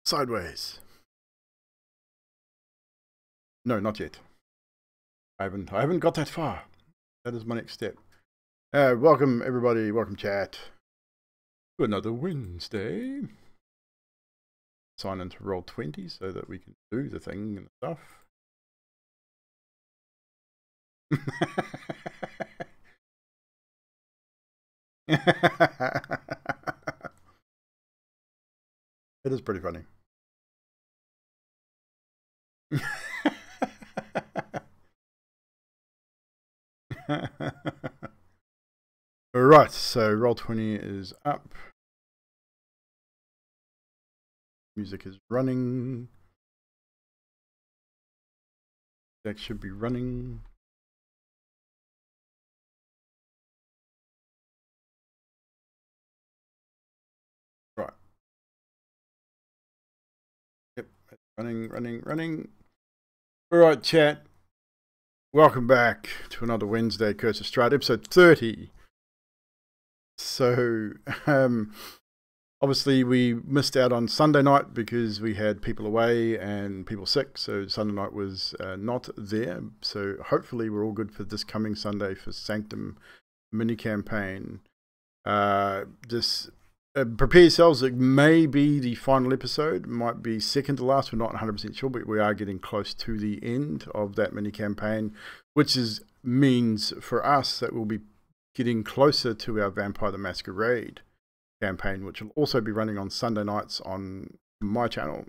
Sideways. No, not yet. I haven't got that far. That is my next step. Welcome everybody, welcome chat to another Wednesday. Sign into Roll20 so that we can do the thing and stuff. It is pretty funny. Alright, so Roll20 is up. Music is running. That should be running. Right. Yep, running. Alright, chat. Welcome back to another Wednesday Curse of Strahd, episode 30. So, obviously we missed out on Sunday night because we had people away and people sick, so Sunday night was not there. So hopefully we're all good for this coming Sunday for Sanctum mini campaign. Just prepare yourselves, it may be the final episode, might be second to last, we're not 100% sure, but we are getting close to the end of that mini campaign, which means for us that we'll be getting closer to our Vampire the Masquerade campaign, which will also be running on Sunday nights on my channel.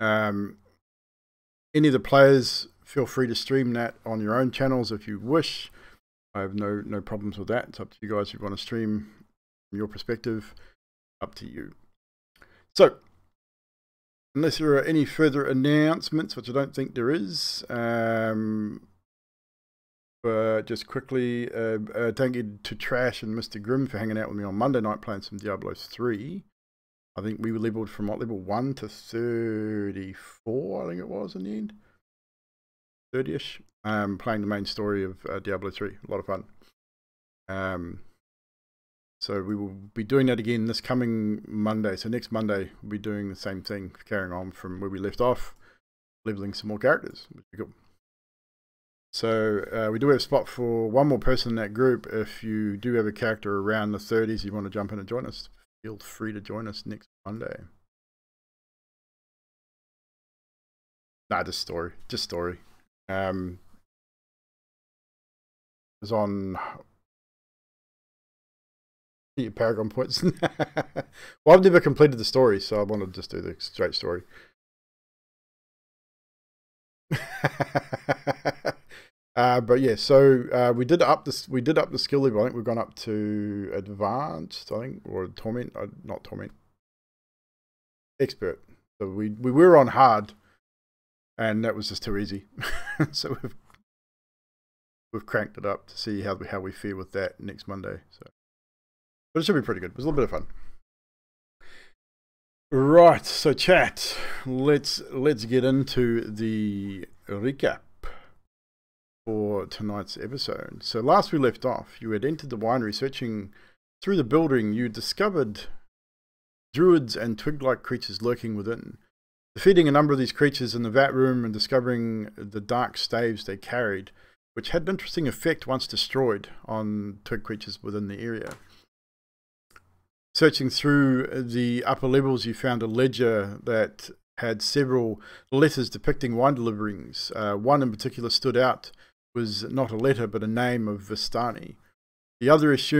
Any of the players, feel free to stream that on your own channels if you wish. I have no problems with that. It's up to you guys if you want to stream from your perspective. Up to you. So, unless there are any further announcements, which I don't think there is, just quickly, thank you to Trash and Mr. Grimm for hanging out with me on Monday night playing some Diablo 3. I think we were leveled from what, level 1 to 34, I think it was in the end. 30-ish. Playing the main story of Diablo 3. A lot of fun. So we will be doing that again this coming Monday. So next Monday we'll be doing the same thing, carrying on from where we left off, leveling some more characters, which is cool. So we do have a spot for one more person in that group. If you do have a character around the 30s, you want to jump in and join us, feel free to join us next Monday. Nah, just story. It's on Paragon points. Well, I've never completed the story, so I want to just do the straight story. But yeah, so we did up the skill level. I think we've gone up to advanced, I think, or torment, not torment, expert. So we were on hard, and that was just too easy. So we've cranked it up to see how we feel with that next Monday. So, but it should be pretty good. It was a little bit of fun. Right, so chat, let's get into the recap for tonight's episode. So last we left off, you had entered the winery. Searching through the building, you discovered druids and twig-like creatures lurking within. Defeating a number of these creatures in the vat room and discovering the dark staves they carried, which had an interesting effect once destroyed on twig creatures within the area. Searching through the upper levels, you found a ledger that had several letters depicting wine deliverings. One in particular stood out, was not a letter but a name of Vistani. The others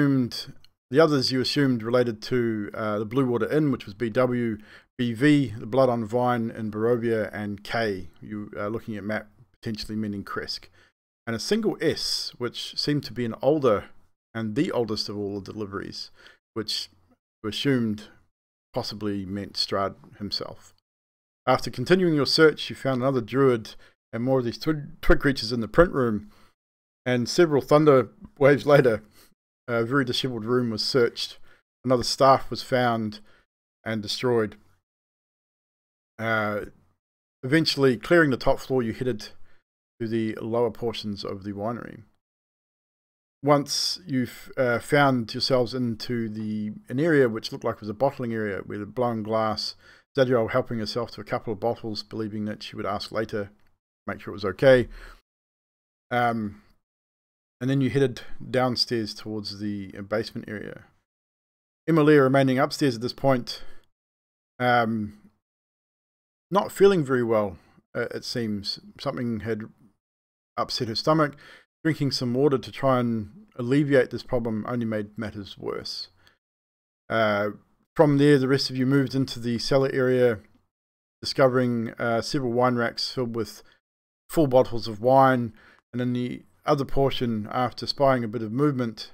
you assumed related to the Blue Water Inn, which was BW, BV, the Blood on Vine in Barovia, and K. You are looking at map potentially meaning Kresk. And a single S, which seemed to be an older and the oldest of all the deliveries, which you assumed possibly meant Strahd himself. After continuing your search, you found another druid and more of these twig creatures in the print room, and several thunder waves later, a very disheveled room was searched. Another staff was found and destroyed. Eventually, clearing the top floor, you headed to the lower portions of the winery. Once you've found yourselves into an area which looked like it was a bottling area with a blown glass, Zadriel helping herself to a couple of bottles, believing that she would ask later, make sure it was okay. And then you headed downstairs towards the basement area. Emilia remaining upstairs at this point, not feeling very well, it seems. Something had upset her stomach. Drinking some water to try and alleviate this problem only made matters worse. From there, the rest of you moved into the cellar area, discovering several wine racks filled with full bottles of wine, and in the other portion, after spying a bit of movement,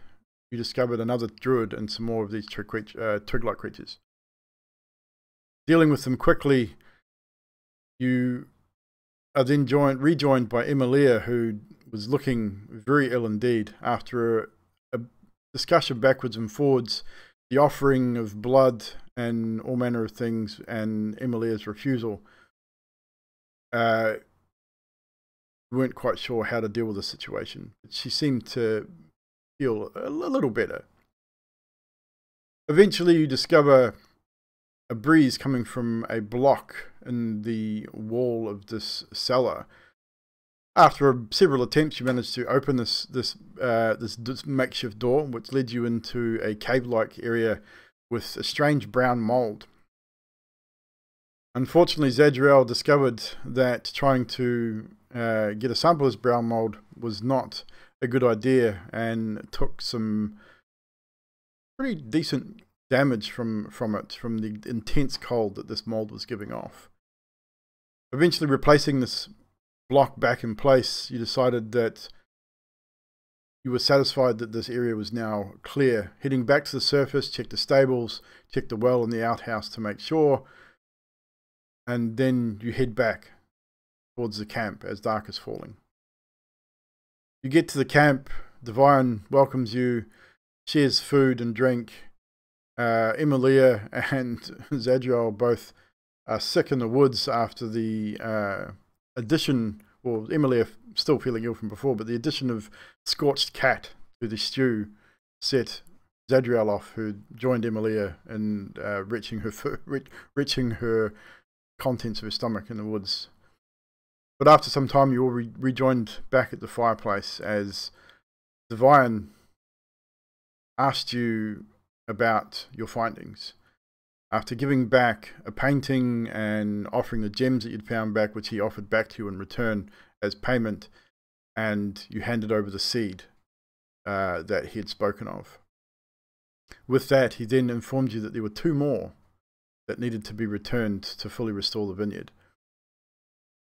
you discovered another druid and some more of these twig-like creatures. Dealing with them quickly, you are then rejoined by Emilia, who was looking very ill indeed after a discussion backwards and forwards, the offering of blood and all manner of things, and Emilia's refusal. We weren't quite sure how to deal with the situation, but she seemed to feel a little better. Eventually you discover a breeze coming from a block in the wall of this cellar. After several attempts, you managed to open this makeshift door, which led you into a cave-like area with a strange brown mold. Unfortunately, Zadriel discovered that trying to get a sample of this brown mold was not a good idea, and took some pretty decent damage from the intense cold that this mold was giving off. Eventually replacing this block back in place, you decided that you were satisfied that this area was now clear. Heading back to the surface, check the stables, check the well and the outhouse to make sure, and then you head back towards the camp as dark is falling. You get to the camp, Divine welcomes you, shares food and drink. Emilia and Zadriel both are sick in the woods after the addition, well, Emilia still feeling ill from before, but the addition of scorched cat to the stew set Zadriel off, who joined Emilia in reaching her contents of her stomach in the woods. But after some time, you all rejoined back at the fireplace as Divine asked you about your findings. After giving back a painting and offering the gems that you'd found back, which he offered back to you in return as payment, and you handed over the seed that he had spoken of. With that, he then informed you that there were 2 more that needed to be returned to fully restore the vineyard.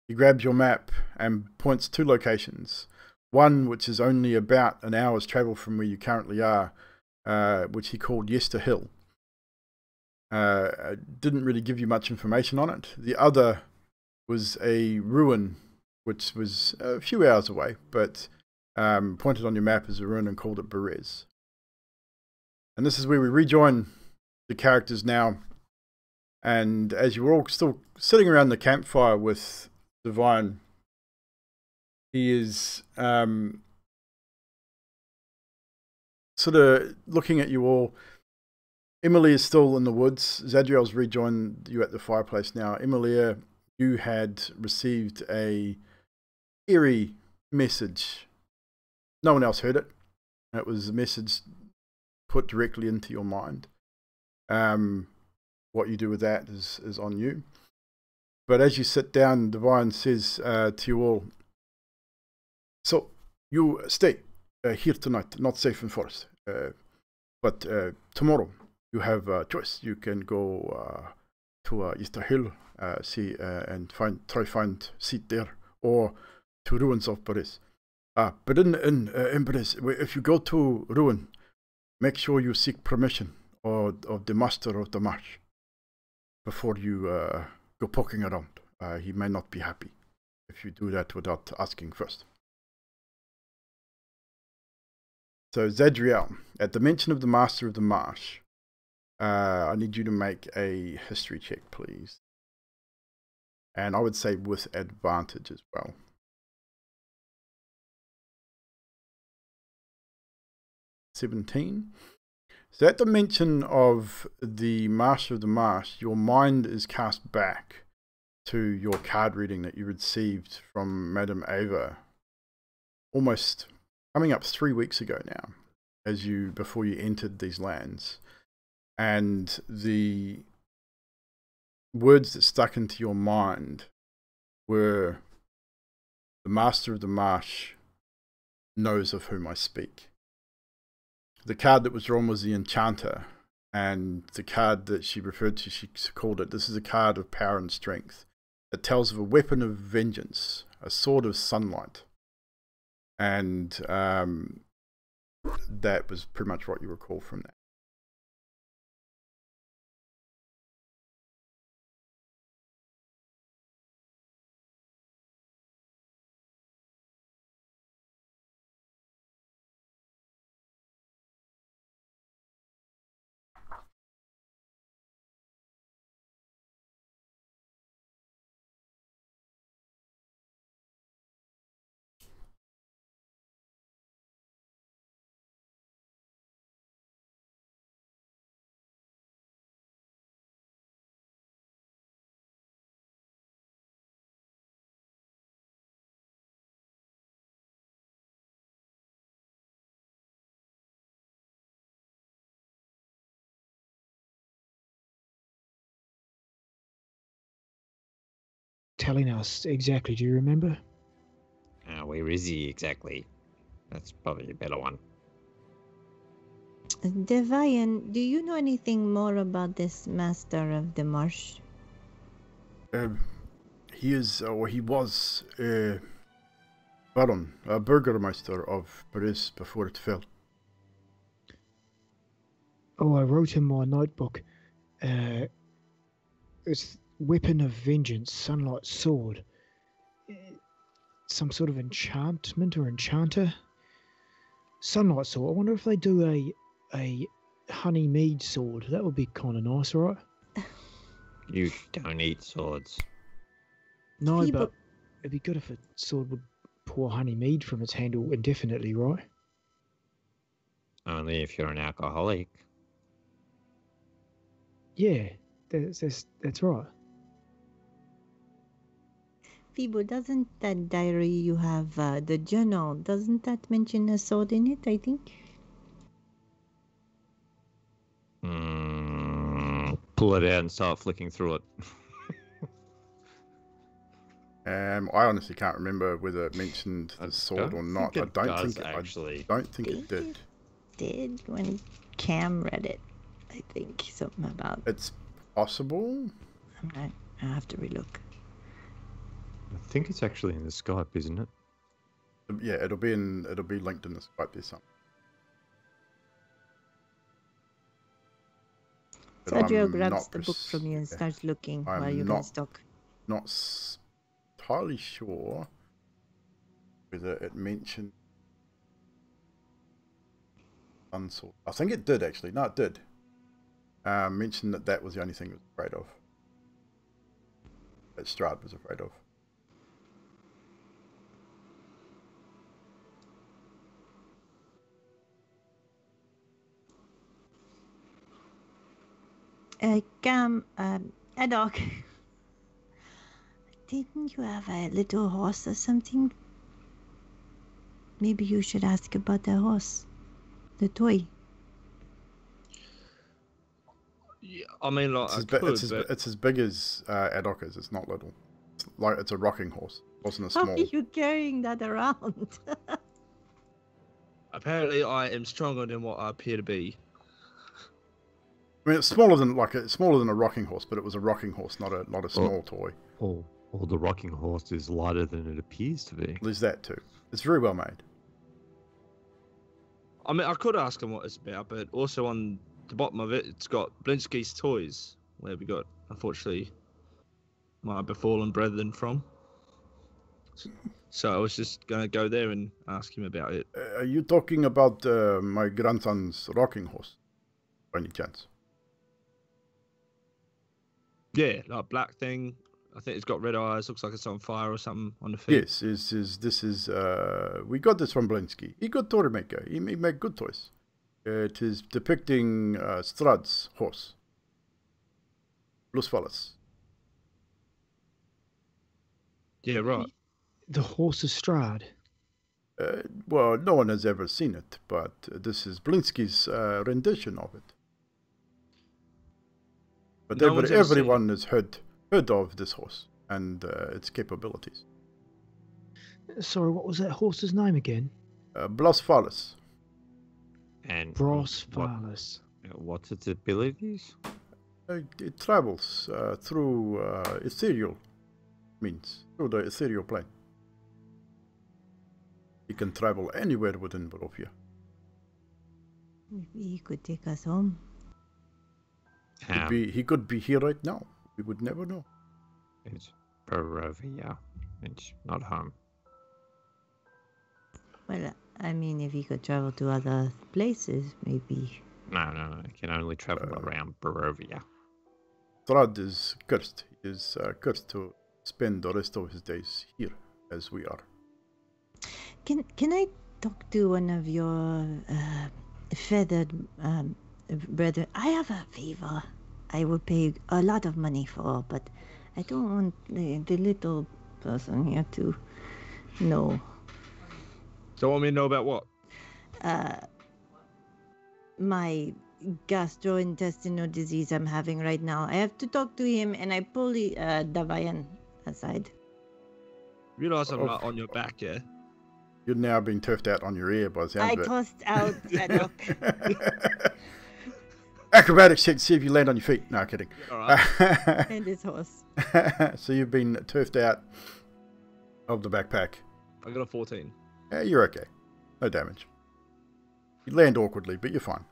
He grabs your map and points 2 locations. One which is only about an hour's travel from where you currently are, which he called Yester Hill. Didn't really give you much information on it. The other was a ruin which was a few hours away, but pointed on your map as a ruin and called it Berez. And this is where we rejoin the characters now. And as you were all still sitting around the campfire with Divine, he is sort of looking at you all. Emilia is still in the woods. Zadriel's rejoined you at the fireplace now. Emilia, you had received a eerie message. No one else heard it. It was a message put directly into your mind. What you do with that is on you. But as you sit down, Divine says to you all, so you stay here tonight, not safe in forest. But tomorrow you have a choice. You can go to Yester Hill, try find seat there, or to ruins of Berez. But in Berez, if you go to ruin, make sure you seek permission of the master of the marsh before you go poking around. He may not be happy if you do that without asking first. So Zadriel, at the mention of the master of the marsh, I need you to make a history check, please. And I would say with advantage as well. 17. So at the mention of the Master of the Marsh, your mind is cast back to your card reading that you received from Madame Ava almost coming up 3 weeks ago now, before you entered these lands. And the words that stuck into your mind were, the Master of the Marsh knows of whom I speak. The card that was drawn was the Enchanter, and the card that she referred to, she called it, this is a card of power and strength. It tells of a weapon of vengeance, a sword of sunlight. And that was pretty much what you recall from that. Telling us exactly, do you remember? Where is he exactly? That's probably a better one. Devian, do you know anything more about this Master of the Marsh? He is, or he was, Baron, a Burgermeister of Paris before it fell. Oh, I wrote in my notebook. It's weapon of vengeance, sunlight sword. Some sort of enchantment or enchanter. Sunlight sword. I wonder if they do a honey mead sword. That would be kind of nice, right? You don't eat swords. No, People- but it'd be good if a sword would pour honey mead from its handle indefinitely, right? Only if you're an alcoholic. Yeah, that's right. Phoebe, doesn't that diary you have, the journal, doesn't that mention a sword in it, I think? Pull it out and start flicking through it. I honestly can't remember whether it mentioned the sword or not. I don't think it did. Did when Cam read it, I think something about. It's possible. I have to relook. I think it's actually in the Skype, isn't it? Yeah, it'll be linked in the Skype. There's something. Sergio grabs the book from you and starts looking while you guys talk. Not entirely sure whether it mentioned unsword. I think it did actually. No, it did. Mentioned that was the only thing it was afraid of. That Strahd was afraid of. Cam, Adok, didn't you have a little horse or something? Maybe you should ask about the horse, the toy. Yeah, I mean, like, it's as big as Adok is. It's not little. It's a rocking horse. It wasn't a small. How are you carrying that around? Apparently, I am stronger than what I appear to be. I mean, it's smaller than a rocking horse, but it was a rocking horse, not a small toy. Or the rocking horse is lighter than it appears to be. There's that too. It's very well made. I mean, I could ask him what it's about, but also on the bottom of it, it's got Blinsky's toys, where we got, unfortunately, my befallen brethren from. So I was just going to go there and ask him about it. Are you talking about my grandson's rocking horse, by any chance? Yeah, like black thing. I think it's got red eyes. Looks like it's on fire or something on the feet. Yes, this is we got this from Blinsky. He good toy maker. He make good toys. It is depicting Strahd's horse. Blusvalis. Yeah, right. The horse of Strahd. Well, no one has ever seen it, but this is Blinsky's rendition of it. But No one's ever seen everyone has heard of this horse and its capabilities. Sorry, what was that horse's name again? Blusvalis. And Brosvalis. what's its abilities? It travels through ethereal means, through the ethereal plane. He can travel anywhere within Barovia. Maybe he could take us home. How? He could be here right now. We would never know. It's Barovia. It's not home. Well, I mean, if he could travel to other places, maybe. No. It can only travel around Barovia. Strahd is cursed. He is cursed to spend the rest of his days here, as we are. Can I talk to one of your feathered brethren? I have a favor I will pay a lot of money for, but I don't want the little person here to know. So want me to know about what? My gastrointestinal disease I'm having right now. I have to talk to him, and I pull Davayan aside. Realize I'm not on your back, yeah? You're now being turfed out on your ear by the sound I of it. tossed out a Acrobatics check to see if you land on your feet. No, kidding. Alright. and his horse. So you've been turfed out of the backpack. I got a 14. Yeah, you're okay. No damage. You land awkwardly, but you're fine.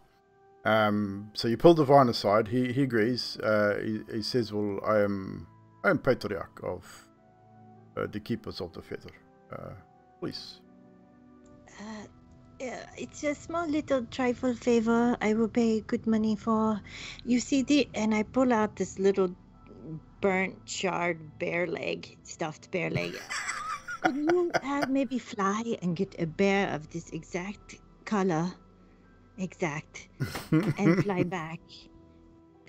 So you pull the vine aside. He agrees. He says, "Well, I am patriarch of the keepers of the feather. Please." It's a small little trifle favor I will pay good money for. You see, and I pull out this little burnt, charred stuffed bear leg. Could you maybe fly and get a bear of this exact color, and fly back?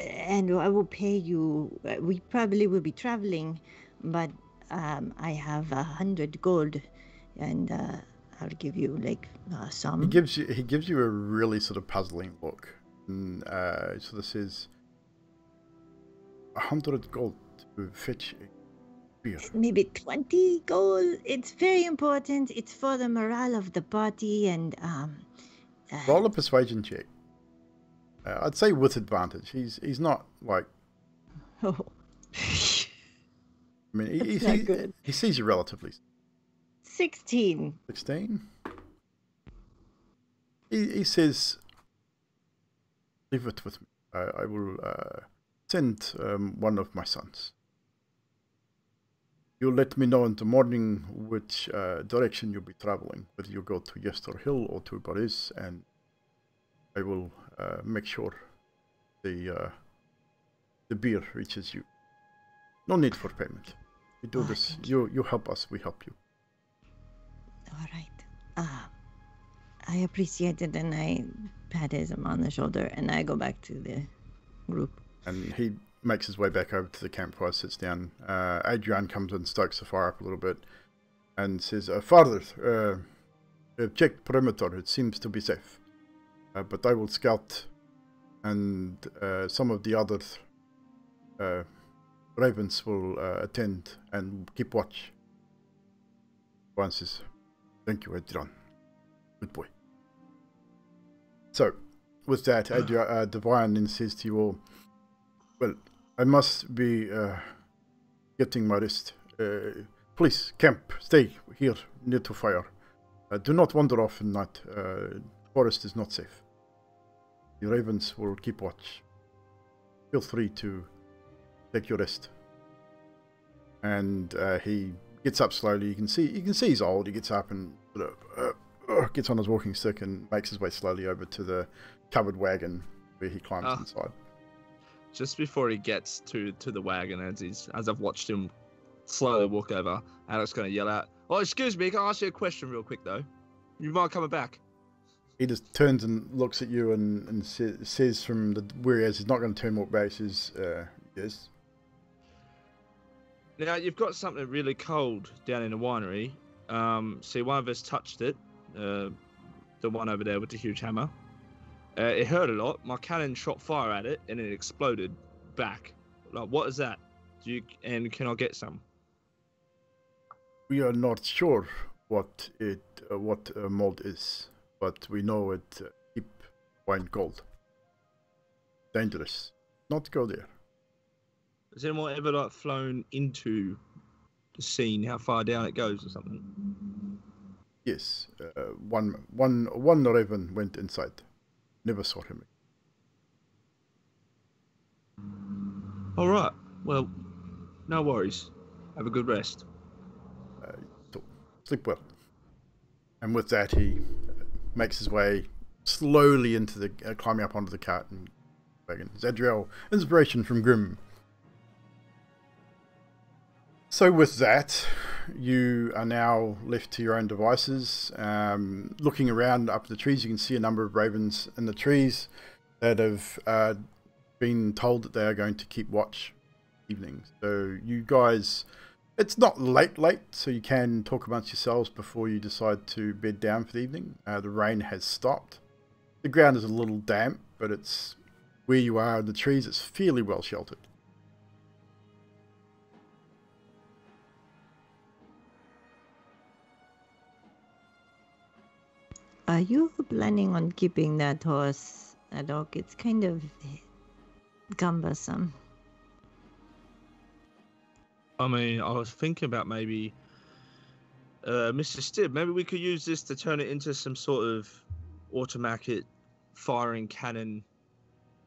And I will pay you. We probably will be traveling, but I have 100 gold, and I'll give you some. He gives you a really sort of puzzling look, and sort of says, 100 gold to fetch a beer. Maybe 20 gold. It's very important. It's for the morale of the party, and Roll a persuasion check. I'd say with advantage. He's not like. Oh. I mean, That's not good. he sees you relatively. 16. 16. He says, "Leave it with me. I will send one of my sons. You'll let me know in the morning which direction you'll be traveling, whether you go to Yester Hill or to Paris, and I will make sure the beer reaches you. No need for payment. We do this. You help us, we help you." All right. I appreciate it, and I pat him on the shoulder, and I go back to the group. And he makes his way back over to the campfire, sits down. Adrian comes and stokes the fire up a little bit and says, "Father, we've checked perimeter. It seems to be safe. But I will scout, and some of the other ravens will attend and keep watch." One says, "Thank you, Adrian. Good boy." So, with that, Devian then says to you all, "Well, I must be getting my rest. Please, camp, stay here near to fire. Do not wander off at night. The forest is not safe. The ravens will keep watch. Feel free to take your rest." And he gets up slowly. You can see he's old. He gets up and gets on his walking stick and makes his way slowly over to the covered wagon where he climbs inside. Just before he gets to the wagon, as I've watched him slowly walk over, Alex going to yell out, "Oh, excuse me, can I ask you a question real quick, though? You mind coming back?" He just turns and looks at you and says from where he is, he's not going to turn more back. He says, yes. Now, you've got something really cold down in the winery. See, one of us touched it. The one over there with the huge hammer. It hurt a lot. My cannon shot fire at it, and it exploded back. Like, what is that? Can I get some? We are not sure what mold is, but we know it keep wine cold. Dangerous. Not go there. Has anyone ever flown into the scene? How far down it goes or something? Yes, one raven went inside. Never saw him. All right. Well, no worries. Have a good rest. So, sleep well. And with that, he makes his way slowly into the climbing up onto the cart and wagon. Zadriel, inspiration from Grim. So with that, you are now left to your own devices. Looking around up the trees, you can see a number of ravens in the trees that have been told that they are going to keep watch evenings. So you guys, it's not late, so you can talk amongst yourselves before you decide to bed down for the evening. The rain has stopped. The ground is a little damp, but it's where you are in the trees, it's fairly well sheltered. Are you planning on keeping that horse, Adok? It's kind of cumbersome. I mean, I was thinking about maybe, Mr. Stibb, maybe we could use this to turn it into some sort of automatic firing cannon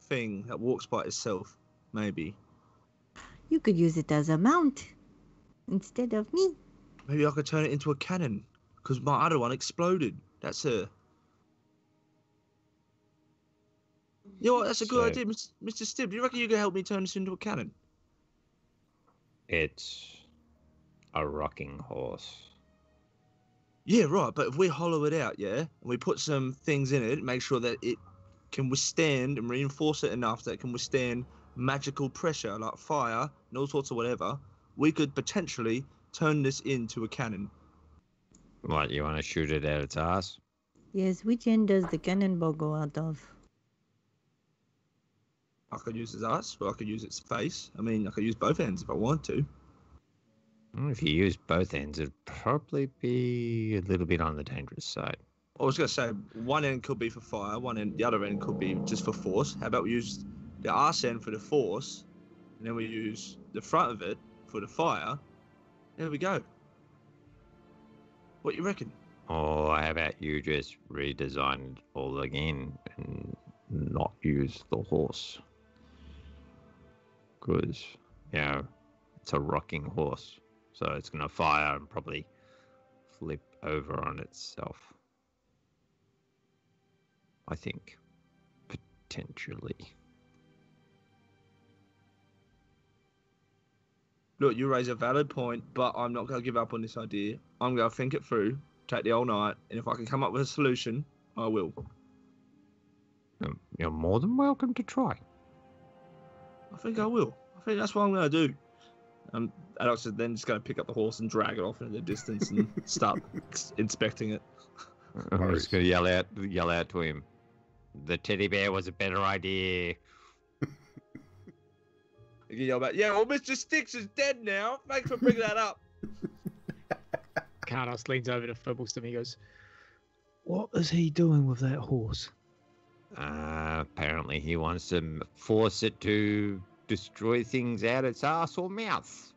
thing that walks by itself, maybe. You could use it as a mount instead of me. Maybe I could turn it into a cannon, because my other one exploded. That's a... You know what, that's a good idea, Mr. Stibb. Do you reckon you could help me turn this into a cannon? It's a rocking horse. Yeah, right, but if we hollow it out, yeah, and we put some things in it, make sure that it can withstand and reinforce it enough that it can withstand magical pressure, like fire and all sorts of whatever, we could potentially turn this into a cannon. What, you want to shoot it at its ass? Yes, which end does the cannonball go out of? I could use its ass, or I could use its face. I mean, I could use both ends if I want to. Well, if you use both ends, it'd probably be a little bit on the dangerous side. I was going to say, one end could be for fire, the other end could be just for force. How about we use the arse end for the force, and then we use the front of it for the fire? There we go. What you reckon? Or how about you just redesign it all again and not use the horse? Because, you know, it's a rocking horse. So it's going to fire and probably flip over on itself. I think. Potentially. Look, you raise a valid point, but I'm not going to give up on this idea. I'm going to think it through, take the whole night, and if I can come up with a solution, I will. You're more than welcome to try. I think I will. I think that's what I'm going to do. Alex is then just going to pick up the horse and drag it off into the distance and start inspecting it. I'm just going to yell out to him. The teddy bear was a better idea. You can yell back, yeah, well, Mr. Sticks is dead now. Thanks for bringing that up. Carlos leans over to Fibbles to me and goes, "What is he doing with that horse?" Apparently he wants to force it to destroy things out its ass or mouth.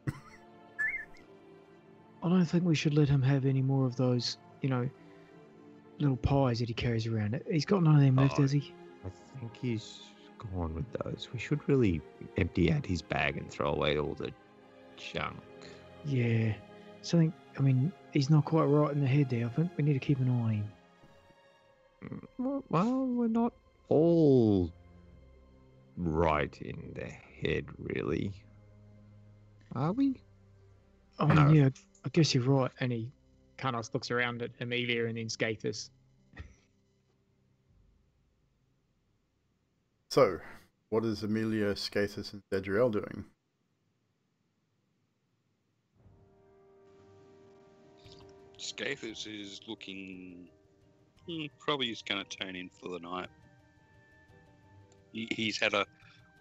I don't think we should let him have any more of those, little pies that he carries around. He's got none of them left, has he? I think he's gone with those. We should really empty out his bag and throw away all the junk. Yeah. He's not quite right in the head there. I think we need to keep an eye on him. Well, we're not all right in the head, really. Are we? Yeah, I guess you're right. And Carlos looks around at Amelia and then Scathus. So, what is Amelia, Scathus, and Zadriel doing? Scathus is looking... probably is going to turn in for the night. He's had a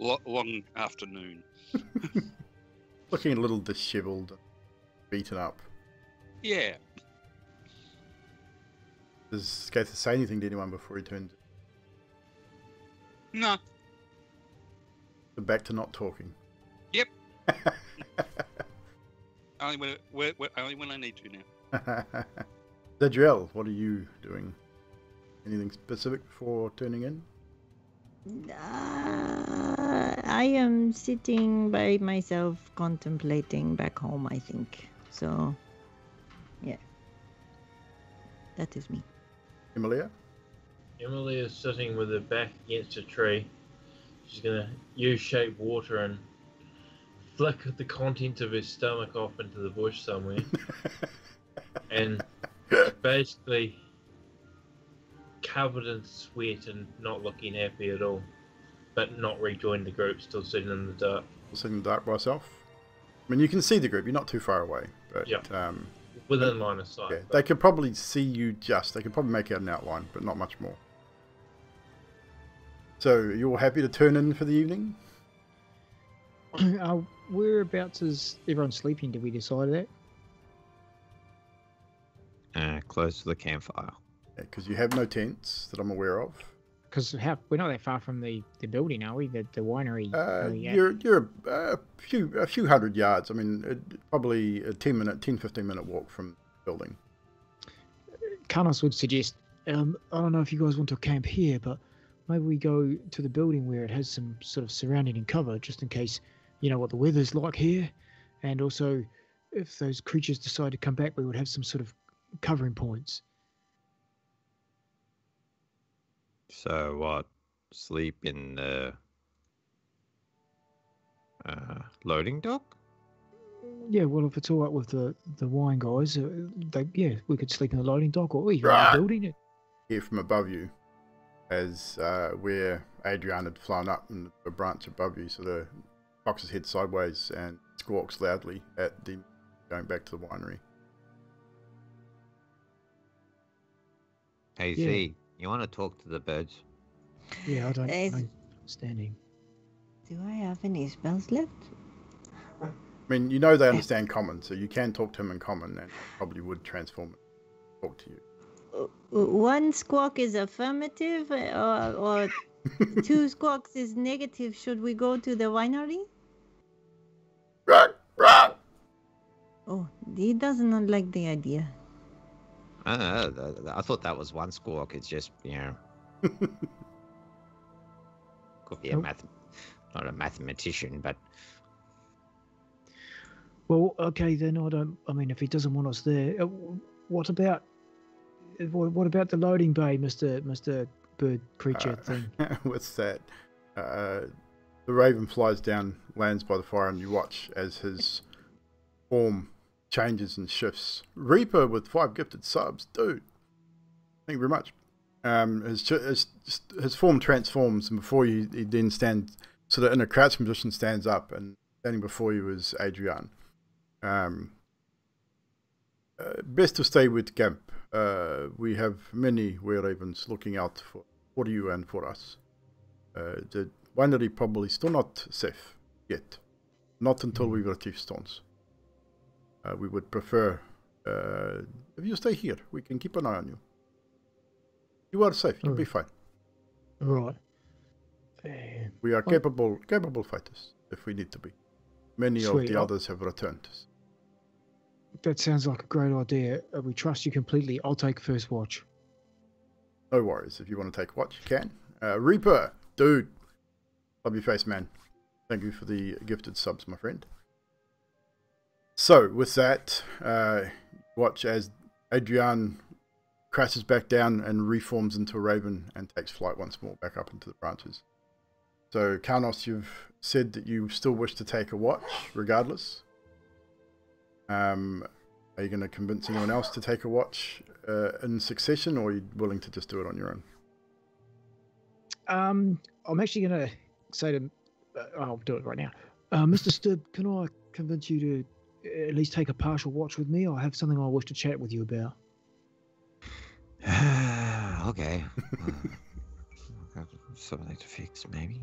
long afternoon. Looking a little dishevelled, beaten up. Yeah. Does Scathus say anything to anyone before he turns? No. Back to not talking. Yep. only when I need to now. Zadriel, what are you doing? Anything specific before turning in? I am sitting by myself contemplating back home, I think. So, yeah. That is me. Emilia? Emily is sitting with her back against a tree. She's going to U-shape water and flick the contents of her stomach off into the bush somewhere. And basically covered in sweat and not looking happy at all. But not rejoined the group, still sitting in the dark. Sitting in the dark by yourself? I mean, you can see the group. You're not too far away. But, yeah. Within line of sight. Yeah, they could probably see you they could probably make out an outline, but not much more. So, you're all happy to turn in for the evening? Whereabouts is everyone sleeping? Did we decide that? Close to the campfire. Because you have no tents that I'm aware of. Because we're not that far from the building, are we? The winery. You're a few hundred yards. I mean, probably a 10-15 minute walk from the building. Carnos would suggest, I don't know if you guys want to camp here, but maybe we go to the building where it has some sort of surrounding and cover, just in case you know what the weather's like here, and also if those creatures decide to come back, we would have some sort of covering points. So what? Sleep in the loading dock? Yeah, well, if it's all right with the wine guys, we could sleep in the loading dock or even in the building. Here from above you, as where Adrian had flown up in a branch above you, so the fox's head sideways and squawks loudly at the going back to the winery. Hey, Z, you want to talk to the birds? Yeah, I don't understand him. Do I have any spells left? I mean, you know they understand common, so you can talk to him in common and probably would transform and talk to you. One squawk is affirmative or two squawks is negative. Should we go to the winery? Oh, he doesn't like the idea. I thought that was one squawk. It's just, could be not a mathematician, but... Well, okay, then I mean, if he doesn't want us there, what about the loading bay, Mr. Bird Creature thing? What's that? The raven flies down, lands by the fire, and you watch as his form changes and shifts. Reaper with 5 gifted subs, dude. Thank you very much. His form transforms, and before you, he then stands sort of in a crouch position, stands up, and standing before you is Adrian. Best to stay with camp. We have many were-ravens looking out for you and for us. The winery probably still not safe yet. Not until we retrieve stones. We would prefer if you stay here. We can keep an eye on you. You are safe. You'll be fine. Right. We are capable fighters if we need to be. Many of the others have returned. That sounds like a great idea. We trust you completely. I'll take first watch. No worries. If you want to take watch, you can. Reaper, dude. Love your face, man. Thank you for the gifted subs, my friend. So, with that, watch as Adrian crashes back down and reforms into a raven and takes flight once more back up into the branches. So, Karnos, you've said that you still wish to take a watch, regardless. Are you going to convince anyone else to take a watch in succession, or are you willing to just do it on your own? I'm actually going to say to... I'll do it right now. Mr. Stubb, can I convince you to at least take a partial watch with me? I have something I wish to chat with you about. Okay. Got something to fix, maybe.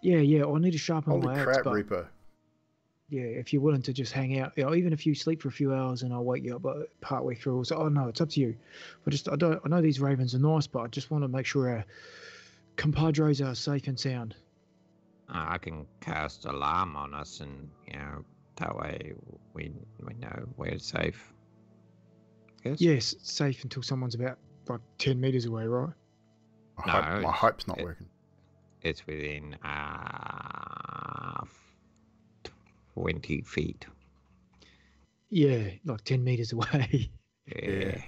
Yeah, I need to sharpen Holy my axe, crap, but Reaper. yeah, if you're willing to just hang out, even if you sleep for a few hours and I'll wake you up partway through. So, no, it's up to you. I know these ravens are nice, but I just want to make sure our compadres are safe and sound. I can cast alarm on us, and that way we know we're safe. Yes. Yes, it's safe until someone's about like 10 meters away, right? My hype's not working. It's within 20 feet. Yeah, like 10 meters away. Yeah.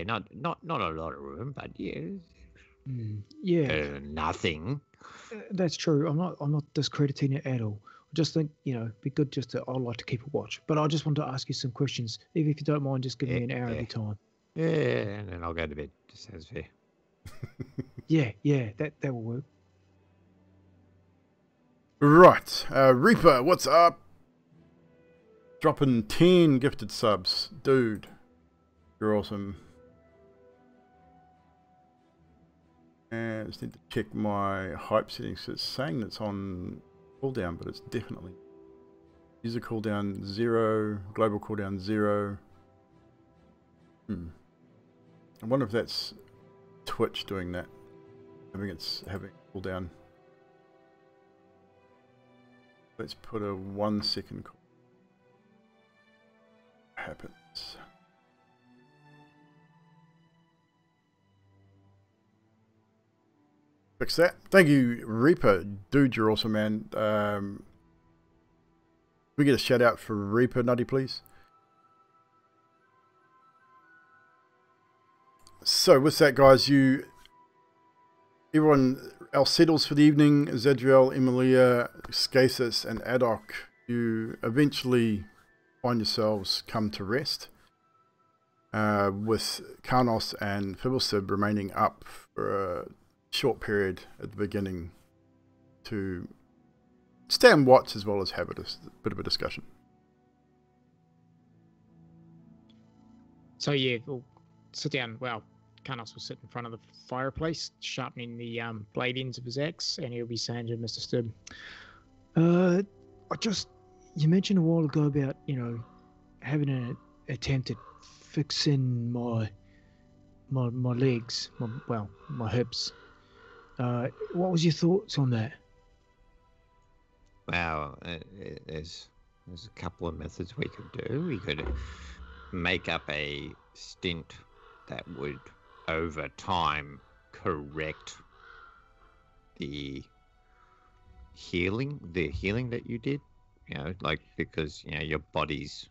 Not a lot of room, but yeah. Yeah. Nothing. That's true. I'm not discrediting it at all. I just think, it'd be good I'd like to keep a watch. But I just want to ask you some questions. Even if you don't mind, just give me an hour of your time. Yeah, and then I'll go to bed. Just sounds fair. Yeah, that will work. Right. Reaper, what's up? Dropping 10 gifted subs. Dude, you're awesome. And I just need to check my hype settings. It's saying it's on cooldown, but it's definitely user cooldown 0, global cooldown 0. I wonder if that's Twitch doing that, having cooldown. Let's put a 1 second cooldown. Happens. Fix that. Thank you, Reaper. Dude, you're awesome, man. We get a shout out for Reaper, Nutty, please. So with that, guys, everyone else settles for the evening. Zadriel, Emilia, Scathis, and Adok. You eventually find yourselves come to rest, with Karnos and Fibblesib remaining up for a short period at the beginning to stay on watch as well as have a bit of a discussion. So yeah, we'll sit down. Well, Karnos will sit in front of the fireplace, sharpening the blade ends of his axe, and he'll be saying to Mr. Stubb, you mentioned a while ago about, having an attempt at fixing my legs, my hips. What was your thoughts on that? Well, there's a couple of methods we could do. We could make up a stint that would, over time, correct the healing that you did. Because your body's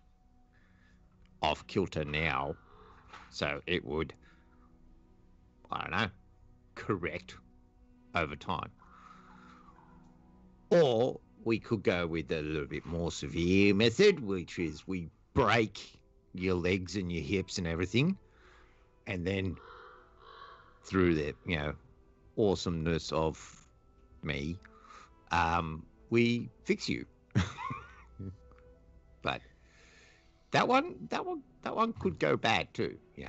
off kilter now, so it would, I don't know, correct over time. Or we could go with a little bit more severe method, which is we break your legs and your hips and everything, and then through the awesomeness of me, we fix you. But that one could go bad too. It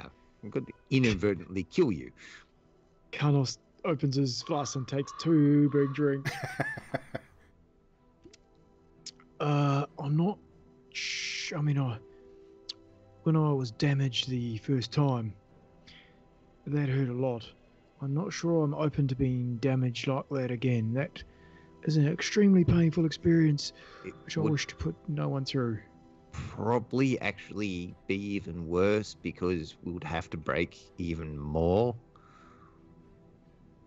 could inadvertently kill you. Karnos opens his glass and takes 2 big drinks. I'm not. When I was damaged the first time, that hurt a lot. I'm not sure I'm open to being damaged like that again. That is an extremely painful experience, which I wish to put no one through. Probably actually be even worse, because we would have to break even more.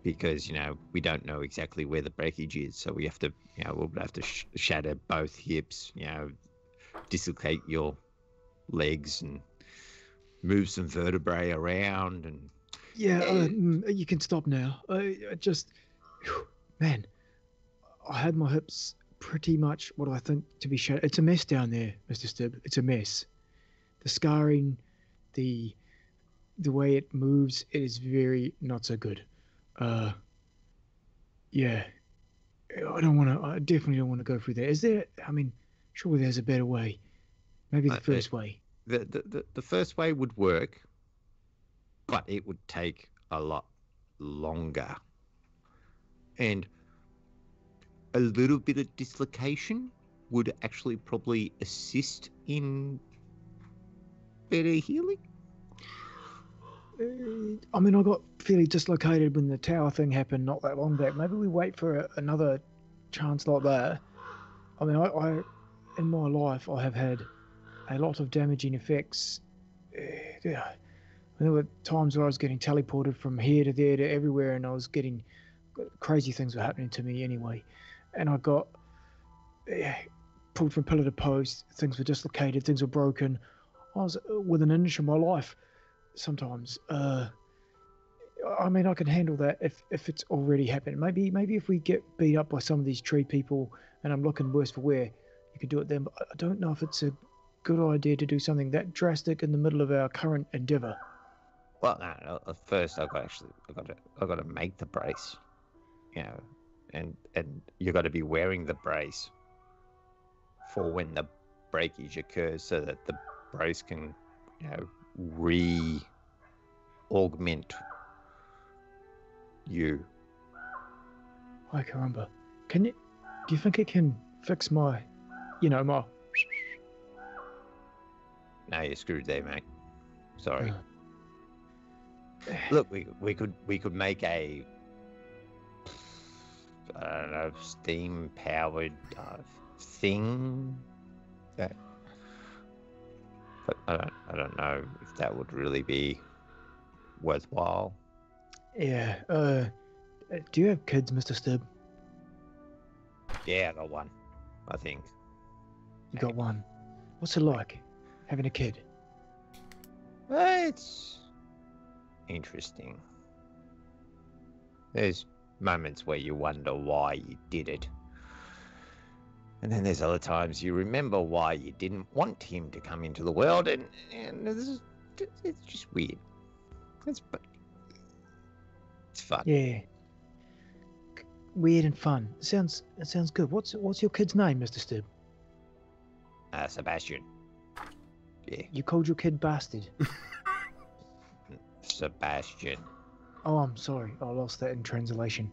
Because, we don't know exactly where the breakage is. So we have to, we'll have to shatter both hips, dislocate your legs and move some vertebrae around. And you can stop now. Man, I had my hips pretty much what I think to be shattered. It's a mess down there, Mr. Stubb. It's a mess. The scarring, the the way it moves, it is very not so good. Yeah, I definitely don't want to go through that. Is there? I mean, surely there's a better way. Maybe the first way. The first way would work, but it would take a lot longer. And a little bit of dislocation would actually probably assist in better healing. I mean, I got fairly dislocated when the tower thing happened not that long back. Maybe we wait for another chance like that. I mean, I in my life, I have had a lot of damaging effects. Yeah. There were times where I was getting teleported from here to there to everywhere, and I was getting crazy things were happening to me anyway. And I got pulled from pillar to post. Things were dislocated. Things were broken. I was within an inch of my life sometimes. I mean, I can handle that if it's already happened. Maybe if we get beat up by some of these tree people and I'm looking worse for wear, you could do it then. But I don't know if it's a good idea to do something that drastic in the middle of our current endeavor. Well, no. First, I got to make the brace, you know, and you got to be wearing the brace for when the breakage occurs, so that the brace can, you know, re-augment you. Hi, caramba. Do you think it can fix my, my... No, you're screwed there, mate. Sorry. Look, we could make a, I don't know, steam powered thing. That, but I don't know if that would really be worthwhile. Yeah. Do you have kids, Mr. Stubb? Yeah, I got one, I think. You got one. What's it like having a kid? It's interesting. There's moments where you wonder why you did it. And then there's other times you remember why you didn't want him to come into the world, and it's just weird. It's fun. Yeah. Weird and fun. It sounds good. What's your kid's name, Mr. Stubb? Sebastian. Yeah. You called your kid bastard. Sebastian. Oh, I'm sorry. I lost that in translation.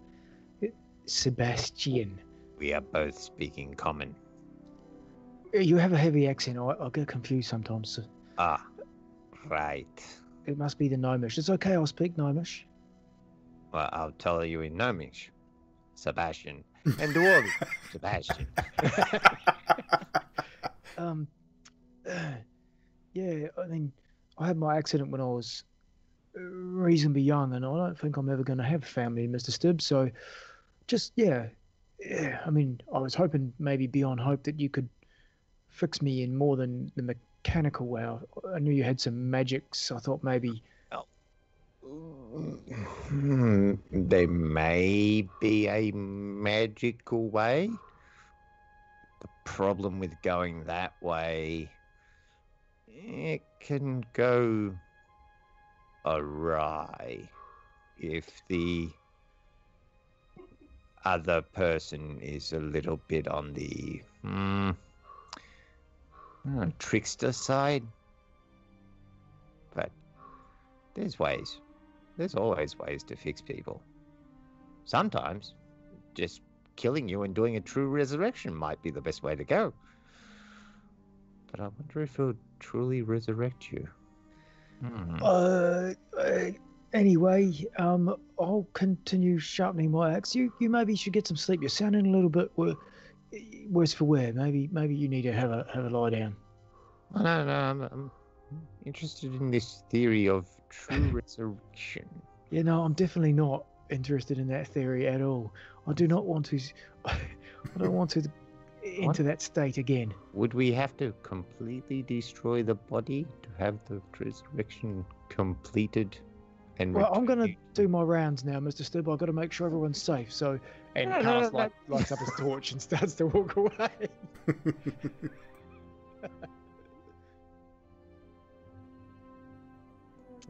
Sebastian. We are both speaking common. You have a heavy accent. I get confused sometimes. Ah, right. It must be the Gnomish. It's okay. I'll speak Gnomish. Well, I'll tell you in Gnomish. Sebastian. And Dwarven. Sebastian. Yeah, I mean, I had my accident when I was reasonably young, and I don't think I'm ever going to have a family, Mr. Stubb. So, just yeah. I mean, I was hoping maybe beyond hope that you could fix me in more than the mechanical way. I knew you had some magics. I thought maybe. There may be a magical way. The problem with going that way, it can go awry if the other person is a little bit on the trickster side. But there's ways. There's always ways to fix people. Sometimes just killing you and doing a true resurrection might be the best way to go. But I wonder if it would truly resurrect you. Anyway, I'll continue sharpening my axe. You maybe should get some sleep. You're sounding a little bit worse for wear. Maybe you need to have a lie down. No, I'm interested in this theory of true resurrection. Yeah, no, I'm definitely not interested in that theory at all. I do not want to. I don't want to enter that state again. Would we have to completely destroy the body to have the resurrection completed? And well, I'm going to do my rounds now, Mr. Stubb. I've got to make sure everyone's safe. So, and Carlos lights up his torch and starts to walk away.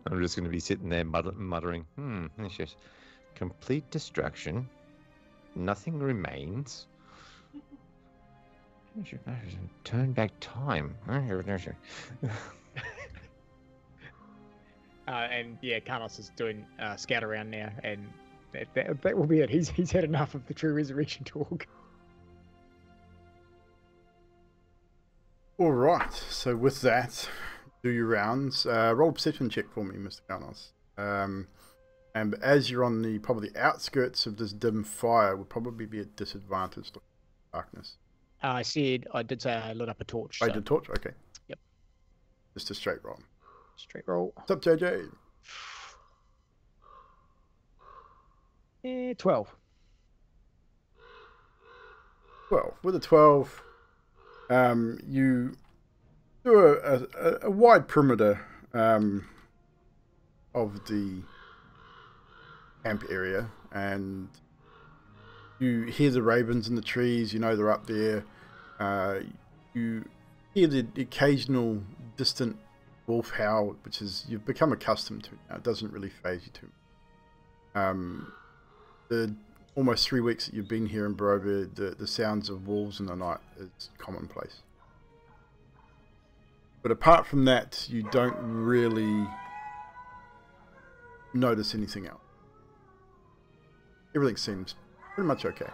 I'm just going to be sitting there muttering, it's just complete destruction. Nothing remains. Turn back time. And yeah, Carlos is doing scout around now, and that will be it. He's had enough of the true resurrection talk. All right. So with that, do your rounds. Roll a perception check for me, Mr. Carlos. And as you're on probably the outskirts of this dim fire, would probably be a disadvantage to darkness. I did say I lit up a torch. I did torch. Okay. Yep. Just a straight roll. Straight roll. What's up, JJ? 12. 12. With a 12, you do a wide perimeter of the camp area, and you hear the ravens in the trees. You know they're up there. You hear the occasional distant wolf howl, which is you've become accustomed to now. It doesn't really faze you too much. The almost 3 weeks that you've been here in Barovia, the sounds of wolves in the night is commonplace. But apart from that, you don't really notice anything else. Everything seems pretty much okay.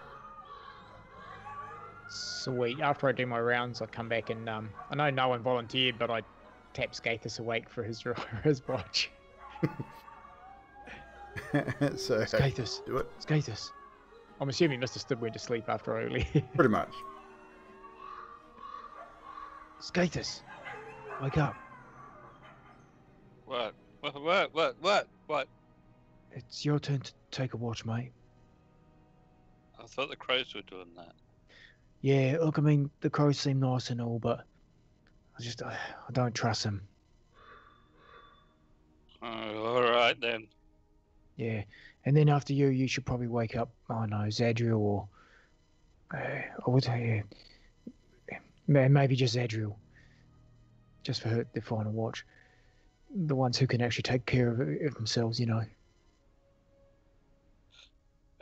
Sweet. After I do my rounds, I come back and I know no one volunteered, but I tap Skathis awake for his watch. So Skathis, do it. Skathis. I'm assuming Mr. Stibb went to sleep after I leave. Pretty much. Skathis, wake up. What? What? It's your turn to take a watch, mate. I thought the crows were doing that. Yeah, look, I mean, the crows seem nice and all, but I don't trust them. Oh, all right then. Yeah, and then after you should probably wake up, I don't know, Zadriel or... I would say, maybe just Zadriel. Just for the final watch. The ones who can actually take care of themselves, you know.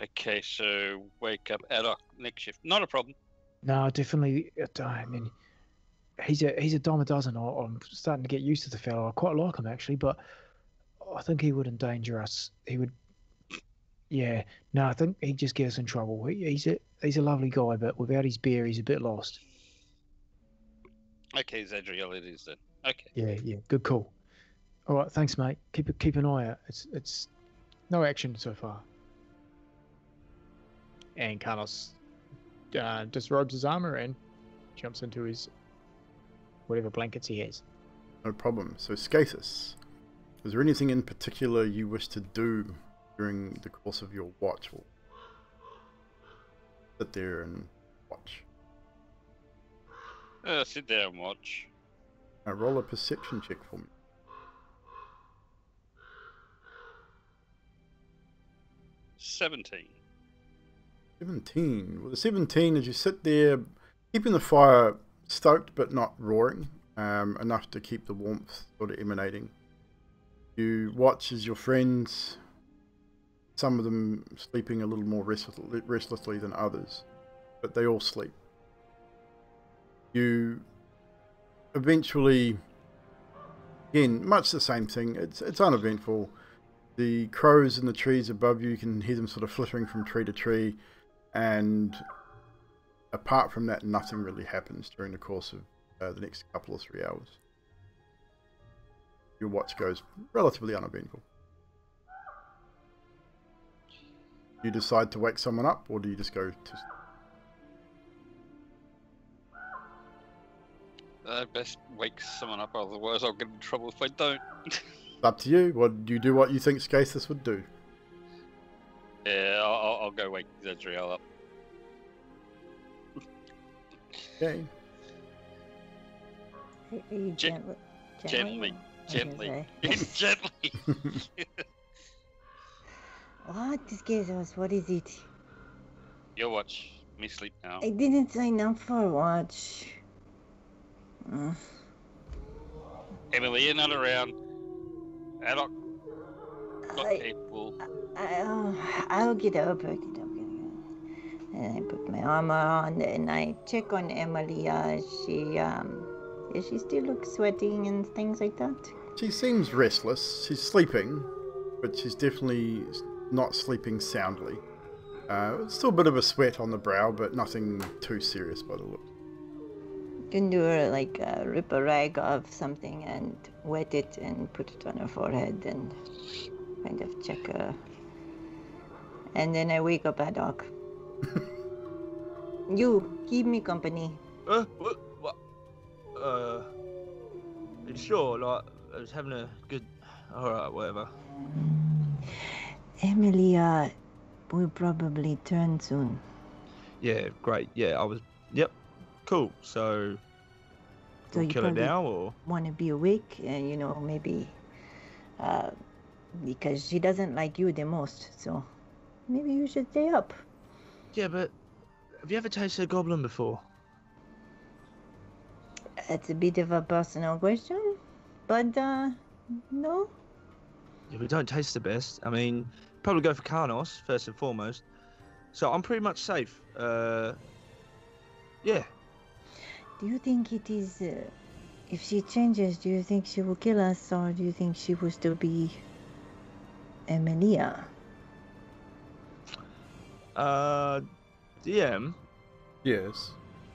Okay, so wake up ad hoc next shift. Not a problem. No, definitely. I mean, he's a dime a dozen. I'm starting to get used to the fellow. I quite like him actually, but I think he would endanger us. He would. Yeah. No, I think he'd just get us in trouble. He's a lovely guy, but without his beer, he's a bit lost. Okay, Zadriel, it is then. Okay. Yeah. Good call. All right, thanks, mate. Keep an eye out. It's no action so far. And Carlos disrobes his armor and jumps into his whatever blankets he has. No problem. So, Skathis, is there anything in particular you wish to do during the course of your watch? Or sit there and watch? Sit there and watch. Roll a perception check for me. 17. 17. Well, the 17, as you sit there, keeping the fire stoked but not roaring, enough to keep the warmth sort of emanating. You watch as your friends, some of them sleeping a little more restlessly than others, but they all sleep. You eventually, again, much the same thing. It's uneventful. The crows in the trees above you can hear them sort of flittering from tree to tree, and apart from that, nothing really happens during the course of the next couple or 3 hours. Your watch goes relatively uneventful. Do you decide to wake someone up, or do you just go to... Best wake someone up, otherwise I'll get in trouble if I don't. It's up to you. What do you do? What you think Skathis would do? Yeah, I'll go wake Zadriel up. Okay. Are you gently? Gently. What? This guy's what is it? Your watch. Me sleep now. I didn't sign up for a watch. Emily, you're not around. Addock got I- people. I'll get up. And I put my armor on and I check on Emily. She still looks sweating and things like that. She seems restless. She's sleeping, but she's definitely not sleeping soundly. Still a bit of a sweat on the brow, but nothing too serious by the look. Can do her like rip a rag of something and wet it and put it on her forehead and kind of check her. And then I wake up Addock. You keep me company. What? Sure, like, I was having a good... Alright, whatever. Emily will probably turn soon. Yeah, great. Yeah, I was... Yep. Cool. So So we'll you kill it probably now, or... want to be awake, maybe because she doesn't like you the most. So maybe you should stay up. Yeah, but have you ever tasted a goblin before? It's a bit of a personal question, but no. Yeah, we don't taste the best. I mean, probably go for Karnos, first and foremost. So I'm pretty much safe. Yeah. Do you think it is, if she changes, do you think she will kill us, or do you think she will still be Emilia? DM, Yes.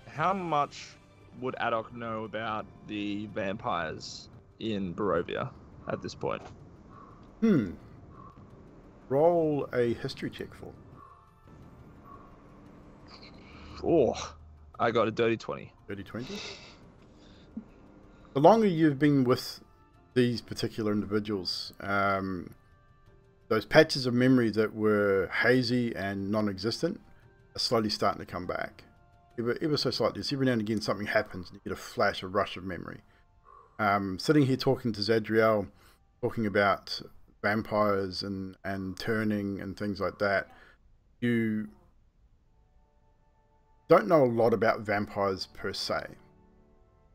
how much would Addock know about the vampires in Barovia at this point? Roll a history check for me. Oh, I got a dirty 20. 30-20. The longer you've been with these particular individuals, those patches of memory that were hazy and non-existent are slowly starting to come back. Ever so slightly. So every now and again something happens and you get a flash, a rush of memory. Sitting here talking to Zadriel, talking about vampires and turning and things like that, you don't know a lot about vampires per se,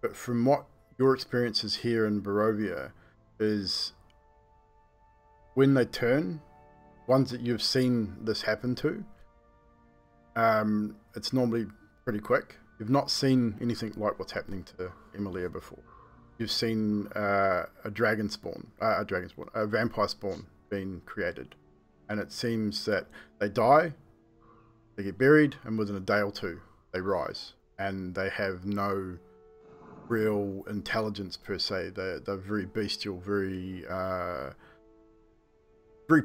but from what your experiences here in Barovia is, when they turn, ones that you've seen this happen to, it's normally pretty quick. You've not seen anything like what's happening to Emilia before. You've seen a vampire spawn being created, and it seems that they die, they get buried, and within a day or two they rise, and they have no real intelligence per se. They're very bestial, very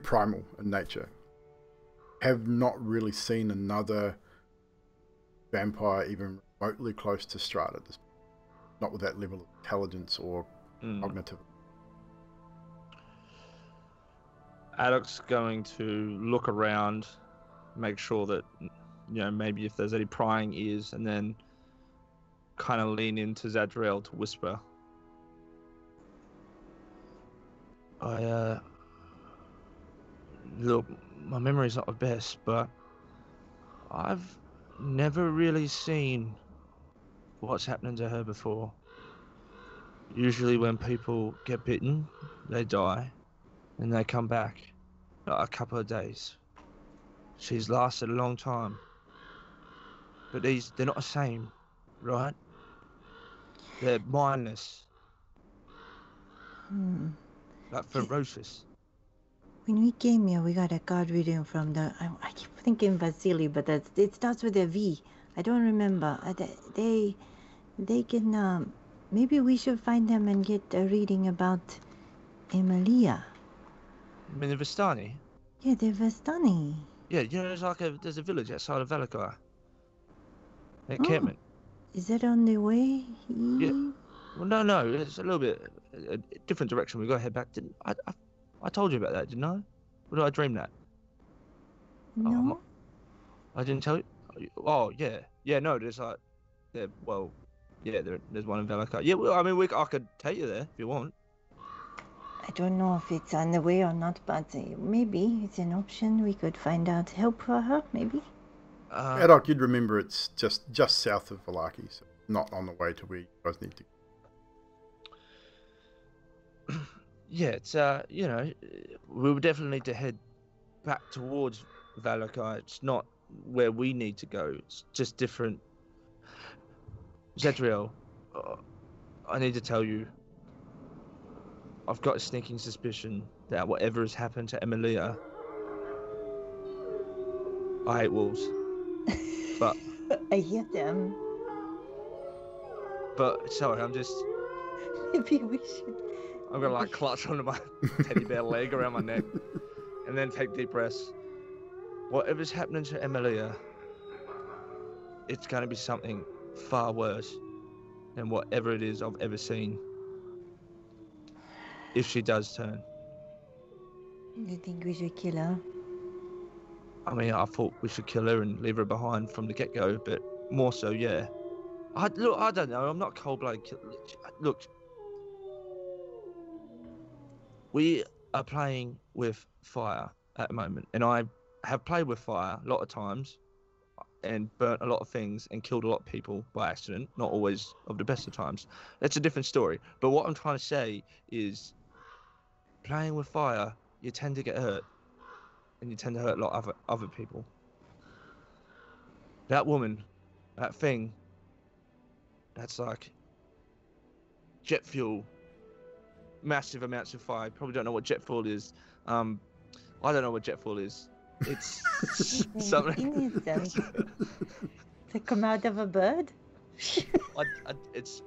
primal in nature. Have not really seen another vampire even remotely close to Strahd at this point. Not with that level of intelligence or cognitive. Addock's going to look around, make sure that, maybe if there's any prying ears, and then kind of lean into Zadriel to whisper. Look, my memory's not the best, but I've never really seen what's happening to her before. Usually when people get bitten, they die, and they come back a couple of days. She's lasted a long time. But they're not the same, right? They're mindless. Like ferocious. When we came here, we got a card reading from I keep thinking Vasily, but it starts with a V. I don't remember. They can, maybe we should find them and get a reading about Emilia. I mean, the Vistani? Yeah, they're Vistani. Yeah, there's a village outside of Valakar. Encampment. Is that on the way? Yeah. Well, no, it's a little bit a different direction. We got to head back. I told you about that, didn't I? Or did I dream that? No. I didn't tell you. Oh, yeah. Yeah, no, there's there's one in Valakar. Yeah, well, I mean, I could take you there if you want. I don't know if it's on the way or not, but maybe it's an option. We could find out. Help for her, maybe. Addock, you'd remember it's just south of Valaki, so not on the way to where you guys need to. Yeah, it's you know, we would definitely need to head back towards Valakai. It's not where we need to go. It's just different. Zedriel, I need to tell you, I've got a sneaking suspicion that whatever has happened to Emilia, I hate wolves. But I hear them. Sorry, I'm just. Maybe we should. I'm gonna like clutch onto my teddy bear leg around my neck, and then take deep breaths. Whatever's happening to Emilia, it's gonna be something far worse than whatever it is I've ever seen. If she does turn. You think we should kill her? I mean, I thought we should kill her and leave her behind from the get-go, but more so, yeah. Look, I don't know. I'm not cold-blooded. Look, we are playing with fire at the moment, and I have played with fire a lot of times, and burnt a lot of things, and killed a lot of people by accident. Not always of the best of times. That's a different story. But what I'm trying to say is, playing with fire, you tend to get hurt. And you tend to hurt a lot of other people. That woman, that thing, that's like jet fuel, massive amounts of fire. Probably don't know what jet fuel is. I don't know what jet fuel is. It's something. To come out of a bird? It's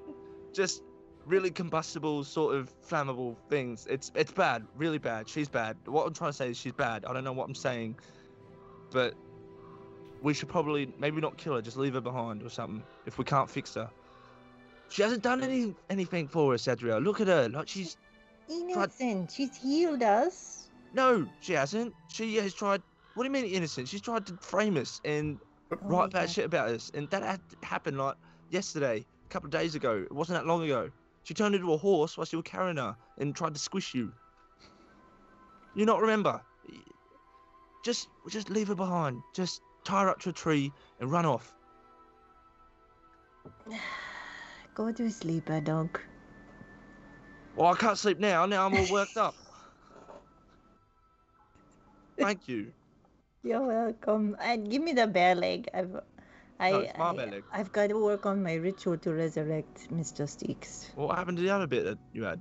just really combustible, sort of flammable things. It's bad, really bad. She's bad. What I'm trying to say is she's bad. I don't know what I'm saying, but we should probably maybe not kill her, just leave her behind or something if we can't fix her. She hasn't done anything for us, Adriel. Look at her, like she's innocent. She's healed us. No, she hasn't. She has tried. What do you mean innocent? She's tried to frame us and write bad shit about us, and that happened like yesterday, a couple of days ago. It wasn't that long ago. She turned into a horse whilst you were carrying her and tried to squish you. You not remember? Just leave her behind. Just tie her up to a tree and run off. Go to sleep, dog. Well, I can't sleep now. Now I'm all worked up. Thank you. You're welcome. And give me the bear leg. It's my bear leg. I've got to work on my ritual to resurrect Mr. Steeks. What happened to the other bit that you had?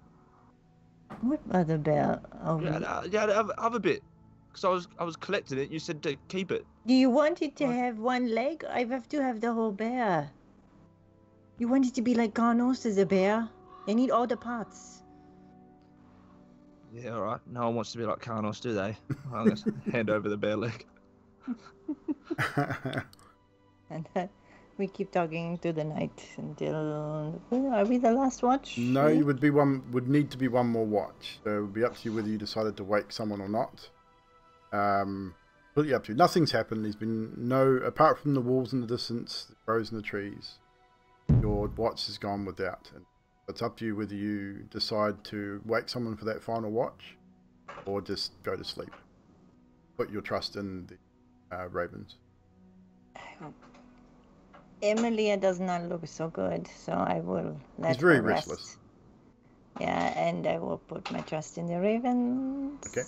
What other bear? Oh, Yeah, the other bit. Because I was collecting it. You said to keep it. do you want it to have one leg? I have to have the whole bear. You want it to be like Carnos as a bear? They need all the parts. Yeah, all right. No one wants to be like Carnos, do they? I'm going to hand over the bear leg. And we keep talking to the night until... Are we the last watch? No, you would need to be one more watch. So it would be up to you whether you decided to wake someone or not. Completely up to you. Nothing's happened. There's been apart from the wolves in the distance, the crows in the trees, your watch has gone without. And it's up to you whether you decide to wake someone for that final watch or just go to sleep. Put your trust in the ravens. Emilia does not look so good, so I will let He's very her rest. restless. Yeah, and I will put my trust in the ravens. Okay.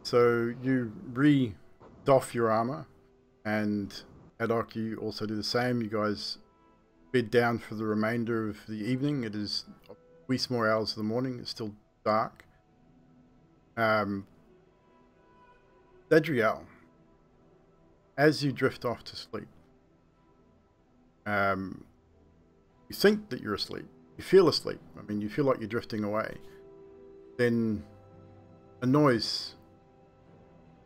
So you re-doff your armor, and Haddock, you also do the same. You guys bed down for the remainder of the evening. It is a wee more hours of the morning. It's still dark. Adriel, as you drift off to sleep, you think that you're asleep. You feel asleep. I mean, you feel like you're drifting away. Then a noise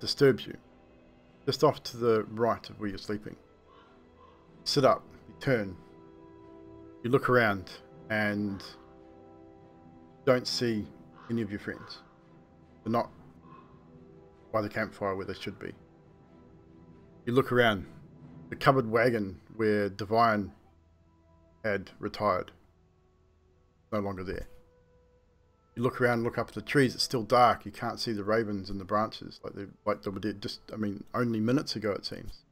disturbs you, just off to the right of where you're sleeping. You sit up, you turn, you look around, and don't see any of your friends. They're not by the campfire where they should be. You look around, the covered wagon where Divine had retired, no longer there. You look around, look up at the trees. It's still dark. You can't see the ravens in the branches like they were dead. Just, I mean, only minutes ago it seems.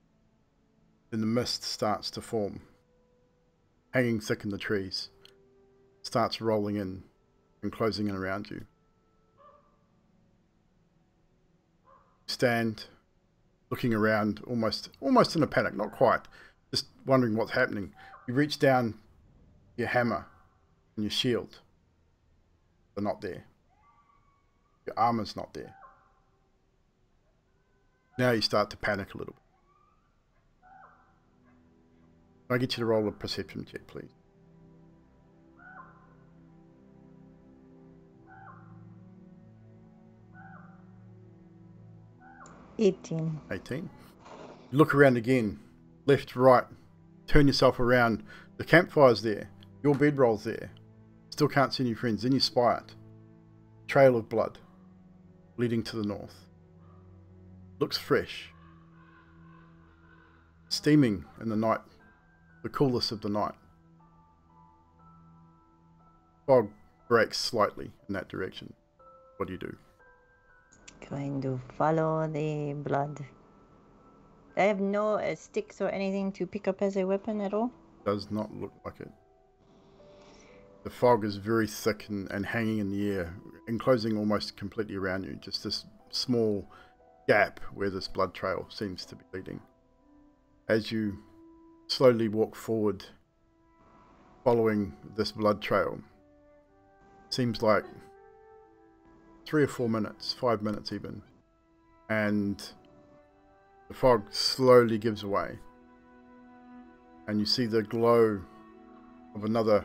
Then the mist starts to form, hanging thick in the trees. Starts rolling in and closing in around you. Stand, looking around, almost in a panic, not quite, just wondering what's happening. You reach down your hammer and your shield. They're not there. Your armor's not there. Now you start to panic a little bit. Can I get you to roll a perception check, please? $18. 18. You look around again, left, right, turn yourself around. The campfire's there. Your bedroll's there. Still can't see any friends. Then you spy it. Trail of blood leading to the north. Looks fresh. Steaming in the night, the coolness of the night. Fog breaks slightly in that direction. What do you do? Going to follow the blood. I have no sticks or anything to pick up as a weapon at all. Does not look like it. The fog is very thick and hanging in the air, enclosing almost completely around you. Just this small gap where this blood trail seems to be leading. As you slowly walk forward, following this blood trail, seems like 3 or 4 minutes, 5 minutes even, and the fog slowly gives away, and you see the glow of another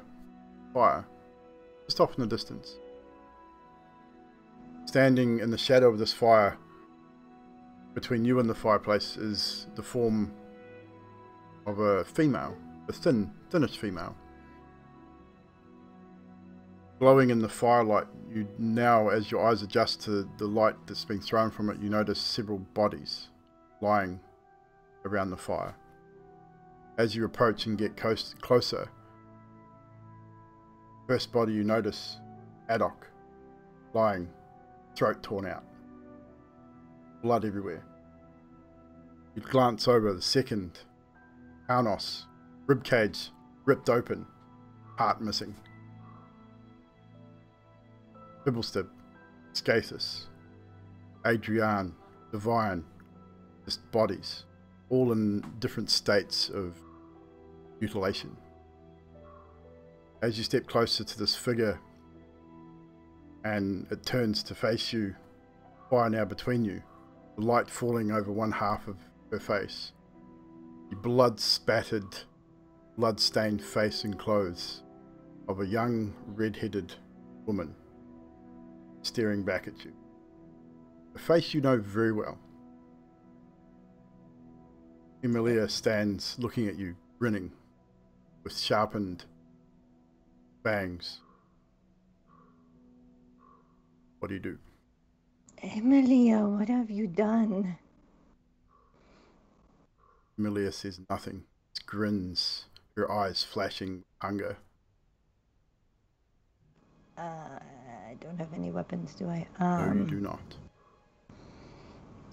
fire just off in the distance. Standing in the shadow of this fire between you and the fireplace is the form of a female, a thinnish female. Glowing in the firelight, you now, as your eyes adjust to the light that's being thrown from it, you notice several bodies lying around the fire. As you approach and get closer, first body you notice, Adok, lying, throat torn out, blood everywhere. You glance over the second, Kaunos, ribcage ripped open, heart missing. Bibblestib, Scathus, Adrian, Divine, just bodies, all in different states of mutilation. As you step closer to this figure and it turns to face you, fire now between you, the light falling over one half of her face, the blood-spattered, blood-stained face and clothes of a young red-headed woman staring back at you. A face you know very well. Emilia stands looking at you, grinning, with sharpened fangs. What do you do? Emilia, what have you done? Emilia says nothing. She grins, her eyes flashing hunger. I don't have any weapons, do I? No, you do not.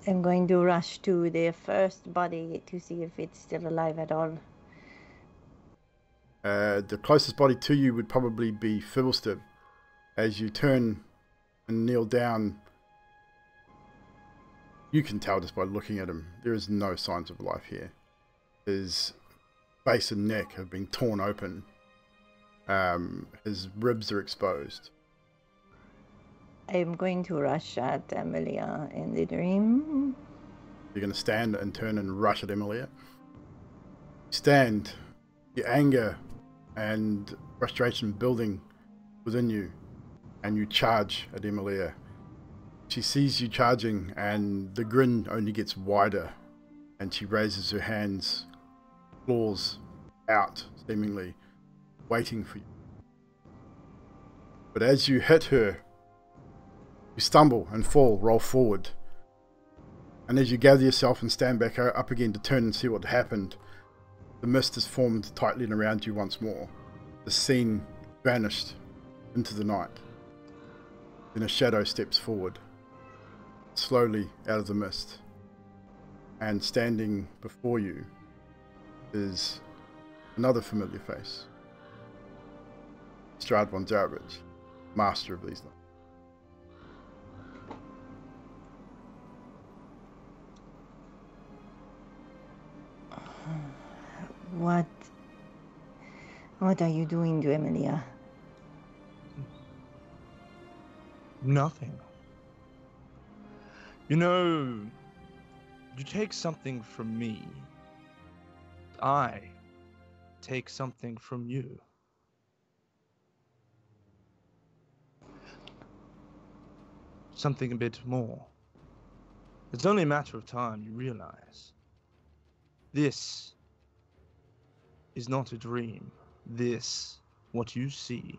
I'm going to rush to the first body to see if it's still alive at all. The closest body to you would probably be Fibblestib. As you turn and kneel down, you can tell just by looking at him, there is no signs of life here. His face and neck have been torn open. His ribs are exposed. I'm going to rush at Emilia in the dream. You're going to stand and turn and rush at Emilia. Stand, your anger and frustration building within you, and you charge at Emilia. She sees you charging, and the grin only gets wider, and she raises her hands, claws out, seemingly waiting for you. But as you hit her, you stumble and fall, roll forward. And as you gather yourself and stand back up again to turn and see what happened, the mist has formed tightly around you once more. The scene vanished into the night. Then a shadow steps forward, slowly out of the mist. And standing before you is another familiar face. Strahd von Zarevich, master of these nights. What are you doing to Emilia? Nothing. You know, you take something from me. I take something from you. Something a bit more. It's only a matter of time, you realize. This is not a dream. This, what you see,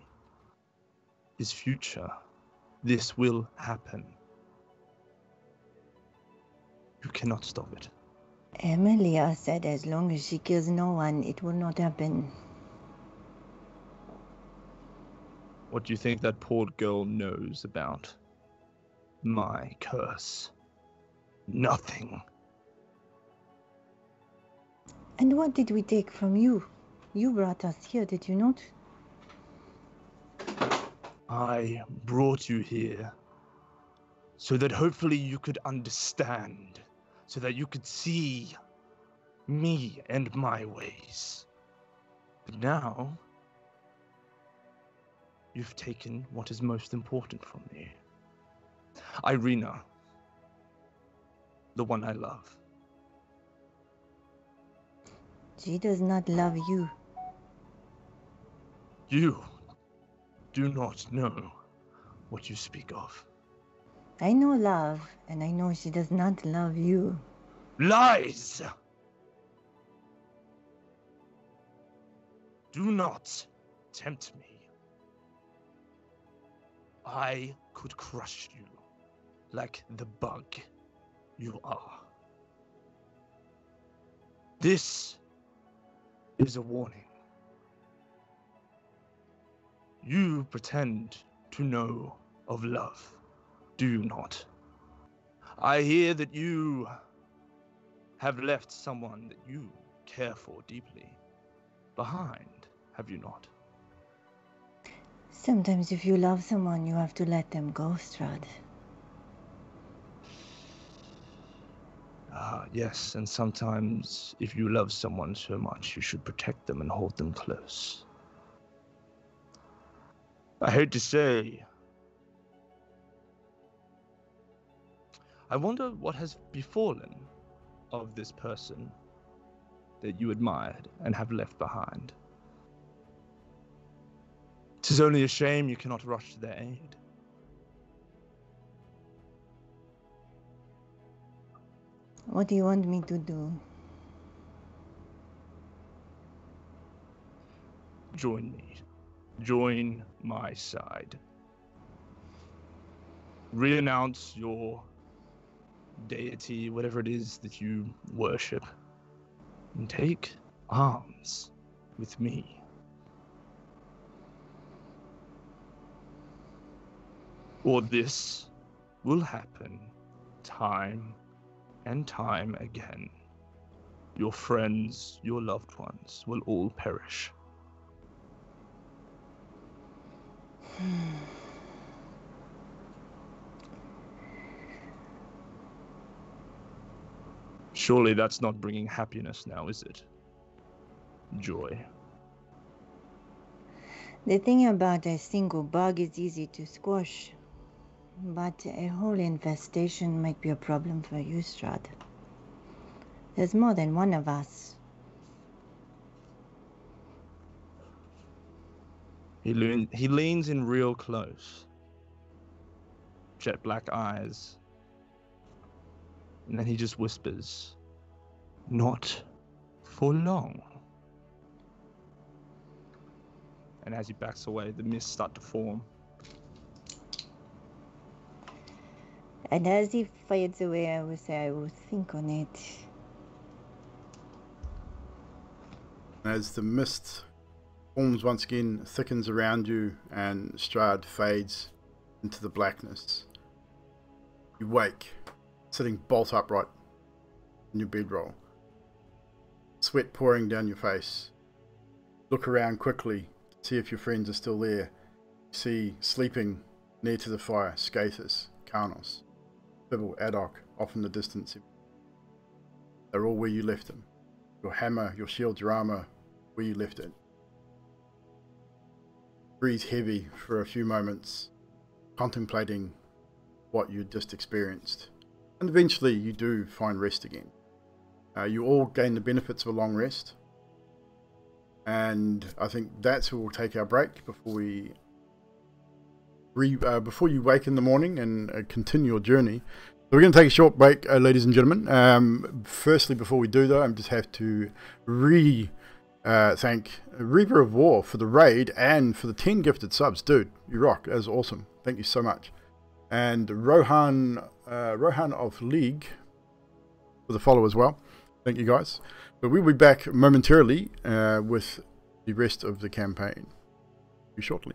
is future. This will happen. You cannot stop it. Emilia said as long as she kills no one, it will not happen. What do you think that poor girl knows about my curse? Nothing. And what did we take from you? You brought us here, did you not? I brought you here so that hopefully you could understand, so that you could see me and my ways. But now, you've taken what is most important from me. Irina, the one I love. She does not love you. You do not know what you speak of. I know love, and I know she does not love you. Lies! Do not tempt me. I could crush you like the bug you are. This is a warning. You pretend to know of love, do you not? I hear that you have left someone that you care for deeply behind, have you not? Sometimes if you love someone, you have to let them go, Strahd. Yes, and sometimes if you love someone so much, you should protect them and hold them close. I hate to say, I wonder what has befallen of this person that you admired and have left behind. 'Tis only a shame you cannot rush to their aid. What do you want me to do? Join me. Join my side. Renounce your deity, whatever it is that you worship, and take arms with me. Or this will happen time and time again. Your friends, your loved ones will all perish. Surely that's not bringing happiness now, is it? Joy. The thing about a single bug is easy to squash, but a whole infestation might be a problem for you, Strahd. There's more than one of us. He leans in real close. Jet black eyes. And then he just whispers, "Not for long." And as he backs away, the mists start to form. And as he fades away, I will say I will think on it. As the mist forms once again, thickens around you, and Strahd fades into the blackness, you wake, sitting bolt upright in your bedroll, sweat pouring down your face. Look around quickly to see if your friends are still there. You see, sleeping near to the fire, Skathis, Karnos, Sybil, Adok, off in the distance. They're all where you left them. your hammer, your shield, your armor, where you left it. Breathe heavy for a few moments, contemplating what you just experienced. And eventually you do find rest again. You all gain the benefits of a long rest. And I think that's where we'll take our break before before you wake in the morning and continue your journey. So we're going to take a short break, ladies and gentlemen. Firstly, before we do though, I just have to thank Reaper of War for the raid and for the 10 gifted subs. Dude, you rock. That was awesome. Thank you so much. And Rohan of League for the follow as well. Thank you guys. But we'll be back momentarily with the rest of the campaign. See you shortly.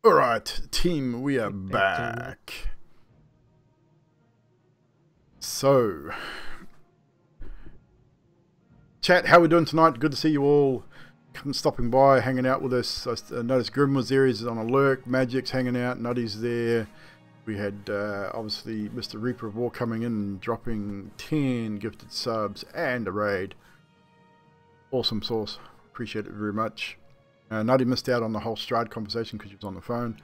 All right, team, we are Back to work. back. So, chat, how we doing tonight? Good to see you all stopping by, hanging out with us. I noticed Grim was there, he's on a lurk. Magic's hanging out, Nutty's there. We had, obviously, Mr. Reaper of War coming in and dropping 10 gifted subs and a raid. Awesome sauce. Appreciate it very much. Nutty missed out on the whole Strahd conversation because he was on the phone.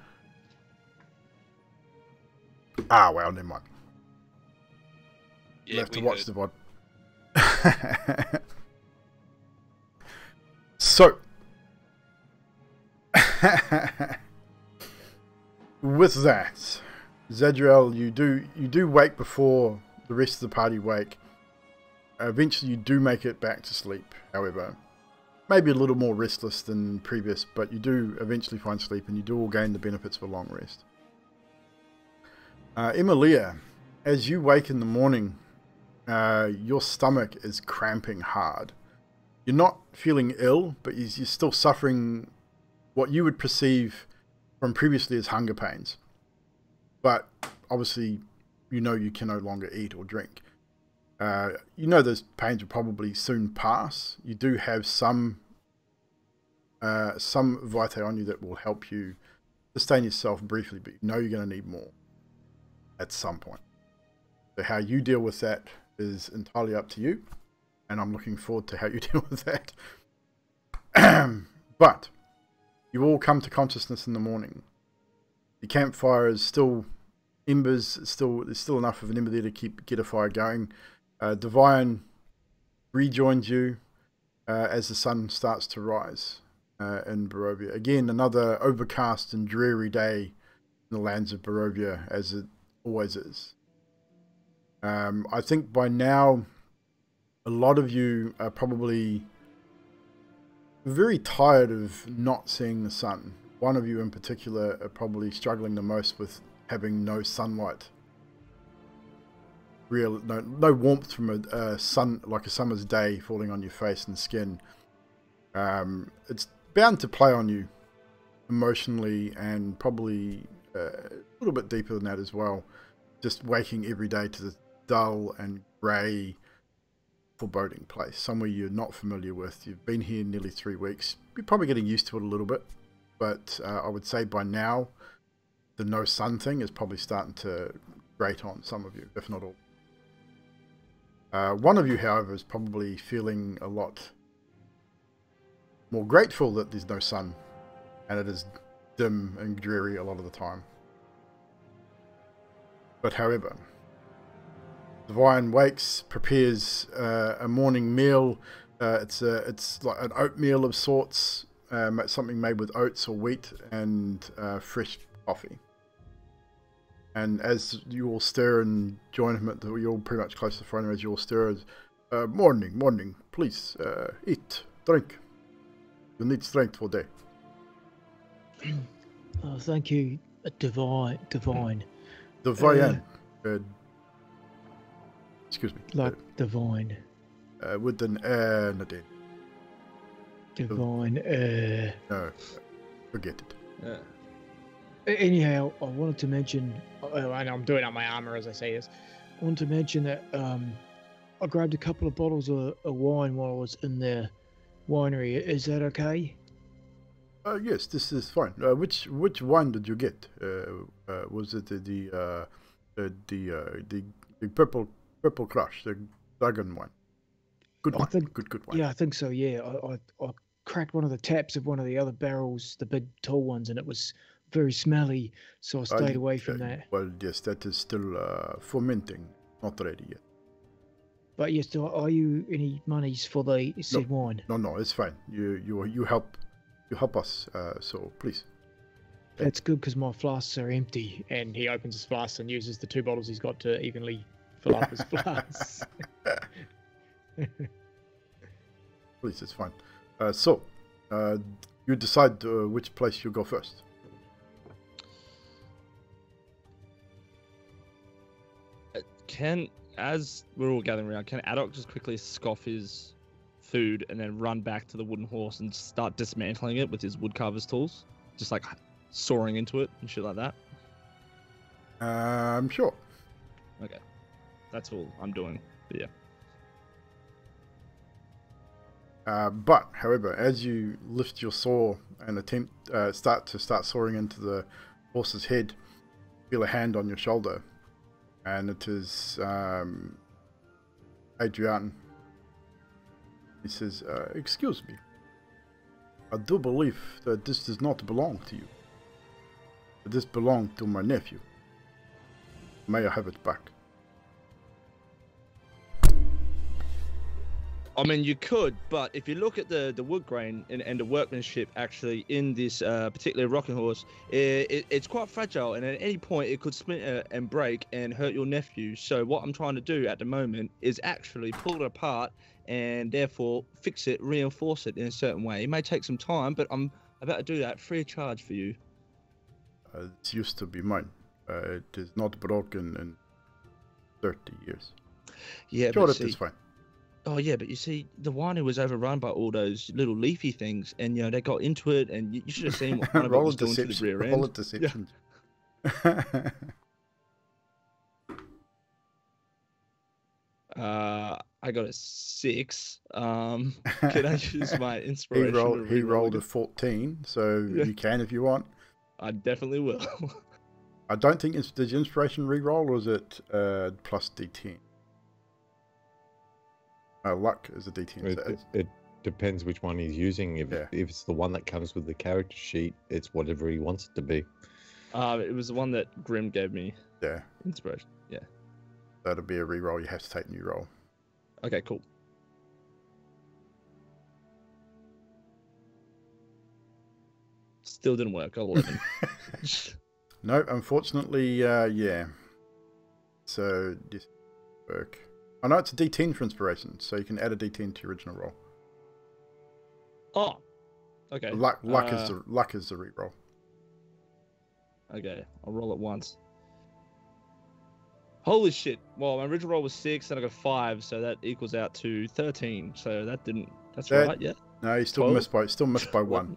Ah, well, never mind. Yeah, We'll have to we watch heard. the VOD. So, with that, Zadriel, you do wake before the rest of the party wake. Eventually, you do make it back to sleep, however. Maybe a little more restless than previous, but you do eventually find sleep, and you do all gain the benefits of a long rest. Emilia, as you wake in the morning, your stomach is cramping hard. You're not feeling ill, but you're still suffering what you would perceive from previously as hunger pains. But obviously, you know you can no longer eat or drink. You know those pains will probably soon pass. You do have some vitae on you that will help you sustain yourself briefly, but you know you're going to need more at some point. So how you deal with that is entirely up to you, and I'm looking forward to how you deal with that. But you all come to consciousness in the morning. The campfire is still embers. There's still enough of an ember there to get a fire going. Divine rejoins you as the sun starts to rise in Barovia. Again, another overcast and dreary day in the lands of Barovia, as it always is. I think by now, a lot of you are probably very tired of not seeing the sun. One of you in particular are probably struggling the most with having no sunlight. No warmth from a sun, like a summer's day falling on your face and skin. It's bound to play on you emotionally, and probably a little bit deeper than that as well. Just waking every day to the dull and grey, foreboding place, somewhere you're not familiar with. You've been here nearly 3 weeks. You're probably getting used to it a little bit, but I would say by now the no sun thing is probably starting to grate on some of you, if not all. One of you, however, is probably feeling a lot more grateful that there's no sun, and it is dim and dreary a lot of the time. But however, Divine wakes, prepares a morning meal. It's like an oatmeal of sorts, something made with oats or wheat, and fresh coffee. And as you all stir and join him, you're all pretty much close to the front, as you all stir, morning, please, eat, drink. You need strength for day. Oh, thank you, Divine. Divine. Excuse me. Like Divine. With an not it. Divine. No, forget it. Anyhow, I wanted to mention, and I'm doing up my armor as I say this. I wanted to mention that I grabbed a couple of bottles of wine while I was in the winery. Is that okay? Yes, this is fine. Which wine did you get? Was it the purple crush, the dragon one? Good one. Good one. Yeah, I think so. Yeah, I cracked one of the taps of one of the other barrels, the big tall ones, and it was very smelly, so I stayed away from that. Well, yes, that is still fermenting, not ready yet. But yes, are you any monies for the said wine? No, it's fine. You help us. So please. That's good, because my flasks are empty, and he opens his flasks and uses the 2 bottles he's got to evenly fill up his flasks. Please, it's fine. So you decide which place you go first. As we're all gathering around, can Adok just quickly scoff his food and then run back to the wooden horse and start dismantling it with his woodcarver's tools? Just like soaring into it and shit like that? Sure. Okay, that's all I'm doing. But yeah. But, however, as you lift your saw and attempt start soaring into the horse's head, you feel a hand on your shoulder, and it is Adrian. He says, "Excuse me. I do believe that this does not belong to you. This belonged to my nephew. May I have it back?" I mean, you could, but if you look at the wood grain and the workmanship actually in this particular rocking horse, it's quite fragile, and at any point it could splinter and break and hurt your nephew. So what I'm trying to do at the moment is actually pull it apart and therefore fix it, reinforce it in a certain way. It may take some time, but I'm about to do that free of charge for you. It used to be mine. It is not broken in 30 years. Yeah, Sure, but it is fine. Oh yeah, but you see, the winery was overrun by all those little leafy things, and they got into it, and you should have seen what one of it was doing to the rear end. Roll a deception. I got a 6. Can I use my inspiration? He rolled a 14, so you can if you want. I definitely will. I don't think did your inspiration re-roll, or is it plus D10? Luck is a D10. It depends which one he's using. If Yeah. if it's the one that comes with the character sheet, it's whatever he wants it to be. It was the one that Grim gave me. Yeah. Inspiration. Yeah. That'll be a re-roll. You have to take a new roll. Okay, cool. Still didn't work. 11. No, unfortunately, yeah. So, this work. Oh no, it's a D10 for inspiration, so you can add a D10 to your original roll. Oh, okay. Luck is the re-roll. Okay, I'll roll it once. Holy shit! Well, my original roll was 6, and I got 5, so that equals out to 13. So that didn't. That's right, yeah. No, you still 12? missed by 1.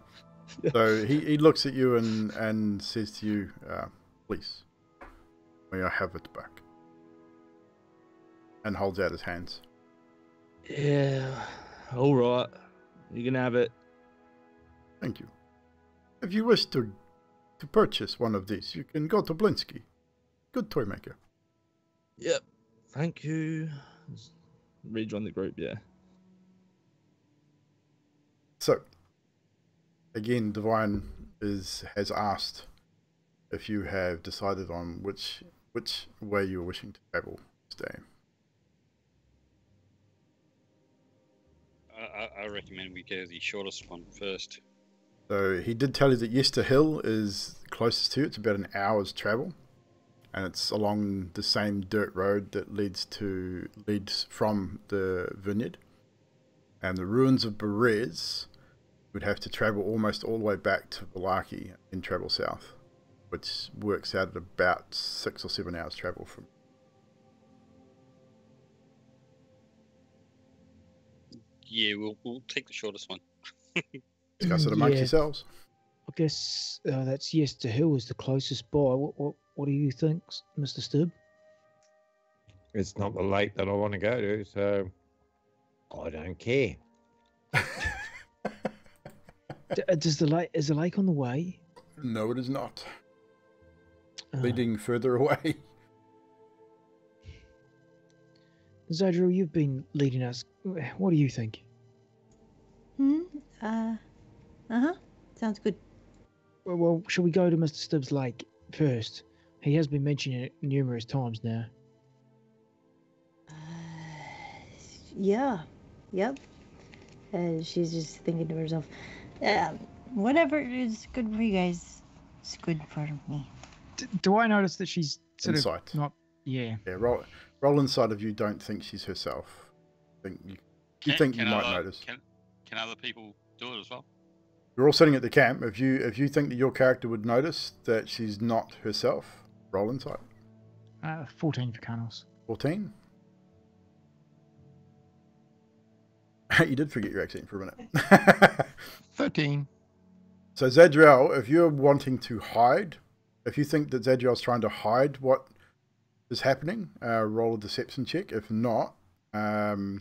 So he looks at you and says to you, "Please, may I have it back?" And holds out his hands. Yeah. All right. You can have it. Thank you. If you wish to purchase one of these, you can go to Blinsky. Good toy maker. Yep. Thank you. Rejoin the group, yeah. So, again, Divine has asked if you have decided on which way you're wishing to travel today. I recommend we go the shortest one first. So he did tell you that Yester Hill is closest to you. It's about an hour's travel, and it's along the same dirt road that leads from the vineyard. And the ruins of Berez would have to travel almost all the way back to Valaki and travel south, which works out at about 6 or 7 hours travel from. Yeah, we'll take the shortest one. Discuss it amongst yourselves. I guess that's Yester Hill is the closest by. What do you think, Mr. Stubb? It's not the lake that I want to go to, so I don't care. Is the lake on the way? No, it is not. Leading further away. Zadriel, you've been leading us. What do you think? Sounds good. Well, shall we go to Mr. Stubbs' lake first? He has been mentioning it numerous times now. Yeah. Yep. She's just thinking to herself, whatever is good for you guys, it's good for me. Do I notice that she's sort Insight. of not? Yeah. Yeah, roll inside of you. Don't think she's herself. You think you might notice. Can other people do it as well? You're all sitting at the camp. If you think that your character would notice that she's not herself, roll insight. 14 for Carnos. 14. You did forget your accent for a minute. 13. So Zadriel, if you're wanting to hide, if you think that Zadriel's trying to hide what is happening, roll a deception check. If not, I'll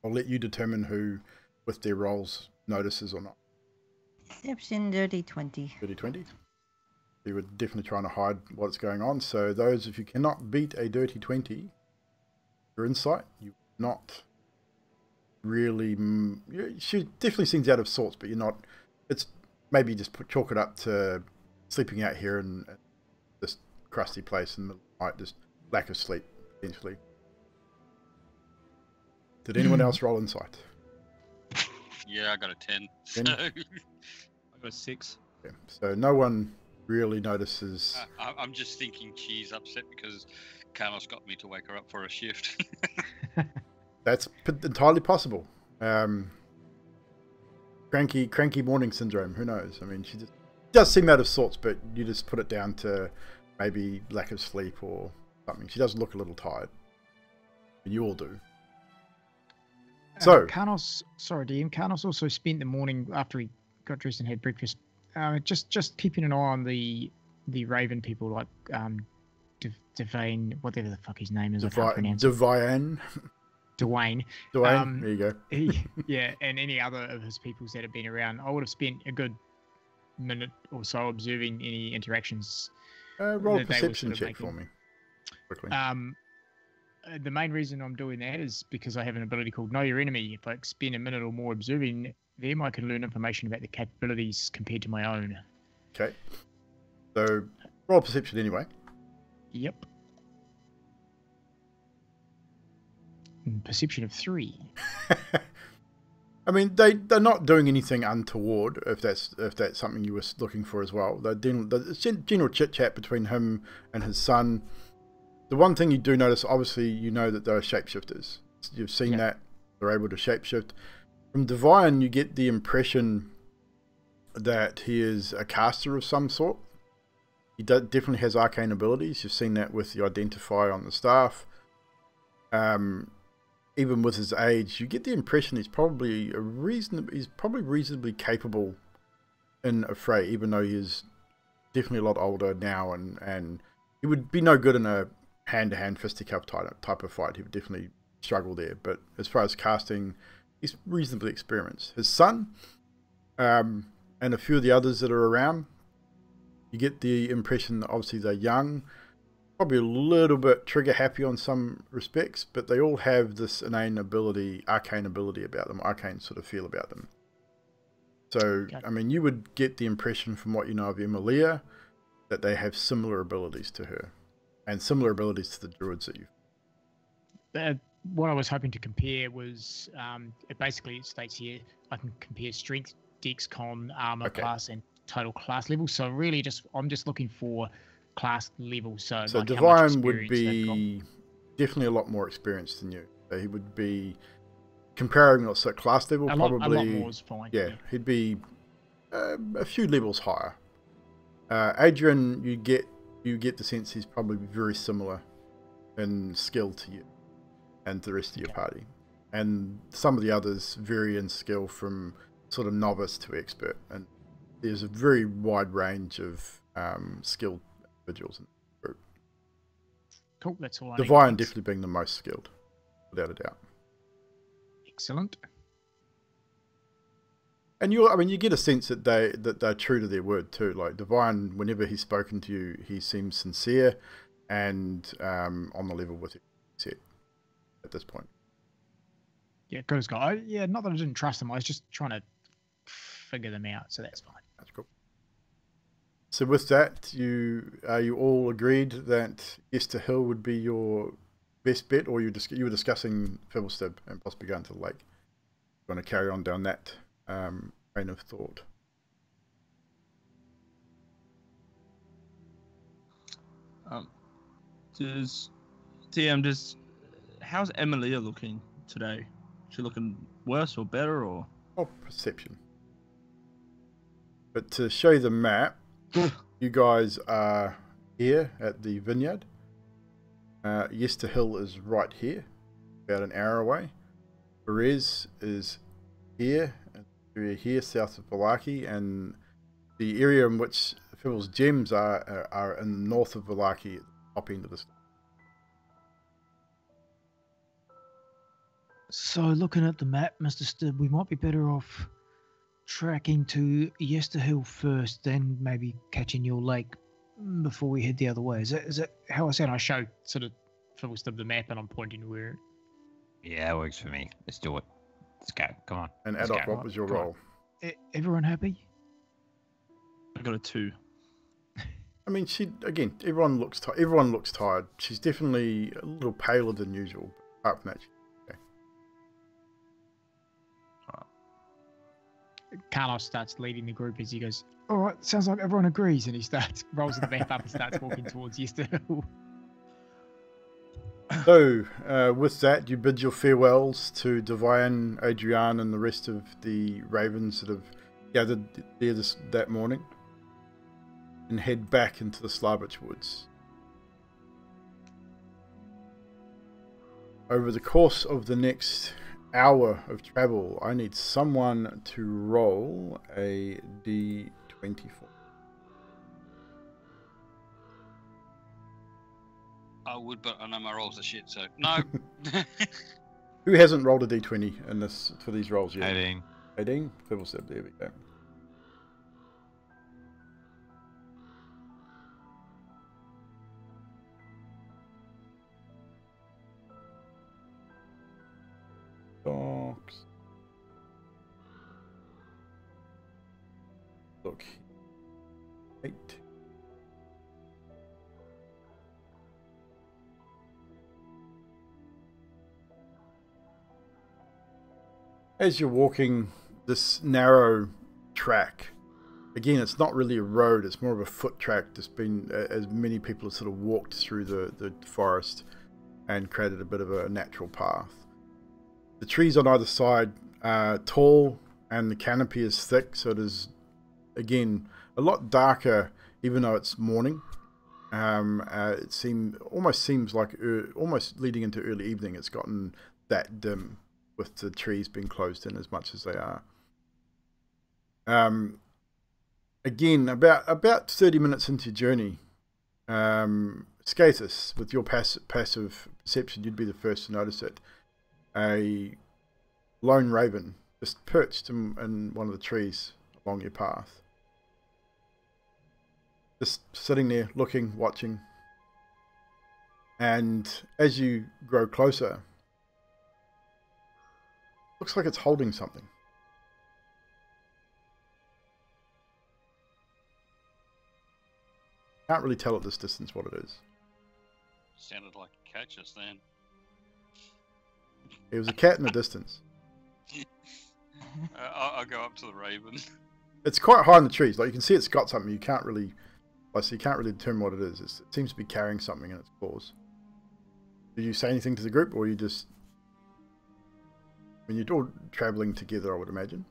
let you determine who with their rolls notices or not. Deception, dirty 20. Dirty 20. You were definitely trying to hide what's going on. So those, if you cannot beat a dirty 20, your insight, you not really... She definitely seems out of sorts, but you're not... It's maybe just chalk it up to sleeping out here in this crusty place in the middle of the night, just lack of sleep, essentially. Did anyone else roll insight? Yeah, I got a 10. 10? So I got a 6. Okay. So no one really notices... I'm just thinking she's upset because Carlos got me to wake her up for a shift. That's entirely possible. Cranky morning syndrome, who knows? I mean, she just does seem out of sorts, but you just put it down to maybe lack of sleep or something. She does look a little tired. And you all do. So, Carnos, sorry, DM. Carnos also spent the morning after he got dressed and had breakfast, just keeping an eye on the Raven people, like Devane, whatever the fuck his name is, I can't pronounce it. Dwayne. Dwayne. There you go. Yeah, and any other of his peoples that have been around. I would have spent a good minute or so observing any interactions. Roll a perception check for me, quickly. The main reason I'm doing that is because I have an ability called Know Your Enemy. If I spend a minute or more observing them, I can learn information about their capabilities compared to my own. Okay. So, roll perception anyway. Yep. Perception of 3. I mean, they're not doing anything untoward. If that's something you were looking for as well. The general chit chat between him and his son. The one thing you do notice, obviously, you know that they're shapeshifters. You've seen that they're able to shapeshift. From Divine, you get the impression that he is a caster of some sort. He definitely has arcane abilities. You've seen that with the Identify on the staff. Even with his age, you get the impression he's probably reasonably capable in a fray, even though he is definitely a lot older now, and he would be no good in a hand-to-hand fisticuff type of fight. He would definitely struggle there. But as far as casting, he's reasonably experienced. His son, and a few of the others that are around, you get the impression that obviously they're young, probably a little bit trigger happy on some respects, but they all have this innate ability, arcane ability about them, arcane sort of feel about them. So, I mean, you would get the impression from what you know of Emilia that they have similar abilities to her, and similar abilities to the Druids that you've... What I was hoping to compare was, it states here, I can compare strength, dex, con, armor class, and total class level. So really I'm just looking for class level. So like Divine would be definitely a lot more experienced than you. So he would be, comparing what's at class level, probably... A lot more is fine. Yeah, he'd be a few levels higher. Adrian, you get the sense he's probably very similar in skill to you and the rest of your party. And some of the others vary in skill from sort of novice to expert. And there's a very wide range of skilled individuals in the group. Cool, that's all I Divine need. definitely being the most skilled, without a doubt. Excellent. And you get a sense that they're true to their word too. Like Divine, whenever he's spoken to you, he seems sincere and on the level with it at this point. Yeah, good as guy. Yeah, not that I didn't trust them. I was just trying to figure them out, so that's fine. That's cool. So with that, are you all agreed that Yester Hill would be your best bet, or you were discussing Fibblestib and possibly going to the lake? You want to carry on down that train of thought? How's Emilia looking today? She looking worse or better, or? Oh, perception. But to show you the map, you guys are here at the vineyard. Yester Hill is right here, about an hour away. Perez is here, and we're here south of Balaki, and the area in which Fibble's gems are in the north of Valaki, at the top end of this. So, looking at the map, Mr. Stibb, we might be better off tracking to Yester Hill first, then maybe catching your lake before we head the other way. Is that how I said? I show sort of Phil Stibb the map and I'm pointing to where. Yeah, it works for me. Let's do it. Let's go. Come on. And let's Adolf, go. what was your Come on. roll? Everyone happy? I got a 2. I mean, everyone looks tired. Everyone looks tired. She's definitely a little paler than usual. Apart from that, Carlos starts leading the group as he goes, all right, sounds like everyone agrees. And he rolls the map up and starts walking towards Yester Hill. So, with that, you bid your farewells to Devian, Adrian, and the rest of the ravens that have gathered there that morning, and head back into the Slavich Woods. Over the course of the next hour of travel, I need someone to roll a D24. I would, but I know my rolls are shit, so no. Who hasn't rolled a D20 in this for these rolls yet? 18. 18? There we go. Dogs. Look. 8. As you're walking this narrow track, again, it's not really a road, it's more of a foot track. There's been, as many people have sort of walked through the forest and created a bit of a natural path. The trees on either side are tall and the canopy is thick, so it is, again, a lot darker even though it's morning. It almost seems like almost leading into early evening. It's gotten that dim with the trees being closed in as much as they are. Again, about 30 minutes into your journey, Skathis, with your passive perception, you'd be the first to notice it. A lone raven just perched in one of the trees along your path. Just sitting there, looking, watching. And as you grow closer, looks like it's holding something. Can't really tell at this distance what it is. Sounded like a cat just then. It was a cat in the distance. I'll go up to the raven. It's quite high in the trees. Like, you can see it's got something. You can't really determine what it is. It seems to be carrying something in its claws. Did you say anything to the group, or you just... I mean, you're all travelling together, I would imagine.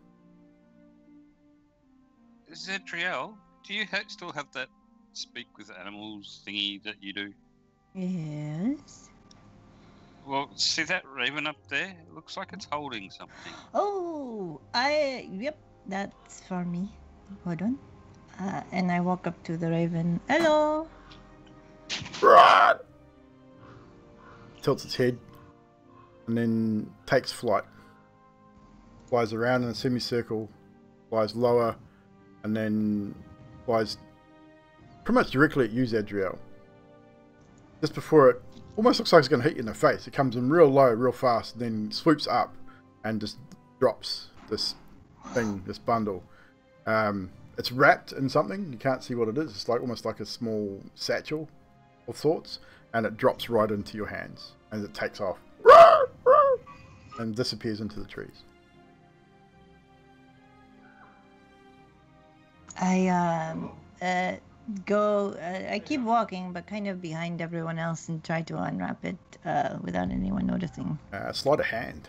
Zedriel, do you still have that speak with animals thingy that you do? Yes. Well, see that raven up there? It looks like it's holding something. Oh, yep, that's for me. Hold on. And I walk up to the raven. Hello. Strahd! Tilts its head and then takes flight. Flies around in a semicircle, flies lower, and then flies pretty much directly at you, Zadriel. Just before it almost looks like it's going to hit you in the face. It comes in real low, real fast, and then swoops up and just drops this thing, this bundle. It's wrapped in something. You can't see what it is. It's like almost like a small satchel of sorts, and it drops right into your hands as it takes off and disappears into the trees. I I keep walking, but kind of behind everyone else, and try to unwrap it without anyone noticing. Sleight of hand.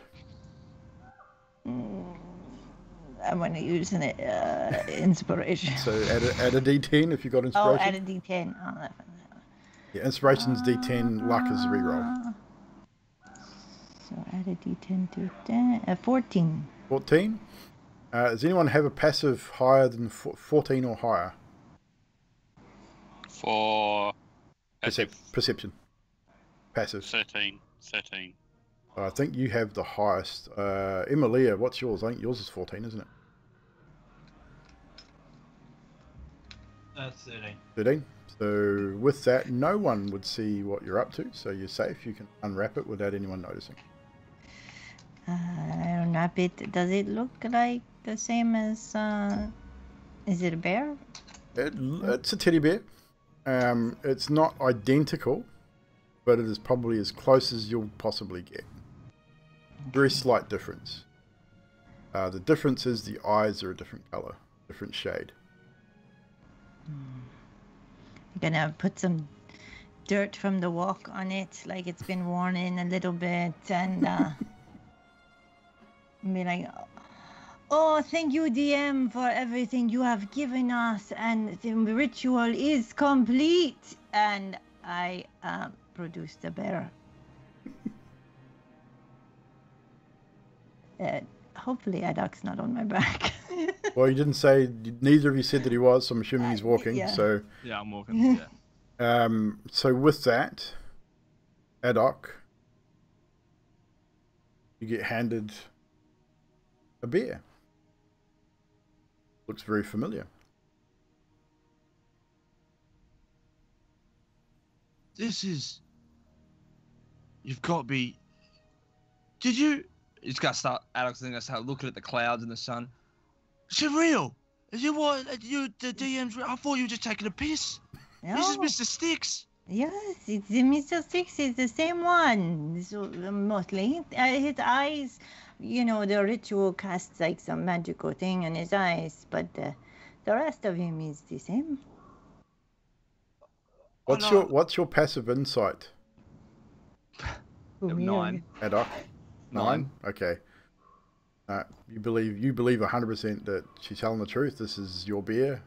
I'm going to use an inspiration. So add a D10 if you got inspiration. Oh, add a D10. Oh, that one. Yeah, inspiration's D10, luck is a reroll. So add a D10 to 10, 14. 14? Does anyone have a passive higher than 14 or higher? For passive, Perception. Passive. 13. I think you have the highest. Emilia, what's yours? I think yours is 14, isn't it? That's 13. 13. So with that, no one would see what you're up to, so you're safe. You can unwrap it without anyone noticing. Unwrap it. Does it look like the same as... is it a bear? It's a teddy bear. It's not identical, but it is probably as close as you'll possibly get. Very slight difference. The difference is the eyes are a different color, different shade. I'm gonna put some dirt from the walk on it, like it's been worn in a little bit, and be like, oh, thank you, DM, for everything you have given us, and the ritual is complete. And I produced a bear. Hopefully Adok's not on my back. Well, you didn't say, neither of you said that he was, so I'm assuming he's walking. Yeah. So, Yeah, I'm walking. Yeah. so with that, Adok, you get handed a bear. Looks very familiar. This is. You've got to be. Did you? It's gonna start. Alex is gonna start looking at the clouds and the sun. Is it real? Is it what? You the DM's? I thought you were just taking a piss. No. This is Mr. Sticks. Yes, it's Mr. Six. It's the same one. So, mostly, his eyes. You know, the ritual casts like some magical thing on his eyes, but the rest of him is the same. What's your passive insight? 9. Adok? 9? Okay. You believe 100% that she's telling the truth. This is your beer.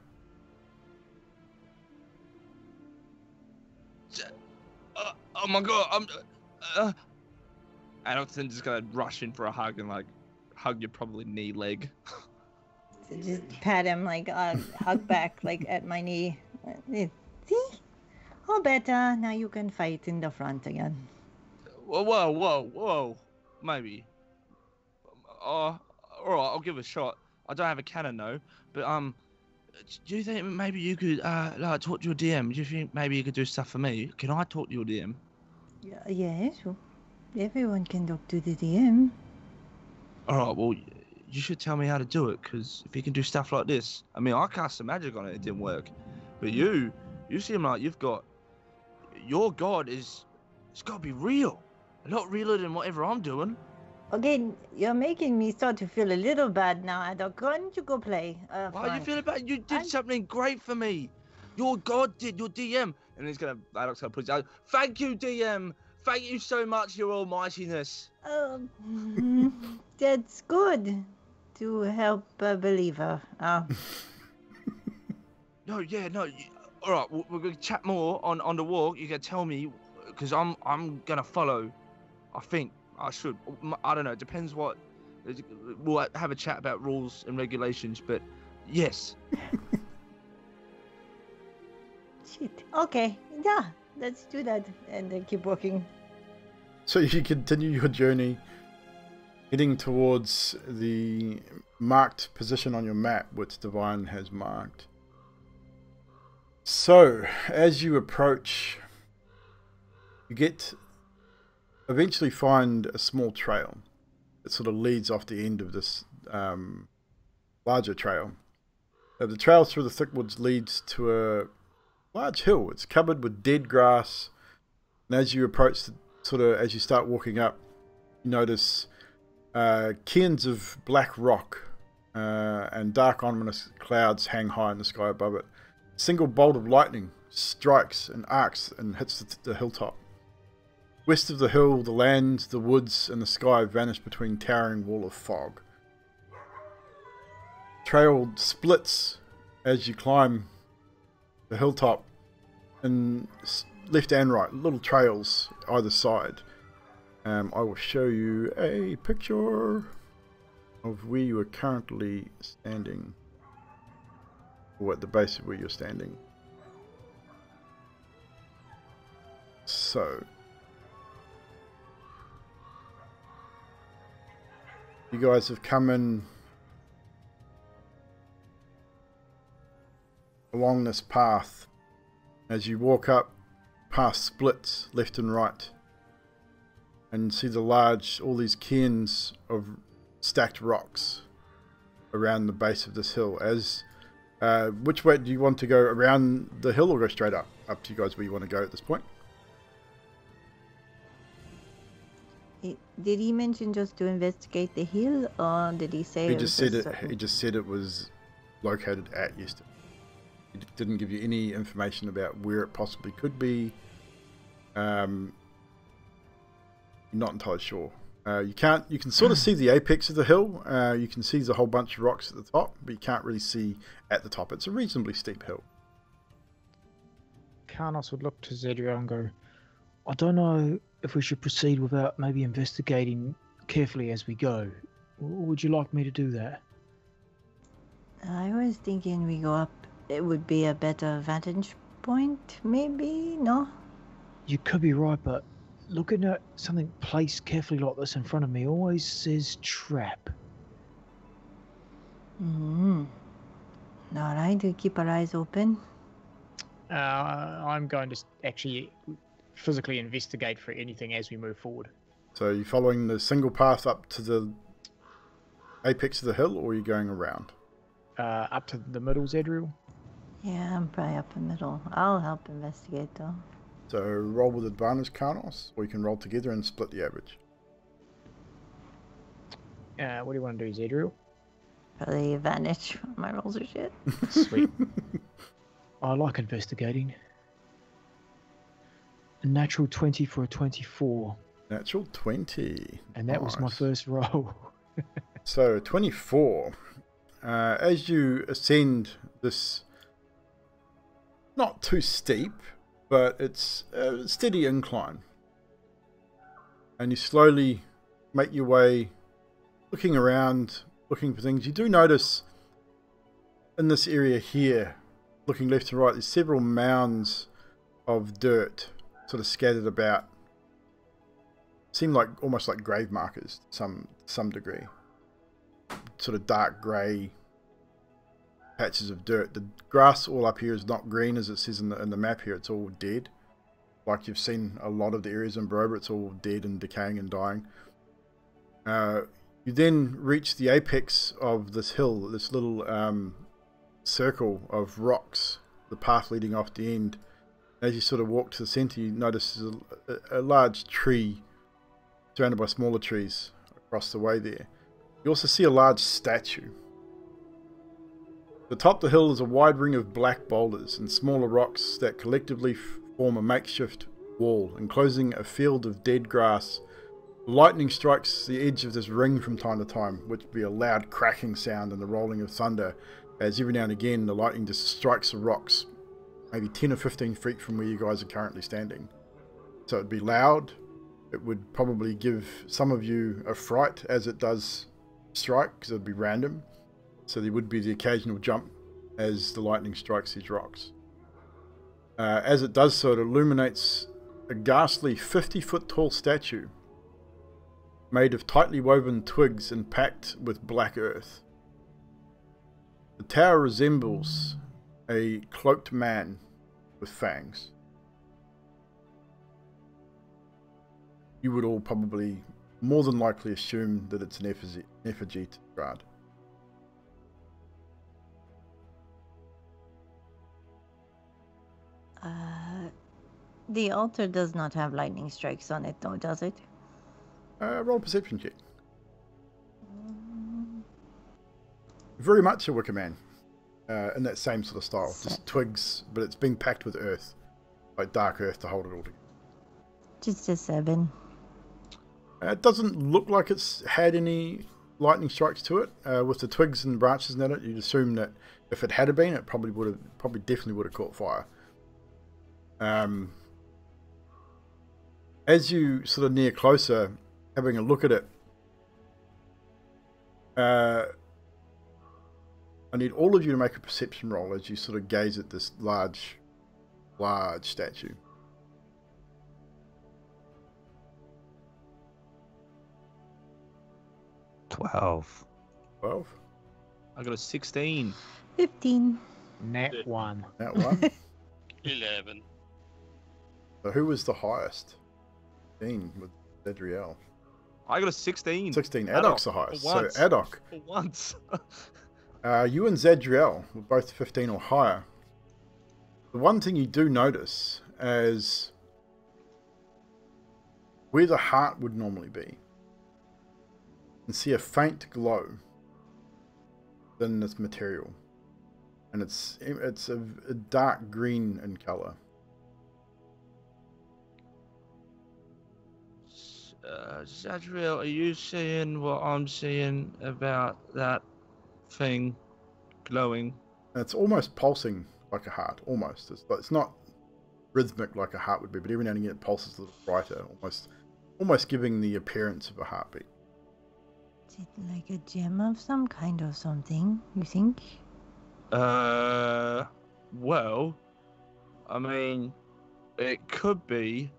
Oh my god! Alex then just gonna rush in for a hug and like hug your probably knee leg. So just pat him like hug back like at my knee. See? Oh, better. Now you can fight in the front again. Whoa. Maybe. All right, I'll give it a shot. I don't have a cannon though, but do you think maybe you could like talk to your DM? Do you think maybe you could do stuff for me? Can I talk to your DM? Yes. Well, everyone can talk to the DM. All right, well, you should tell me how to do it, because if you can do stuff like this, I mean, I cast some magic on it, it didn't work, but you seem like you've got, your god it's got to be real, a lot realer than whatever I'm doing. Okay, you're making me start to feel a little bad now, Adok. Why don't you go play? Why are you feeling bad? You did something great for me. Your god did, your DM. And he's gonna, Adok's gonna put his out. Thank you, DM. Thank you so much, your almightiness. That's good to help a believer. No. All right, we're gonna chat more on the walk. You can tell me, because I'm gonna follow. I think I should. I don't know. It depends what. We'll have a chat about rules and regulations, but yes. Shit. Okay. Yeah. Let's do that and then keep walking. So you continue your journey, heading towards the marked position on your map, which Divine has marked. So, as you approach, you eventually find a small trail that sort of leads off the end of this larger trail. The trail through the thick woods leads to a large hill. It's covered with dead grass, and as you approach, as you start walking up, you notice cairns of black rock and dark ominous clouds hang high in the sky above it. A single bolt of lightning strikes and arcs and hits the hilltop. West of the hill, the land, the woods, and the sky vanish between towering wall of fog. Trail splits as you climb the hilltop, and left and right, little trails either side. I will show you a picture. of where you are currently standing, or at the base of where you're standing. So, you guys have come in along this path. As you walk up past splits left and right, and see all these cairns of stacked rocks around the base of this hill. Which way do you want to go, around the hill or go straight up? Up to you guys where you want to go at this point. Did he mention just to investigate the hill, or did he say He just said it was located at Yester. He didn't give you any information about where it possibly could be. Not entirely sure. You can sort of see the apex of the hill. You can see there's a whole bunch of rocks at the top, but you can't really see at the top. It's a reasonably steep hill. Karnos would look to Zedriel and go, I don't know if we should proceed without maybe investigating carefully as we go. Would you like me to do that? I was thinking we go up. It would be a better vantage point, maybe? No? You could be right, but looking at something placed carefully like this in front of me always says trap. Alright, we keep our eyes open. I'm going to actually physically investigate for anything as we move forward. So you're following the single path up to the apex of the hill, or are you going around? Up to the middle, Zedriel? Yeah, I'm probably up the middle. I'll help investigate, though. So roll with advantage, Karnos, or you can roll together and split the average. What do you want to do, Zedriel? Probably advantage. My rolls are shit. Sweet. I like investigating. A natural 20 for a 24. Natural 20. And that was my first roll. So 24. As you ascend this, not too steep, but it's a steady incline, and you slowly make your way, looking around, looking for things. You do notice in this area here, looking left and right, there's several mounds of dirt sort of scattered about. Seem like almost like grave markers to some degree. Sort of dark grey patches of dirt. The grass all up here is not green, as it says in the map here. It's all dead. Like you've seen a lot of the areas in Baroba, it's all dead and decaying and dying. You then reach the apex of this hill, this little circle of rocks, the path leading off the end. As you sort of walk to the centre, you notice a large tree surrounded by smaller trees across the way there. You also see a large statue. Atop the hill is a wide ring of black boulders and smaller rocks that collectively form a makeshift wall, enclosing a field of dead grass. Lightning strikes the edge of this ring from time to time, which would be a loud cracking sound and the rolling of thunder, as every now and again the lightning just strikes the rocks, maybe 10 or 15 feet from where you guys are currently standing. So it'd be loud. It would probably give some of you a fright as it does strike, because it would be random. So there would be the occasional jump as the lightning strikes these rocks. As it does so, it illuminates a ghastly 50-foot tall statue made of tightly woven twigs and packed with black earth. The tower resembles a cloaked man with fangs. You would all probably more than likely assume that it's an effigy to Strahd. The altar does not have lightning strikes on it, though, does it? Roll a perception check. Very much a Wicker Man, in that same sort of style. Just twigs, but it's being packed with earth, like dark earth to hold it all together. Just a 7. It doesn't look like it's had any lightning strikes to it. With the twigs and branches in it, you'd assume that if it had been, it probably definitely would have caught fire. As you sort of near closer, having a look at it, I need all of you to make a perception roll as you sort of gaze at this large statue. 12. 12. I got a 16. 15. Nat 1. That one. 11. So who was the highest? 15 with Zedriel. I got a 16. 16. Adok, Adok's the highest. for So once. Adok, For once. you and Zedriel were both 15 or higher. The one thing you do notice as where the heart would normally be, you can see a faint glow in this material, and it's a dark green in color. Zadriel, are you seeing what I'm seeing about that thing glowing? And it's almost pulsing like a heart. Almost. It's not rhythmic like a heart would be, but every now and again it pulses a little brighter, almost giving the appearance of a heartbeat. Is it like a gem of some kind or something, you think? Well, I mean, it could be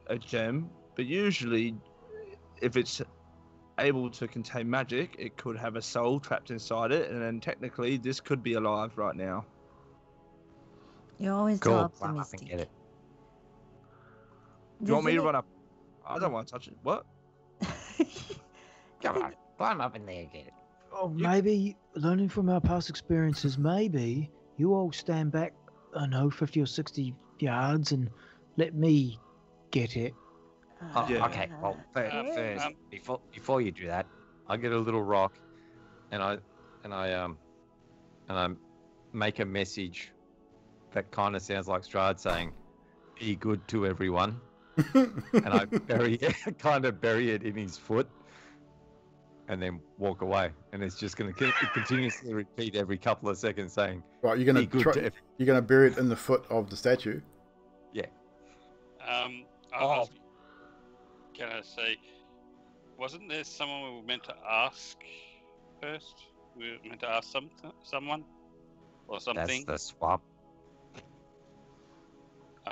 a gem, but usually if it's able to contain magic, it could have a soul trapped inside it, and then technically this could be alive right now. You're always so Cool. Climb up and optimistic. get it. Do you want me to run up? I don't want to touch it. What? Come on. Climb up in there and get it. Oh, maybe learning from our past experiences, maybe you all stand back, I don't know, 50 or 60 yards and let me get it. Oh, Yeah. Okay. Well, first, Okay. before you do that, I get a little rock, and I make a message that kind of sounds like Strahd saying, "Be good to everyone," and I kind of bury it in his foot, and then walk away. And it's just going to continuously repeat every couple of seconds, saying, Right, "Be good to everyone." you're gonna bury it in the foot of the statue. I was gonna say, wasn't there someone we were meant to ask first? We were meant to ask someone or That's something. the swamp.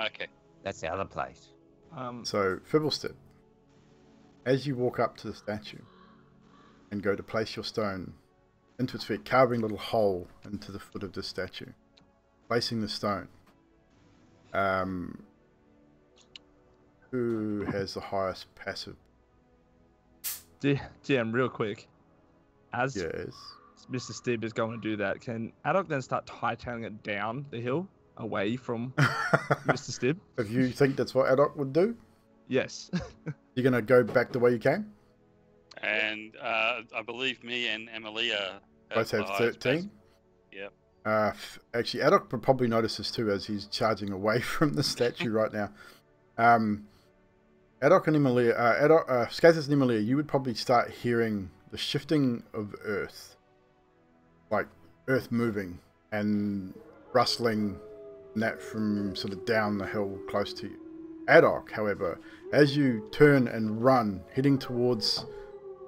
Okay. That's the other place. So, Fibblestep, as you walk up to the statue and go to place your stone into its feet, carving a little hole into the foot of the statue, placing the stone, who has the highest passive? DM, real quick. As Yes. Mr. Stib is going to do that, can Adok then start hightailing it down the hill away from Mr. Stib? If you think that's what Adok would do, Yes. you're going to go back the way you came? And I believe me and Emilia Both the have highest 13. Yep. Actually, Adok would probably notice this too as he's charging away from the statue right now. Adok and Emilia, Skathis and Emilia, you would probably start hearing the shifting of earth. Like earth moving and rustling, and that from sort of down the hill close to you. Adok, however, as you turn and run, heading towards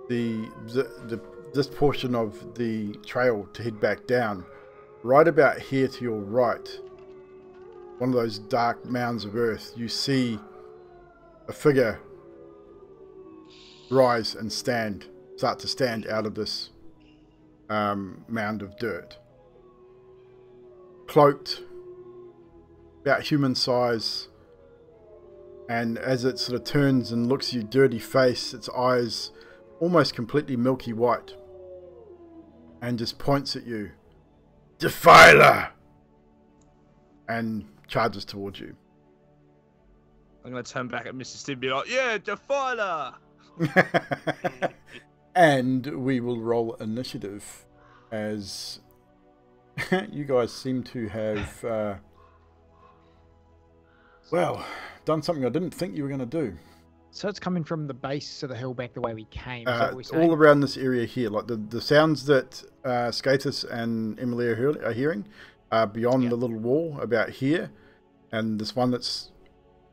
this portion of the trail to head back down, right about here to your right, one of those dark mounds of earth, you see a figure rise and start to stand out of this mound of dirt. Cloaked, about human size, and as it sort of turns and looks at you, dirty face, its eyes almost completely milky white, and just points at you. Defiler! And charges towards you. I'm going to turn back at Mr. Stib and be like, yeah, Defiler! And we will roll initiative as you guys seem to have, done something I didn't think you were going to do. So it's coming from the base of the hill back the way we came. Is that what we're saying? All around this area here, like the sounds that Skathis and Emilia are hearing are beyond the little wall about here, and this one that's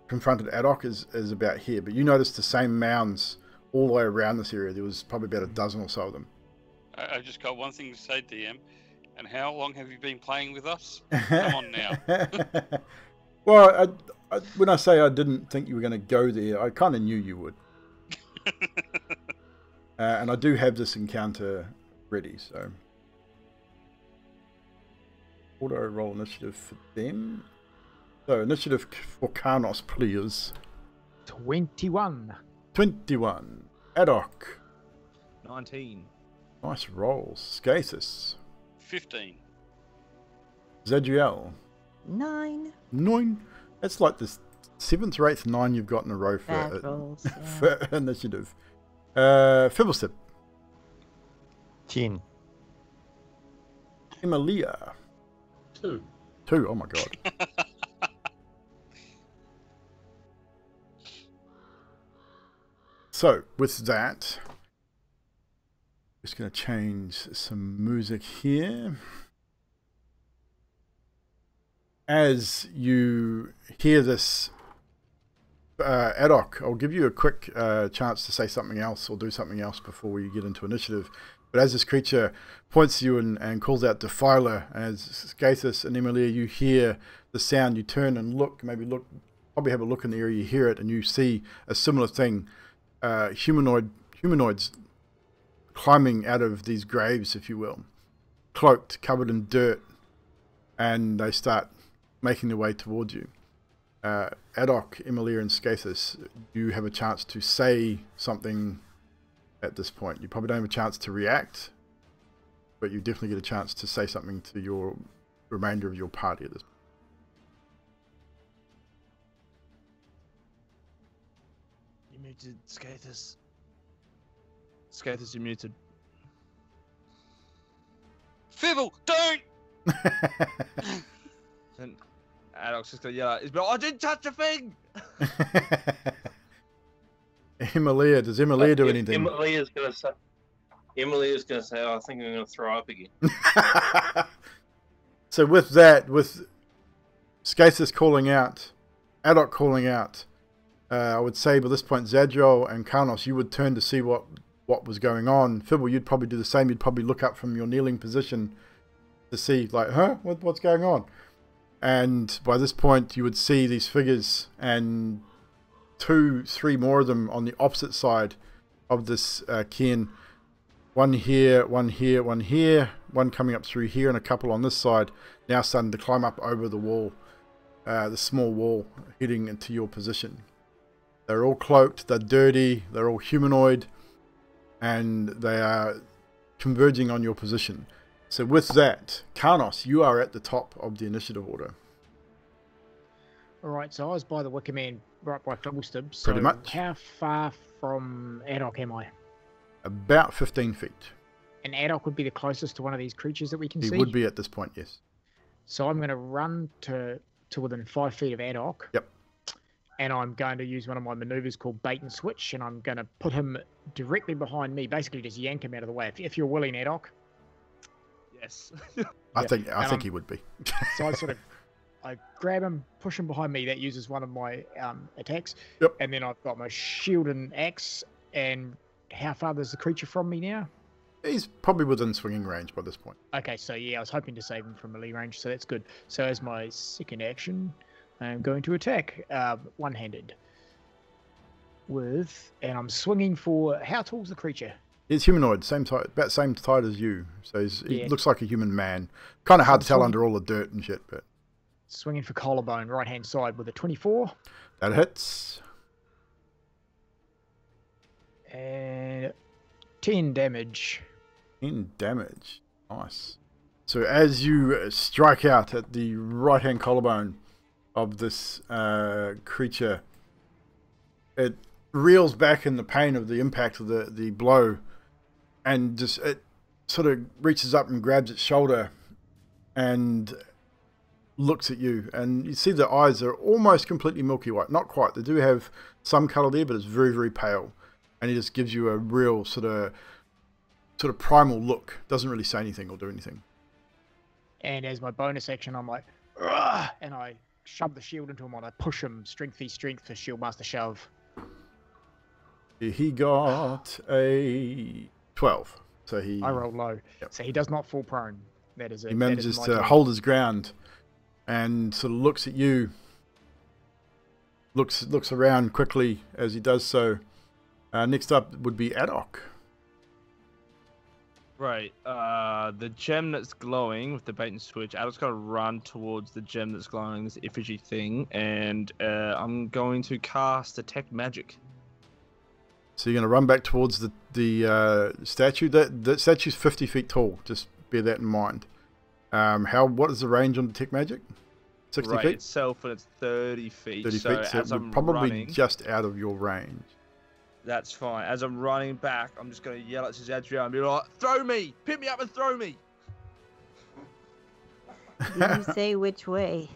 confronted Adok is about here. But you notice the same mounds all the way around this area. There was probably about a dozen or so of them. I've just got one thing to say, DM. And how long have you been playing with us? Come on now. Well, when I say I didn't think you were going to go there, I kind of knew you would. And I do have this encounter ready, so auto roll initiative for them. So initiative for Karnos, please. 21. 21. Adok. 19. Nice rolls. Skathis. 15. Zadriel. 9. 9. That's like the 7th or 8th 9 you've got in a row for, Bad rolls. Yeah. for initiative. Fibblestep. 10. Himalaya. 2. 2. Oh my god. So, with that, just going to change some music here. As you hear this, Adok, I'll give you a quick chance to say something else or do something else before we get into initiative. But as this creature points to you and calls out Defiler, as Skathis and Emilia, you hear the sound, you turn and look, probably have a look in the area, you hear it, and you see a similar thing. Humanoids climbing out of these graves, if you will, cloaked, covered in dirt, and they start making their way towards you. Adok, Emilia, and Skathis, you have a chance to say something at this point. You probably don't have a chance to react, but you definitely get a chance to say something to your remainder of your party at this point. You muted Skathis. Skathis, you muted. Fibble, don't! And Adok's just gonna yell out, but I didn't touch a thing! Himalaya, does Himalaya do anything? Emilia's gonna say, oh, I think I'm gonna throw up again. So with that, with Skathis calling out, Adok calling out, I would say by this point, Zadriel and Karnos, you would turn to see what was going on. Fibble, you'd probably do the same. You'd probably look up from your kneeling position to see, like, huh? What's going on? And by this point, you would see these figures and 2, 3 more of them on the opposite side of this cairn. One here, one here, one here, one coming up through here, and a couple on this side, now starting to climb up over the wall, the small wall, heading into your position. They're all cloaked, they're dirty, they're all humanoid, and they are converging on your position. So with that, Karnos, you are at the top of the initiative order. Alright, so I was by the Wicker Man right by Fibblestep. So Pretty much. How far from Adok am I? About 15 feet. And Adok would be the closest to one of these creatures that we can He see? would be at this point, yes. So I'm going to run to within 5 feet of Adok. Yep. And I'm going to use one of my maneuvers called bait and switch, and I'm going to put him directly behind me, basically just yank him out of the way. If you're willing, Adok. Yes. I think he would be. So I grab him, push him behind me. That uses one of my attacks. Yep. And then I've got my shield and axe. And how far is the creature from me now? He's probably within swinging range by this point. Okay, so yeah, I was hoping to save him from melee range, so that's good. So as my second action, I'm going to attack one-handed and I'm swinging for, how tall's the creature? He's humanoid, same height, about same height as you. So he Yeah. looks like a human man. Kind of hard to tell swinging- under all the dirt and shit, but Swinging for collarbone, right-hand side with a 24. that hits. And 10 damage. 10 damage. Nice. So as you strike out at the right-hand collarbone of this creature, it reels back in the pain of the impact of the blow, and just it sort of reaches up and grabs its shoulder and looks at you, and you see the eyes are almost completely milky white. Not quite. They do have some colour there, but it's very, very pale. And he just gives you a real sort of primal look. Doesn't really say anything or do anything. And as my bonus action, I'm like, "Ugh," and I shove the shield into him and I push him strength for shield master shove. He got a 12. So he I roll low. Yep. So he does not fall prone. That is it. he manages my to turn. hold his ground and sort of looks at you. Looks around quickly as he does so. Next up would be Adok. Right. The gem that's glowing with the bait and switch. Adam's going to run towards the gem that's glowing, this effigy thing, and I'm going to cast Detect Magic. So you're going to run back towards the statue. That statue's 50 feet tall. Just bear that in mind. What is the range on Detect Magic? 60 right, feet? itself, and it's 30 feet. 30 so feet, so as we're I'm probably running, just out of your range. that's fine. As I'm running back, I'm just going to yell at Zadriel and be like, throw me! Pick me up and throw me! Did you say which way?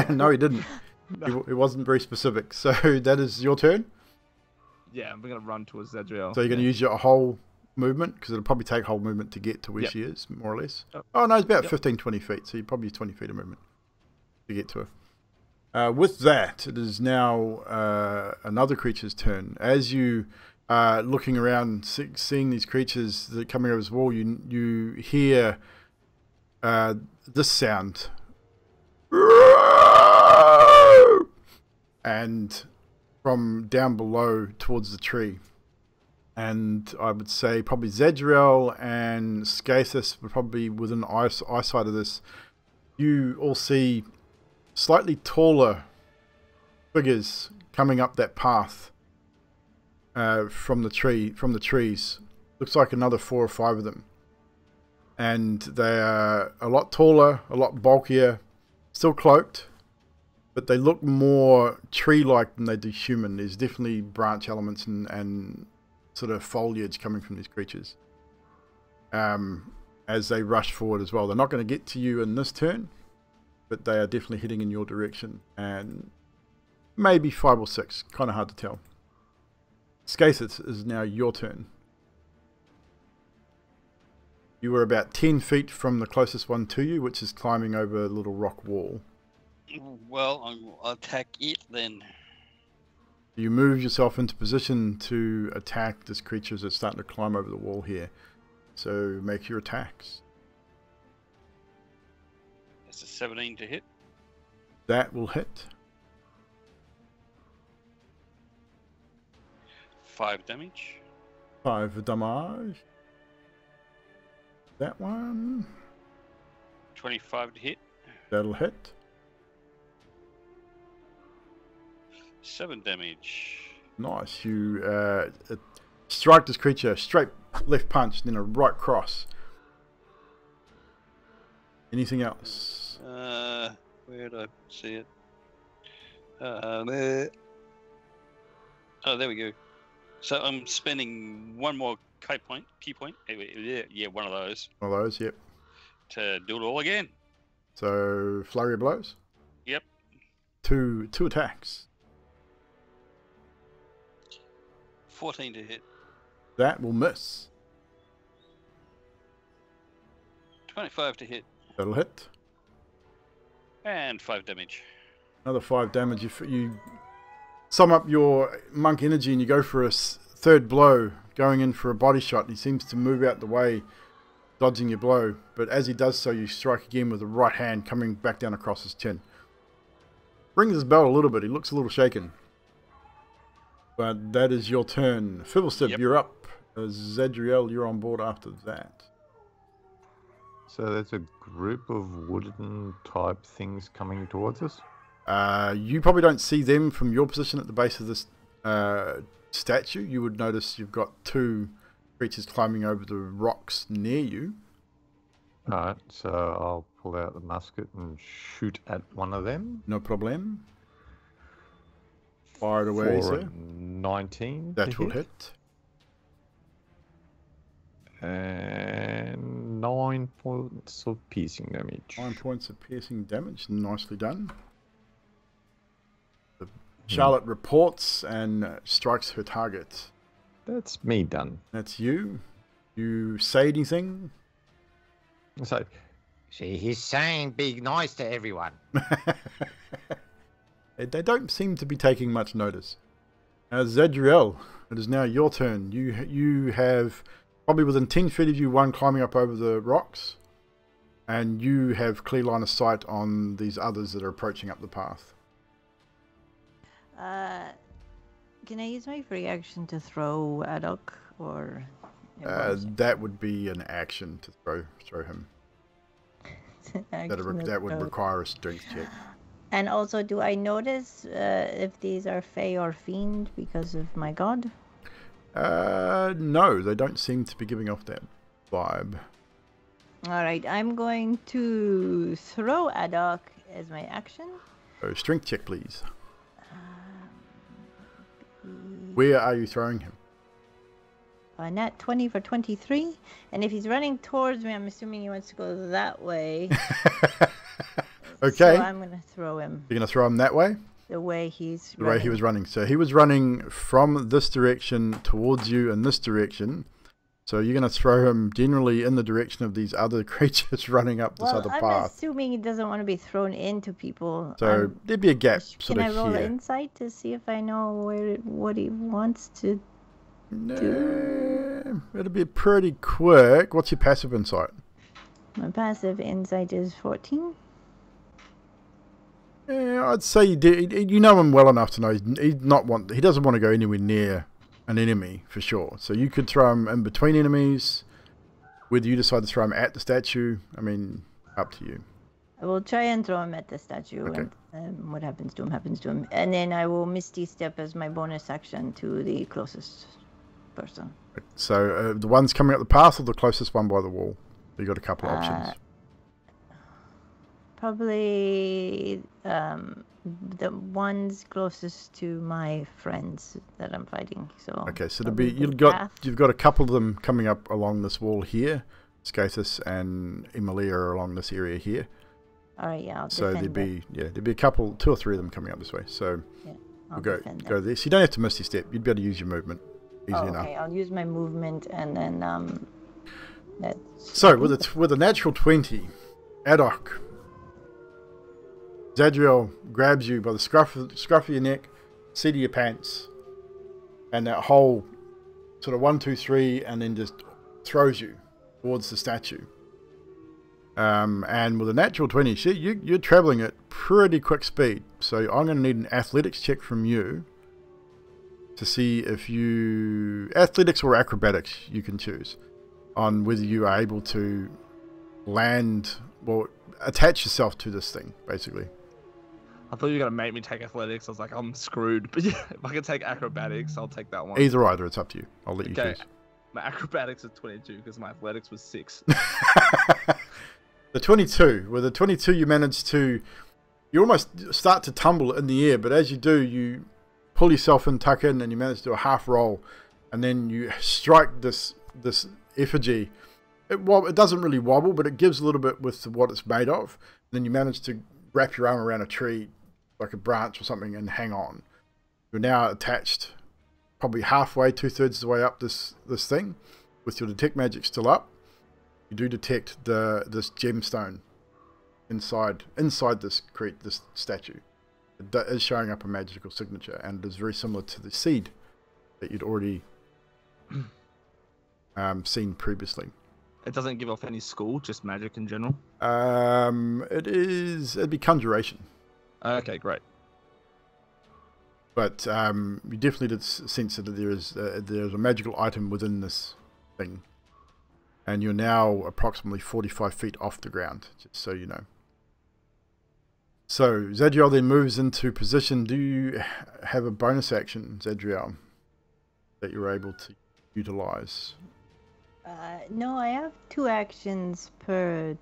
No, he didn't. It wasn't very specific. So that is your turn. Yeah, I'm going to run towards Zadriel. So you're going to use your whole movement, because it'll probably take whole movement to get to where Yep. she is, more or less. Yep. Oh, no, it's about Yep. 15, 20 feet. So you probably use 20 feet of movement to get to her. With that, it is now another creature's turn. As you are looking around, seeing these creatures that are coming over this wall, you hear this sound. And from down below towards the tree. And I would say probably Zadriel and Skathis were probably within eyesight of this. You all see slightly taller figures coming up that path from the trees. Looks like another 4 or 5 of them. And they are a lot taller, a lot bulkier, still cloaked, but they look more tree-like than they do human. There's definitely branch elements and sort of foliage coming from these creatures as they rush forward as well. They're not going to get to you in this turn, but they are definitely heading in your direction, and maybe 5 or 6, kind of hard to tell. Skathis, is now your turn. You were about 10 feet from the closest one to you, which is climbing over a little rock wall. Well, I'll attack it then. You move yourself into position to attack this creature as it's starting to climb over the wall here. So make your attacks. That's a 17 to hit. That will hit. 5 damage. 5 damage. That one. 25 to hit. That'll hit. 7 damage. Nice. You strike this creature, straight left punch, then a right cross. Anything else? Where did I see it? There. Oh, there we go. So I'm spending one more key point. Yeah, one of those One of those, yep. to do it all again. So flurry of blows. Yep. Two attacks. 14 to hit. That will miss. 25 to hit. That'll hit. And 5 damage. Another 5 damage. You sum up your monk energy and you go for a third blow, going in for a body shot. He seems to move out the way, dodging your blow. But as he does so, you strike again with the right hand, coming back down across his chin. Rings his bell a little bit. He looks a little shaken. But that is your turn. Fiddlestip, Yep. you're up. Zadriel, you're on board after that. So there's a group of wooden type things coming towards us. You probably don't see them from your position at the base of this statue. You would notice you've got 2 creatures climbing over the rocks near you. Alright, so I'll pull out the musket and shoot at one of them. No problem. Fire it away, For sir. 19. That to will hit. And 9 points of piercing damage. 9 points of piercing damage. Nicely done. Charlotte reports and strikes her target. That's me done. That's you. You say anything? So, See, he's saying be nice to everyone. They don't seem to be taking much notice. Zadriel, it is now your turn. You have probably within 10 feet of you, one climbing up over the rocks, and you have clear line of sight on these others that are approaching up the path. Can I use my free action to throw Adok, or That would be an action to throw him. That would require a strength check. And also, do I notice if these are Fey or Fiend because of my god? No, they don't seem to be giving off that vibe. Alright, I'm going to throw Adok as my action. So strength check, please. Where are you throwing him? Nat 20 for 23. And if he's running towards me, I'm assuming he wants to go that way. Okay. So I'm going to throw him. You're going to throw him that way? The way he's running. The way he was running. So he was running from this direction towards you in this direction. So you're going to throw him generally in the direction of these other creatures running up this other path. I'm assuming he doesn't want to be thrown into people. So there'd be a gap Can I roll insight to see if I know what he wants to do? It'll be pretty quick. What's your passive insight? My passive insight is 14. Yeah, I'd say you know him well enough to know he doesn't want to go anywhere near an enemy for sure. So you could throw him in between enemies. Whether you decide to throw him at the statue, I mean, up to you. I will try and throw him at the statue, okay. And what happens to him happens to him. And then I will Misty Step as my bonus action to the closest person. So the ones coming up the path or the closest one by the wall? You got a couple options. Probably the ones closest to my friends that I'm fighting. So okay, so you've got a couple of them coming up along this wall here. Scathus and Emilia are along this area here. All right, yeah. So there'd be a couple, 2 or 3 of them coming up this way. So we'll go there. So you don't have to Misty Step. You'd be able to use your movement easy enough. Okay, I'll use my movement and then So with a natural 20, Adok, Zadriel grabs you by the scruff of your neck, seat of your pants, and that whole sort of 1, 2, 3, and then just throws you towards the statue. And with a natural 20, you're traveling at pretty quick speed. So I'm going to need an athletics check from you to see if athletics or acrobatics you can choose on whether you are able to attach yourself to this thing, basically. I thought you were going to make me take athletics. I was like, I'm screwed. But yeah, if I can take acrobatics, I'll take that one. Either, it's up to you. I'll let you choose. My acrobatics is 22 because my athletics was 6. The 22. With the 22, you almost start to tumble in the air, but as you do, you pull yourself in, tuck in, and you manage to do a half roll, and then you strike this effigy. It doesn't really wobble, but it gives a little bit with what it's made of. And then you manage to wrap your arm around a tree, like a branch or something, and hang on. You're now attached probably halfway, 2/3 of the way up this thing, with your detect magic still up. You do detect this gemstone inside this statue. It is showing up a magical signature, and it is very similar to the seed that you'd already seen previously. It doesn't give off any school, just magic in general. It'd be conjuration. Okay, great. But you definitely did sense that there's a magical item within this thing, and you're now approximately 45 feet off the ground, just so you know. So Zadriel then moves into position. Do you have a bonus action, Zadriel, that you're able to utilize? No, I have 2 actions per.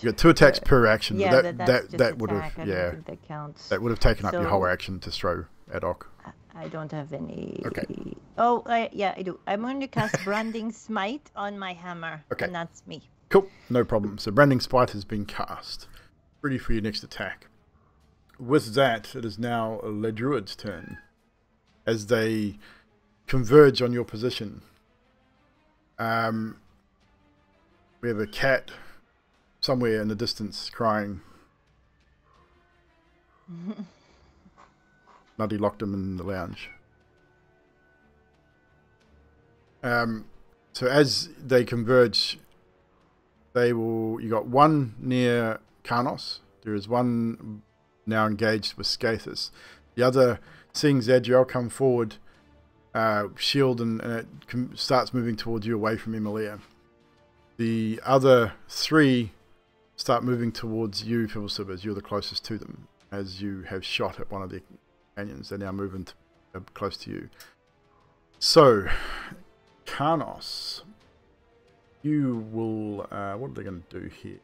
You got 2 attacks per action. Yeah, that would have that counts. That would have taken up your whole action to throw Adok. I don't have any. Okay. Oh, yeah, I do. I'm going to cast Branding Smite on my hammer. Okay. And that's me. Cool, no problem. So Branding Smite has been cast. Ready for your next attack. With that, it is now Le Druid's turn as they converge on your position. We have a cat somewhere in the distance crying. Nutty locked him in the lounge. So as they converge, you got one near Karnos. There is one now engaged with Scathus. The other, seeing Zadriel come forward, shield, and it starts moving towards you away from Emilia. The other three start moving towards you, Fibbleslip, as you're the closest to them. As you have shot at one of their companions, they're now moving close to you. So, Karnos, you will... what are they going to do here?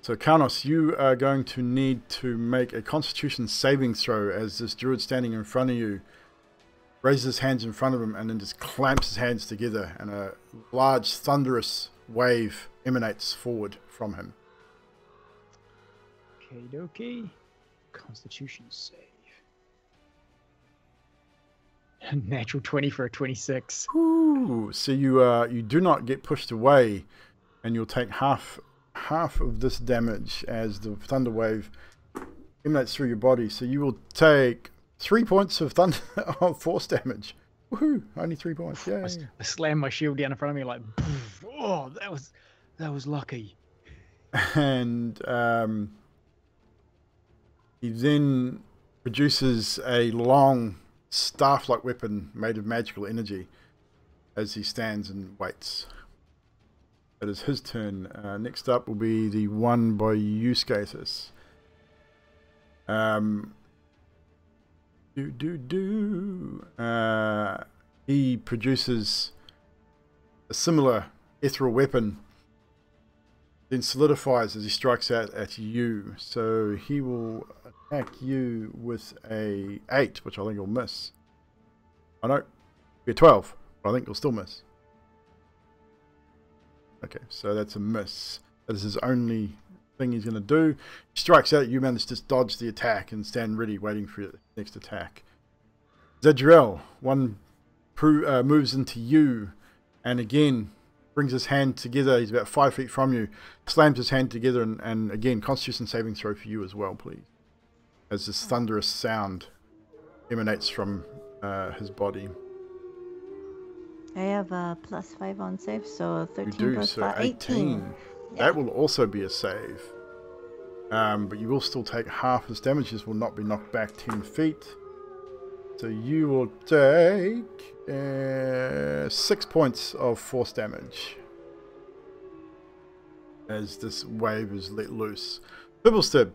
So, Karnos, you are going to need to make a Constitution saving throw as this druid standing in front of you raises his hands in front of him and then just clamps his hands together, and a large thunderous wave emanates forward from him. Okie dokie. Constitution save. Natural 20 for a 26. Ooh, so you do not get pushed away, and you'll take half of this damage as the thunder wave emanates through your body. So you will take 3 points of thunder force damage. Woohoo! Only 3 points. Yeah. I slam my shield down in front of me like, oh, that was lucky. And he then produces a long staff-like weapon made of magical energy as he stands and waits. It is his turn. Next up will be the one by you, Scathus. He produces a similar ethereal weapon, then solidifies as he strikes out at you. So he will attack you with a 8, which I think will miss. I know, be a 12, but I think you'll still miss. Okay, so that's a miss. That is his only thing he's going to do. He strikes out at you, manage to dodge the attack and stand ready, waiting for your next attack. Zadriel, one moves into you, and again brings his hand together. He's about 5 feet from you, slams his hand together, and again, Constitution saving throw for you as well, please. As this thunderous sound emanates from his body. I have a +5 on save, so 13 You do, plus so 5, 18. Yeah. That will also be a save. But you will still take half his damage. This will not be knocked back 10 feet. So you will take 6 points of force damage as this wave is let loose. Bibblestib,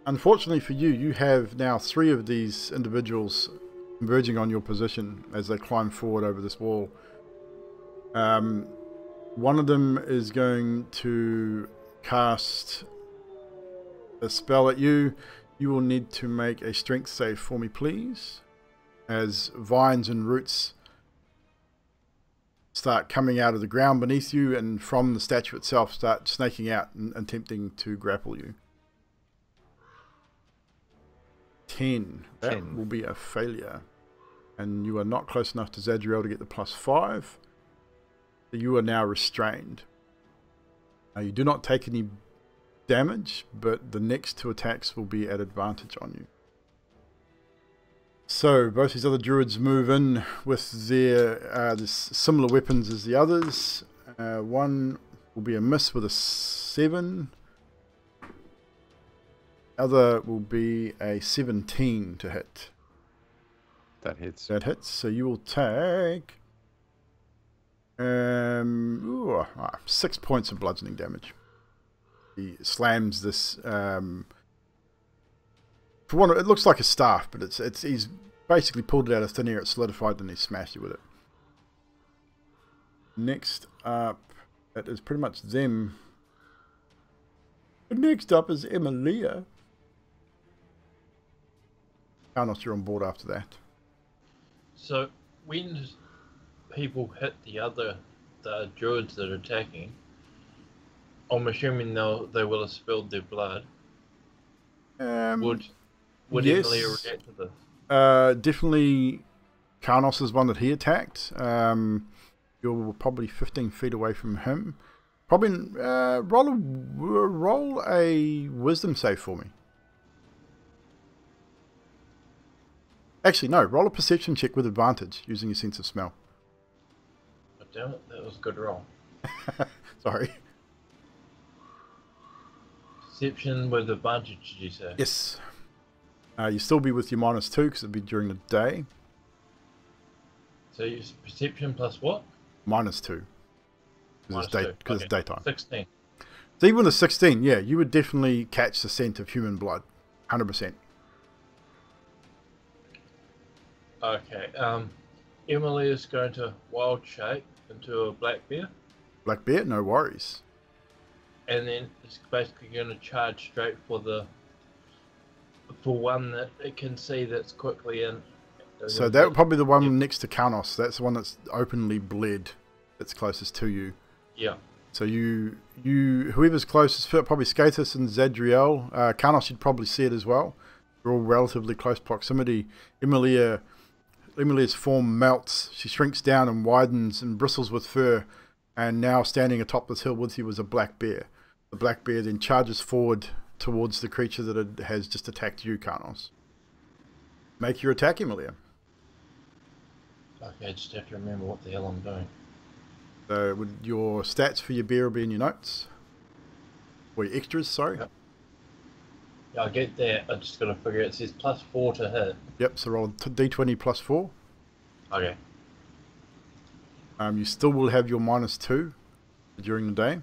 unfortunately for you, you have now 3 of these individuals converging on your position as they climb forward over this wall. One of them is going to cast a spell at you. You will need to make a strength save for me, please, as vines and roots start coming out of the ground beneath you and from the statue itself start snaking out and attempting to grapple you. 10. That 10. will be a failure. And you are not close enough to Zadriel to get the +5. So you are now restrained. You do not take any damage, but the next 2 attacks will be at advantage on you. So both these other druids move in with their similar weapons as the others. One will be a miss with a 7. Other will be a 17 to hit. That hits. That hits. So you will take 6 points of bludgeoning damage. He slams this. For one, it looks like a staff, but he's basically pulled it out of thin air. It's solidified, and he smashed it with it. Next up, that is pretty much them. Next up is Emilia. Karnos, you're on board after that. So when people hit the druids that are attacking, I'm assuming they will have spilled their blood. Would yes. Emilia react to this? Definitely Karnos is one that he attacked. You're probably 15 feet away from him. Probably roll a wisdom save for me. Actually, no. Roll a perception check with advantage using your sense of smell. Oh, damn it, that was a good roll. Sorry. Perception with advantage, did you say? Yes. You still be with your -2 because it'll be during the day. So you perception plus what? -2. Because it's daytime. 16. So even with a 16, yeah, you would definitely catch the scent of human blood. 100%. Okay. Emily is going to wild shape into a black bear, Black bear, no worries. and then it's basically going to charge straight for one that it can see that's quickly in. So that would probably be the one next to Kaunos. That's the one that's openly bled. That's closest to you. Yeah. So whoever's closest, probably Skatus and Zadriel. Kaunos, you'd probably see it as well. They're all relatively close proximity. Emilia's form melts. She shrinks down and widens and bristles with fur. And now standing atop this hill with you is a black bear. The black bear then charges forward towards the creature that has just attacked you, Kaunos. Make your attack, Emilia. Okay, I just have to remember what the hell I'm doing. So would your stats for your bear be in your notes? Or your extras, sorry. Yep. Yeah, I get that. I just got to figure it says +4 to hit. Yep, so roll d20 +4. Okay. You still will have your -2 during the day.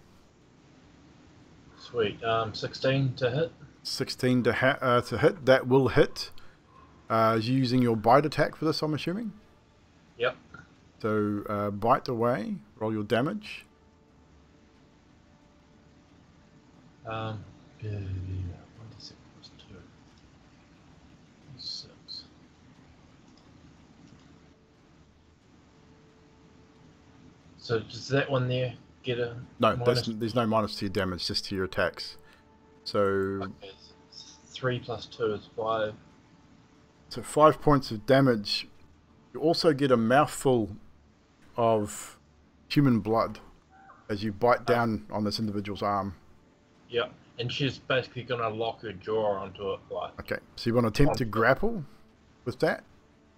Sweet. 16 to hit. 16 to hit. That will hit. Using your bite attack for this, I'm assuming. Yep. So bite away. Roll your damage. 1d6 plus 2. 6. So does that one there get a No, minus? there's no minus to your damage, just to your attacks. So Okay, 3 plus 2 is 5. So 5 points of damage. You also get a mouthful of human blood as you bite down on this individual's arm. Yeah, and she's basically going to lock her jaw onto it. Like. Okay, so you want to attempt to grapple with that,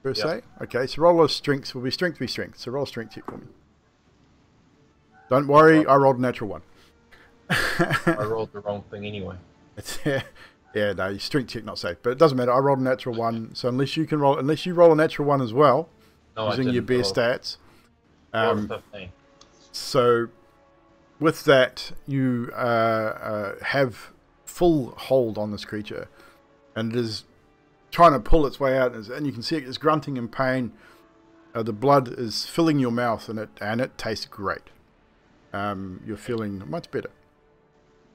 per Yep. se? Okay, so roll a strength. Will be strength v strength. So roll a strength check for me. Don't worry, I rolled a natural 1. I rolled the wrong thing anyway. Yeah, no, your strength check not safe, but it doesn't matter. I rolled a natural 1, so unless you roll a natural 1 as well, No, using your bear stats. Rolled 15. So with that, you have full hold on this creature, and it is trying to pull its way out, and you can see it is grunting in pain. The blood is filling your mouth, and it tastes great. You're feeling much better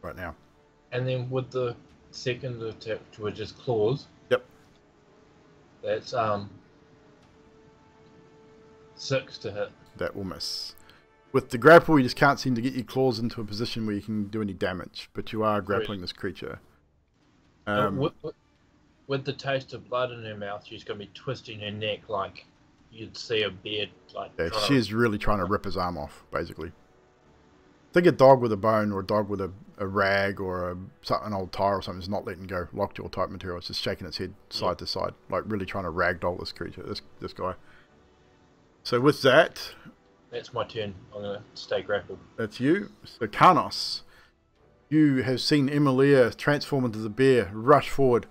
right now. And then with the second attack, which is claws. Yep. That's 6 to hit. That will miss. With the grapple, you just can't seem to get your claws into a position where you can do any damage, but you are grappling this creature. With the taste of blood in her mouth, she's going to be twisting her neck like you'd see a bear. Like Yeah, she is really trying to rip his arm off, basically. Think a dog with a bone or a dog with a rag or an old tire or something is not letting go. Lockjaw type material. It's just shaking its head side to side, like really trying to ragdoll this creature, this guy. So with that, That's my turn. I'm going to stay grappled. that's you. So Kaunos, you have seen Emilia transform into the bear, rush forward,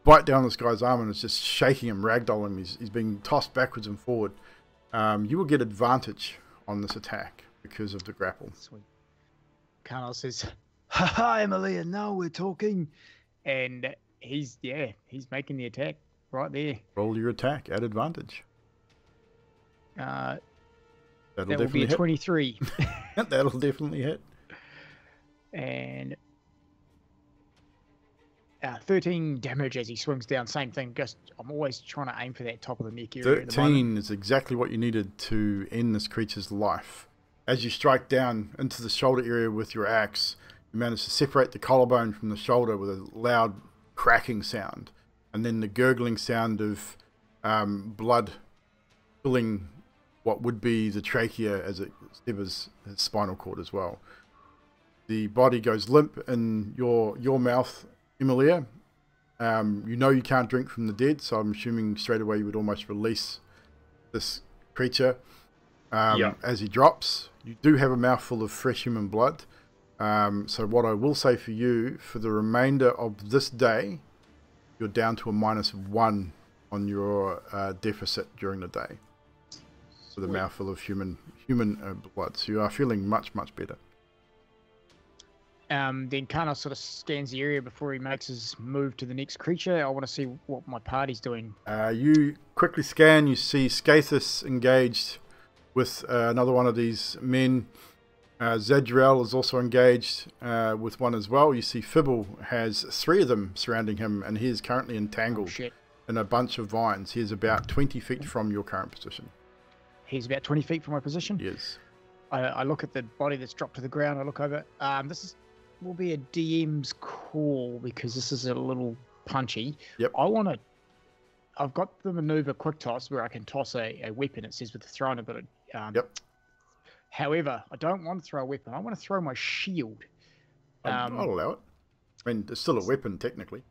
bite down this guy's arm, and it's just shaking him, ragdolling him. He's being tossed backwards and forward. You will get advantage on this attack because of the grapple. Sweet. Carlos says, "Ha, Emilia, now we're talking," and he's making the attack right there. Roll your attack at advantage. That will be definitely a hit. 23, That'll definitely hit. and 13 damage as he swings down. Same thing. Just I'm always trying to aim for that top of the neck area. At the moment. 13 is exactly what you needed to end this creature's life. As you strike down into the shoulder area with your axe, you manage to separate the collarbone from the shoulder with a loud cracking sound, and then the gurgling sound of blood filling what would be the trachea as it severs his spinal cord as well. The body goes limp in your mouth, Emilia, You know you can't drink from the dead, so I'm assuming straight away you would almost release this creature as he drops. You do have a mouthful of fresh human blood. So what I will say for you, for the remainder of this day, you're down to a -1 on your deficit during the day. With a mouthful of human blood. So you are feeling much, much better. Then Kana sort of scans the area before he makes his move to the next creature. I want to see what my party's doing. You quickly scan, you see Skathis engaged with another one of these men. Zadriel is also engaged with one as well. You see Fibble has 3 of them surrounding him, and he is currently entangled in a bunch of vines. He is about 20 feet from your current position. He's about 20 feet from my position? Yes. I look at the body that's dropped to the ground. I look over. This will be a DM's call because this is a little punchy. Yep. I've got the maneuver quick toss where I can toss a weapon. It says with the thrown ability. Yep. However, I don't want to throw a weapon. I want to throw my shield. I'll allow it. I mean, it's still a weapon technically.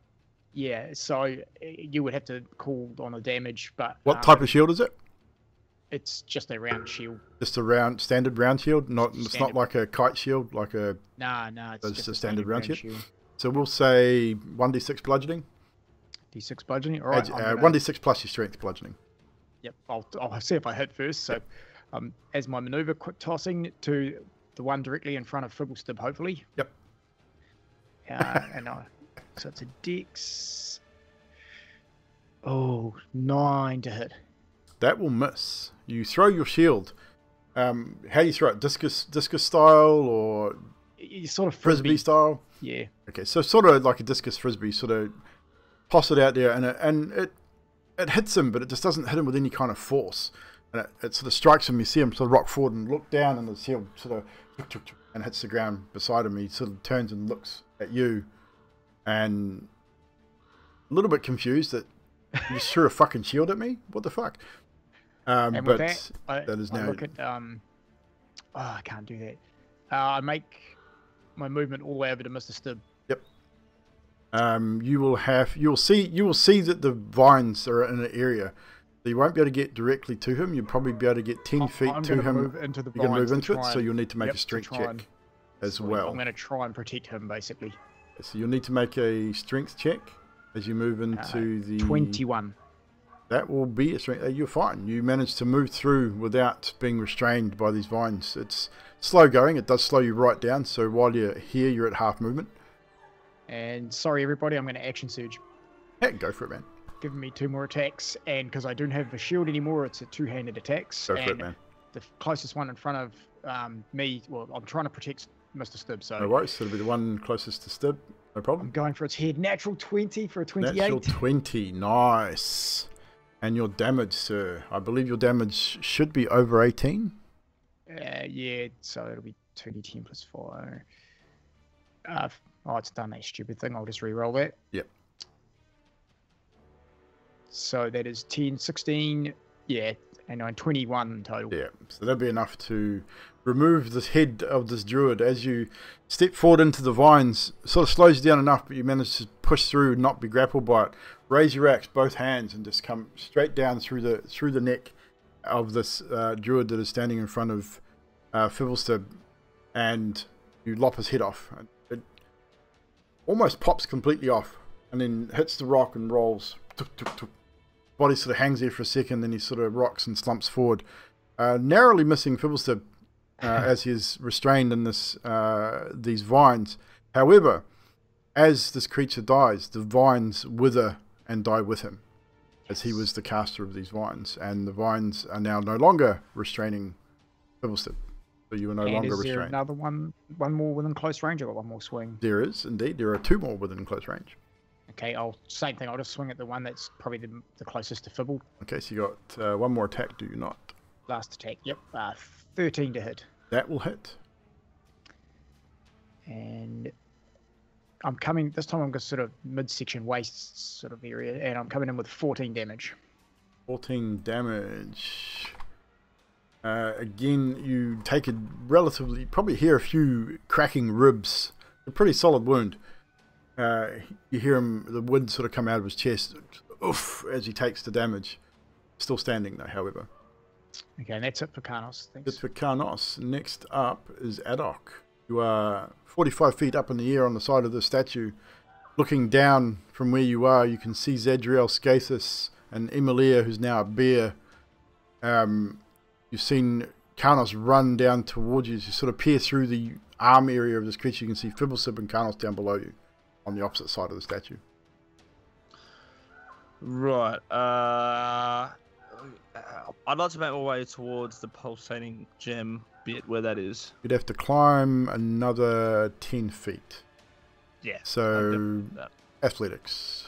Yeah, so you would have to call on the damage, but what type of shield is it? It's just a round shield. Just a standard round shield. It's not like a kite shield, like a. No, it's just a standard round shield. So we'll say 1d6 bludgeoning. D6 bludgeoning. All right. 1d6 plus your strength bludgeoning. Yep. I'll see if I hit first. So, as my maneuver, quick tossing to the one directly in front of Fribblestib, hopefully. Yep. So it's a dex. Oh, 9 to hit. That will miss. You throw your shield. How do you throw it? Discus style or you sort of frisbee style? Yeah. Okay, so sort of like a discus frisbee. Sort of toss it out there, and it hits him, but it just doesn't hit him with any kind of force. And it sort of strikes him. You see him sort of rock forward and look down, and the shield sort of and hits the ground beside him. He sort of turns and looks at you, and a little bit confused that you just threw a fucking shield at me. What the fuck? And but with that is now. I look at I can't do that. I make my movement all the way over to Mr. Stib. Yep. You will see that the vines are in an area. So you won't be able to get directly to him. You'll probably be able to get 10 feet to him. Move into the you can move into it, and, so you'll need to make a strength check as well. I'm going to try and protect him, basically. So you'll need to make a strength check as you move into the 21. That will be a strength. You're fine. You managed to move through without being restrained by these vines. It's slow going. It does slow you right down. So while you're here, you're at half movement. And sorry, everybody, I'm going to action surge. Hey, go for it, man. Giving me 2 more attacks, and because I don't have a shield anymore, it's a 2-handed attacks. Go for it, man. The closest one in front of me. Well, I'm trying to protect Mr. Stib. So no worries. So it'll be the one closest to Stib. No problem. I'm going for its head. Natural 20 for a 28. Natural 20. Nice. And your damage, sir. I believe your damage should be over 18. Yeah, so it'll be 2d10 plus 4. It's done that stupid thing. I'll just re-roll that. Yep. So that is 10, 16, yeah, and 9, 21 in total. Yeah, so that'll be enough to remove the head of this druid. As you step forward into the vines, it sort of slows you down enough, but you manage to push through and not be grappled by it. Raise your axe, both hands, and just come straight down through the neck of this druid that is standing in front of Fibblestib, and you lop his head off. It almost pops completely off, and then hits the rock and rolls. Tuk, tuk, tuk. Body sort of hangs there for a second, then he sort of rocks and slumps forward, narrowly missing Fibblestib as he is restrained in these vines. However, as this creature dies, the vines wither and die with him, as he was the caster of these vines, and the vines are now no longer restraining Fibblestib. So you are no longer restrained. Is there another one more within close range? I've got one more swing. There is, indeed. There are 2 more within close range. Okay, same thing. I'll just swing at the one that's probably the closest to Fibble. Okay, so you got 1 more attack, do you not? Last attack, yep. 13 to hit. That will hit. And I'm coming, this time I'm just sort of midsection waist sort of area, and I'm coming in with 14 damage. 14 damage. Again, you take probably hear a few cracking ribs. A pretty solid wound. You hear him, the wind sort of come out of his chest, oof, as he takes the damage. Still standing though, however. Okay, and that's it for Karnos. Thanks. It's for Karnos. Next up is Adok. You are 45 feet up in the air on the side of the statue. Looking down from where you are, you can see Zadriel, Skathis, and Emilia, who's now a bear. You've seen Karnos run down towards you. As you sort of peer through the arm area of this creature, you can see Fibblesip and Karnos down below you on the opposite side of the statue. Right. I'd like to make my way towards the pulsating gem bit where that is. You'd have to climb another 10 feet. Yeah. So, athletics.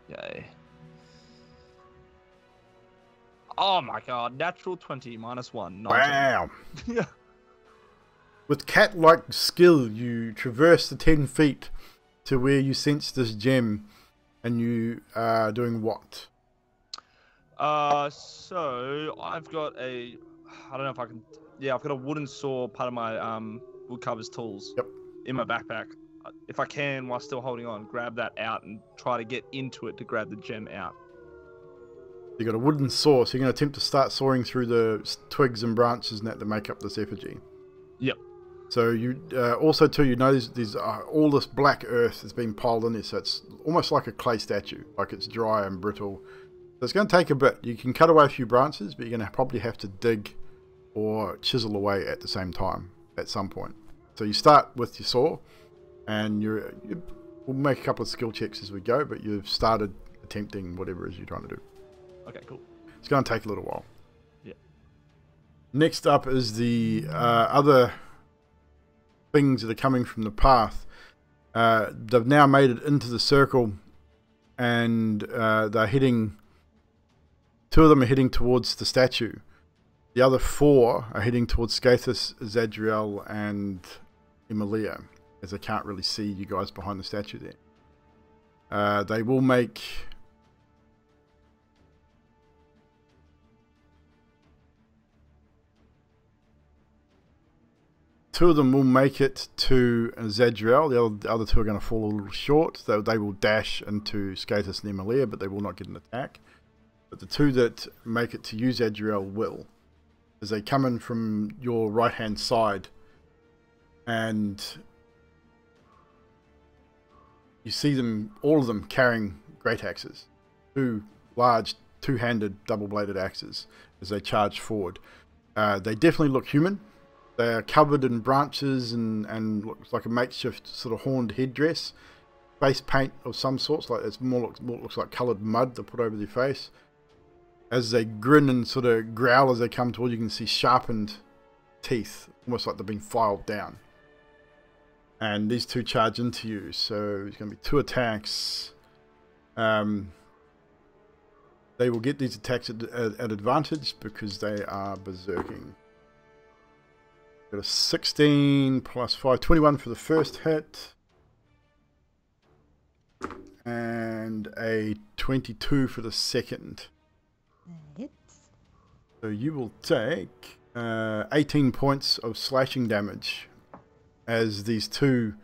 Yay. Oh my god, natural 20 minus 1. 19. Wow. With cat-like skill, you traverse the 10 feet to where you sense this gem, and you are doing what? So I've got I don't know if I can. Yeah, I've got a wooden saw, part of my woodcutter's tools. Yep. In my backpack. If I can, while still holding on, grab that out and try to get into it to grab the gem out. You got a wooden saw, so you're going to attempt to start sawing through the twigs and branches and that make up this effigy. Yep. So you also too, you know, there's all this black earth that's been piled in there, so it's almost like a clay statue, like it's dry and brittle. So it's going to take a bit. You can cut away a few branches, but you're going to probably have to dig or chisel away at the same time at some point. So you start with your saw, and we'll make a couple of skill checks as we go, but you've started attempting whatever it is you're trying to do. Okay, cool. It's going to take a little while. Yeah. Next up is the other things that are coming from the path. They've now made it into the circle, and they're heading. 2 of them are heading towards the statue. The other 4 are heading towards Skathis, Zadriel, and Emilia, as they can't really see you guys behind the statue there. They will make... Two of them will make it to Zadriel. The other 2 are going to fall a little short. They will dash into Skathis and Emilia, but they will not get an attack. But the 2 that make it to you, Zadriel, will. As they come in from your right-hand side. And you see them, all of them, carrying great axes. 2 large, 2-handed, double-bladed axes as they charge forward. They definitely look human. They are covered in branches and looks like a makeshift sort of horned headdress. Face paint of some sorts, like it's more looks like coloured mud they put over their face. As they grin and sort of growl as they come toward you, can see sharpened teeth, almost like they've been filed down. And these 2 charge into you, so it's going to be 2 attacks. They will get these attacks at advantage because they are berserking. Got a 16 plus 5, 21 for the first hit. And a 22 for the second. Hits. So you will take 18 points of slashing damage as these 2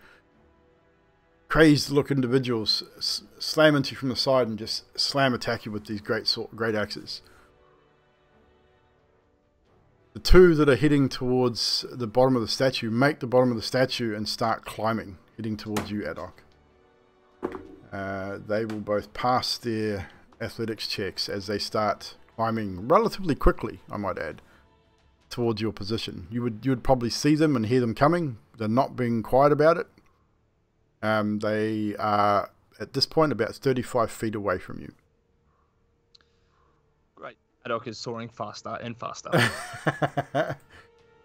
crazed look individuals slam into you from the side and just slam attack you with these great axes. The 2 that are heading towards the bottom of the statue make the bottom of the statue and start climbing, heading towards you, Adok. They will both pass their athletics checks as they start climbing relatively quickly, I might add, towards your position. You would probably see them and hear them coming. They're not being quiet about it. They are, at this point, about 35 feet away from you. Great. Adok is soaring faster and faster.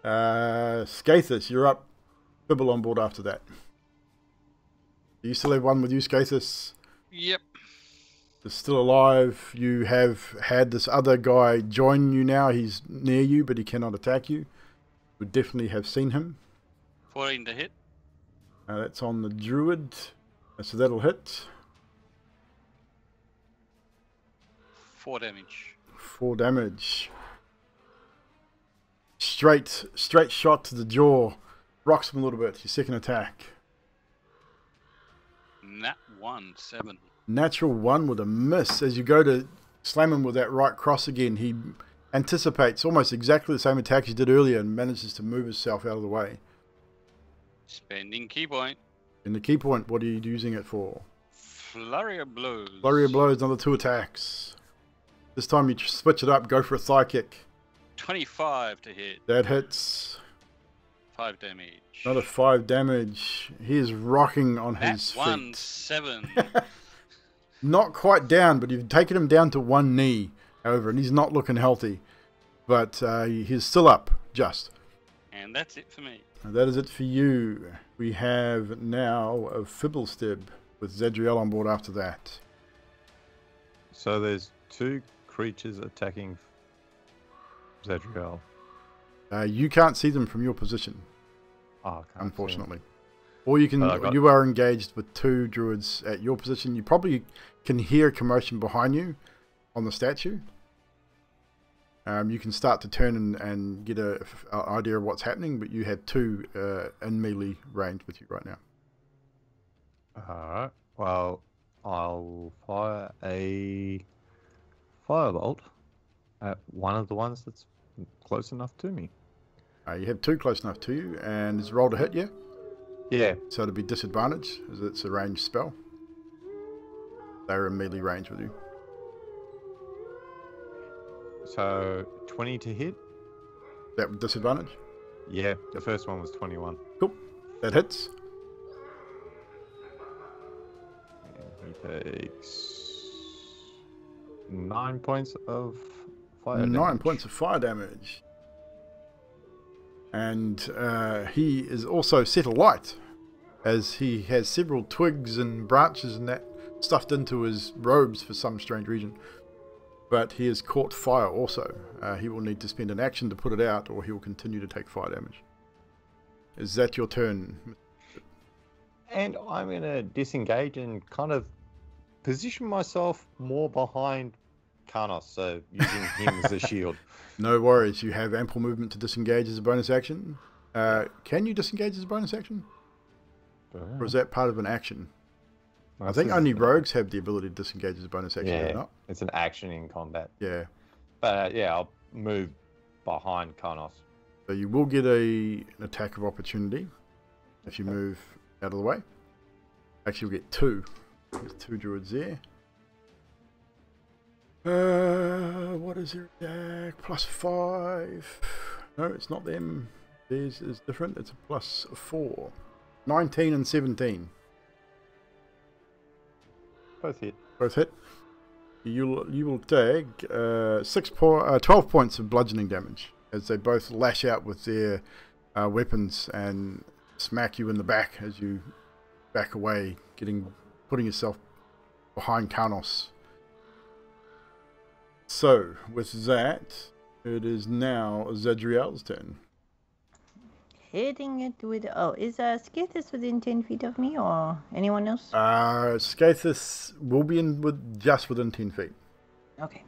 Skathis, you're up. Bibble on board after that. Do you still have one with you, Skathis? Yep. Is still alive. You have had this other guy join you now. He's near you, but he cannot attack you. Would definitely have seen him. 14 to hit. That's on the Druid. So that'll hit. 4 damage. 4 damage. Straight shot to the jaw. Rocks him a little bit. Your second attack. Nat 1, 7. Natural 1 with a miss. As you go to slam him with that right cross again, he anticipates almost exactly the same attack he did earlier and manages to move himself out of the way. Spending key point. In the key point, what are you using it for? Flurry of blows. Flurry of blows, another 2 attacks. This time you switch it up, go for a thigh kick. 25 to hit. That hits. 5 damage. Another 5 damage. He is rocking on Nat his 1, feet. 7. Not quite down, but you've taken him down to one knee, however, and he's not looking healthy. But he's still up, just. And that's it for me. And that is it for you. We have now a Fibblestib with Zadriel on board after that. So there's 2 creatures attacking Zadriel. You can't see them from your position, Oh, I can't see unfortunately. Or you can. You are engaged with 2 druids at your position. You probably can hear commotion behind you on the statue. You can start to turn and get an idea of what's happening, but you have 2 in melee range with you right now. Alright. Well, I'll fire a firebolt at one of the ones that's close enough to me. You have 2 close enough to you, and it's roll to hit you. Yeah. So it'll be disadvantage, as it's a ranged spell. They're in melee range with you. So 20 to hit? That with disadvantage? Yeah, the first one was 21. Cool. That hits. And he takes 9 points of fire damage. 9 points of fire damage. And he is also set alight, as he has several twigs and branches and that stuffed into his robes for some strange reason. But he has caught fire also. He will need to spend an action to put it out, or he will continue to take fire damage. Is that your turn? And I'm going to disengage and kind of position myself more behind Karnos, so using him as a shield. No worries. You have ample movement to disengage as a bonus action. Can you disengage as a bonus action? Or is that part of an action? I think only rogues have the ability to disengage as a bonus action, yeah, or not? It's an action in combat. Yeah. But yeah, I'll move behind Karnos. So you will get an attack of opportunity if you move out of the way. Actually, you'll get 2. There's 2 druids there. What is your attack? +5. No, it's not them. Theirs is different. It's a +4. 19 and 17. Both hit. Both hit. You will take 12 points of bludgeoning damage as they both lash out with their weapons and smack you in the back as you back away, putting yourself behind Karnos. So, with that, it is now Zadriel's turn. Hitting it with... Oh, is Skathis within 10 feet of me or anyone else? Skathis will be just within 10 feet. Okay.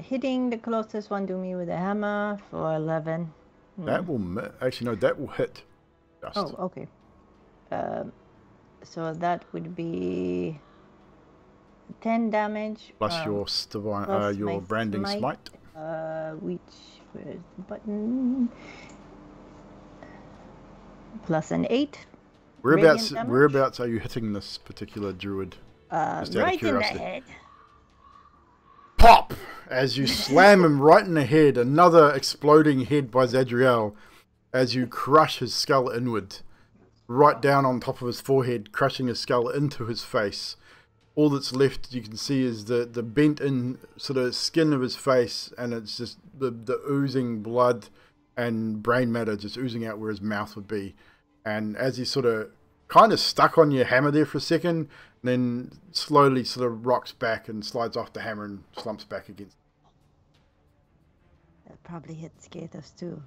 Hitting the closest one to me with a hammer for 11. That will... Actually, no, that will hit. Just. Oh, okay. So that would be 10 damage. Plus your branding smite. Which... Where's the button? Plus an 8. Whereabouts are you hitting this particular druid? Right in the head. Pop! As you slam him right in the head. Another exploding head by Zadriel as you crush his skull inward. Right down on top of his forehead, crushing his skull into his face. All that's left you can see is the bent in sort of skin of his face, and it's just the oozing blood and brain matter just oozing out where his mouth would be. And as he sort of kind of stuck on your hammer there for a second, and then slowly sort of rocks back and slides off the hammer and slumps back against. That probably hit Skathis too.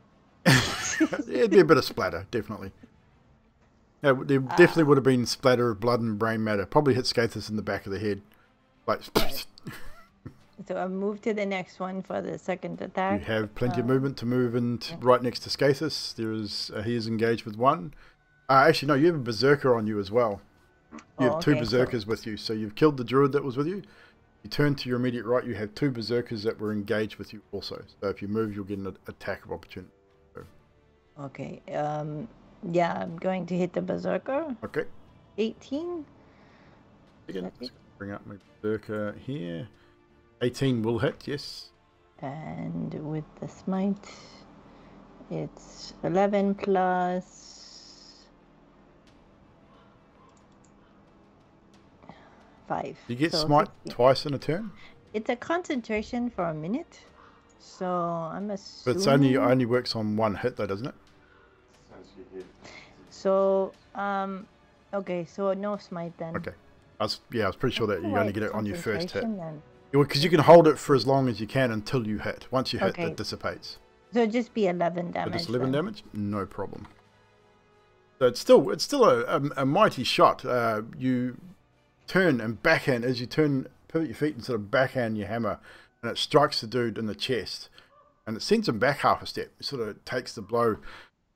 It'd be a bit of splatter, definitely. Yeah, there definitely would have been splatter of blood and brain matter. Probably hit Skathis in the back of the head. Like. So I move to the next one for the second attack. You have plenty of movement to move in right next to Skathis. He is engaged with 1. Actually, no, you have a berserker on you as well. You have two okay, berserkers with you. So you've killed the druid that was with you. You turn to your immediate right, you have two berserkers that were engaged with you also. So if you move, you'll get an attack of opportunity. So, Okay. Yeah, I'm going to hit the berserker. okay. 18. Again, let's bring up my berserker here. 18 will hit, yes. And with the smite, it's 11 plus 5. You get so smite 15. twice in a turn, It's a concentration for a minute, so I'm but assuming. it's only works on one hit though, doesn't it? So okay, so no smite then. Okay. I was pretty sure that you only get it on your first hit. Concentration then. Because you can hold it for as long as you can until you hit. Once you hit, Okay. it dissipates. So it'd just be 11 So damage. just 11 then. damage, no problem. So it's still a mighty shot. You turn and backhand as you pivot your feet and sort of backhand your hammer, and it strikes the dude in the chest, and it sends him back half a step. It sort of takes the blow, and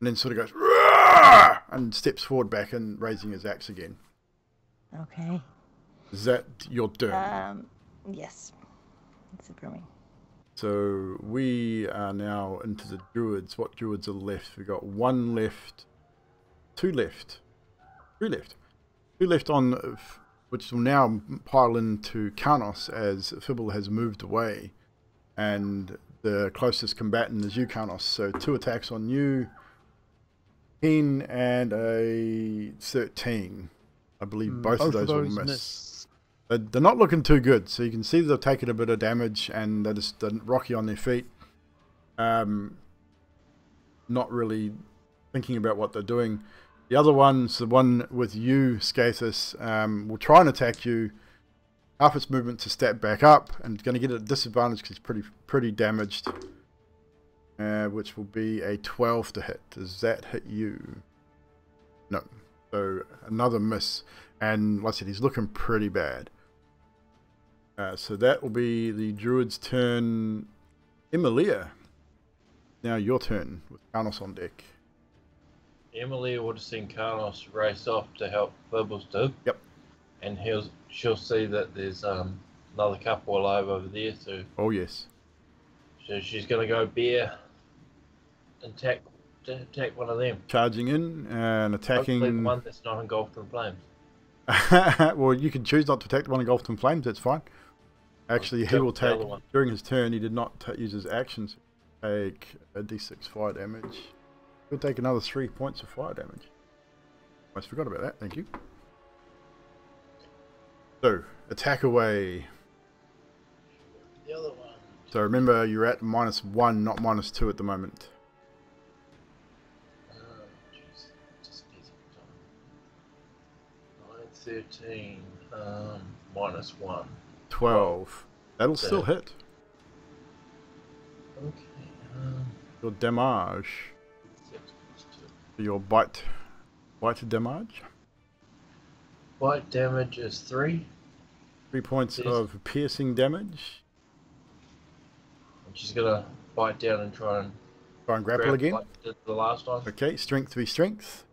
then sort of goes "Rah!" and steps forward back and raising his axe again. Okay. Is that your turn? Yes. That's it for me. So we are now into the druids. What druids are left? We've got one left, two left, three left. Two left on, which will now pile into Karnos as Fibble has moved away. And the closest combatant is you, Karnos. So 2 attacks on you. 10 and a 13. I believe both of those will miss. They're not looking too good, so you can see they've taken a bit of damage and they're just rocky on their feet. Not really thinking about what they're doing. The other one's the one with you, Scathus, will try and attack you. Half its movement to step back up, and it's going to get a disadvantage because it's pretty damaged. Which will be a 12 to hit. Does that hit you? No. So another miss. And like I said, he's looking pretty bad. So that will be the druid's turn. Emilia, now your turn with Karnos on deck. Emily would have seen Carlos race off to help Bubbles do. Yep. And she'll see that there's another couple alive over there, so yes. So she's gonna go bear and attack one of them. Charging in and attacking. Hopefully the one that's not engulfed in flames. Well, you can choose not to attack the one engulfed in flames. That's fine. Actually, he will take during his turn. He did not use his actions. Take a d6 fire damage. He'll take another 3 points of fire damage. Almost forgot about that. Thank you. So attack away. The other one. So remember, you're at -1, not -2 at the moment. Jeez, just easy. 9, 13, -1. 12. That'll still hit. Okay. Your damage. 6 plus 2. Your bite damage. Bite damage is 3. 3 points Yes. of piercing damage. And she's gonna bite down and try and Grapple grab again. like did the last time. Okay, strength v strength.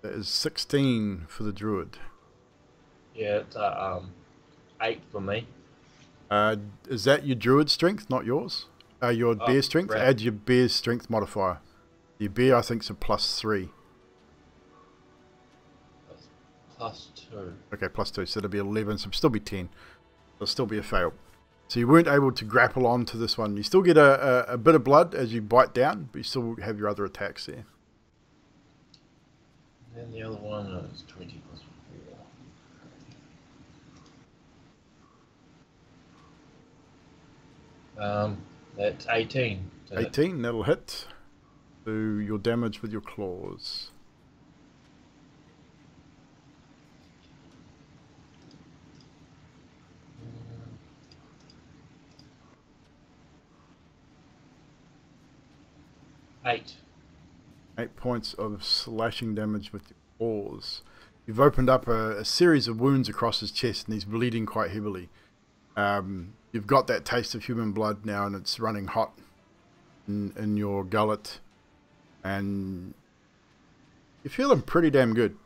That is 16 for the druid. Yeah, it's 8 for me. Is that your druid strength, not yours? Your bear strength? right. Add your bear's strength modifier. Your bear, I think, is a +3. Plus 2. Okay, +2, so it'll be 11, so it'll still be 10. It'll still be a fail. So you weren't able to grapple onto this one. You still get a bit of blood as you bite down, but you still have your other attacks there. And the other one is 20 plus 4. That's 18. So 18, that'll hit. Do your damage with your claws. Eight. 8 points of slashing damage with your claws. You've opened up a series of wounds across his chest, and he's bleeding quite heavily. You've got that taste of human blood now, and it's running hot in your gullet. And you're feeling pretty damn good.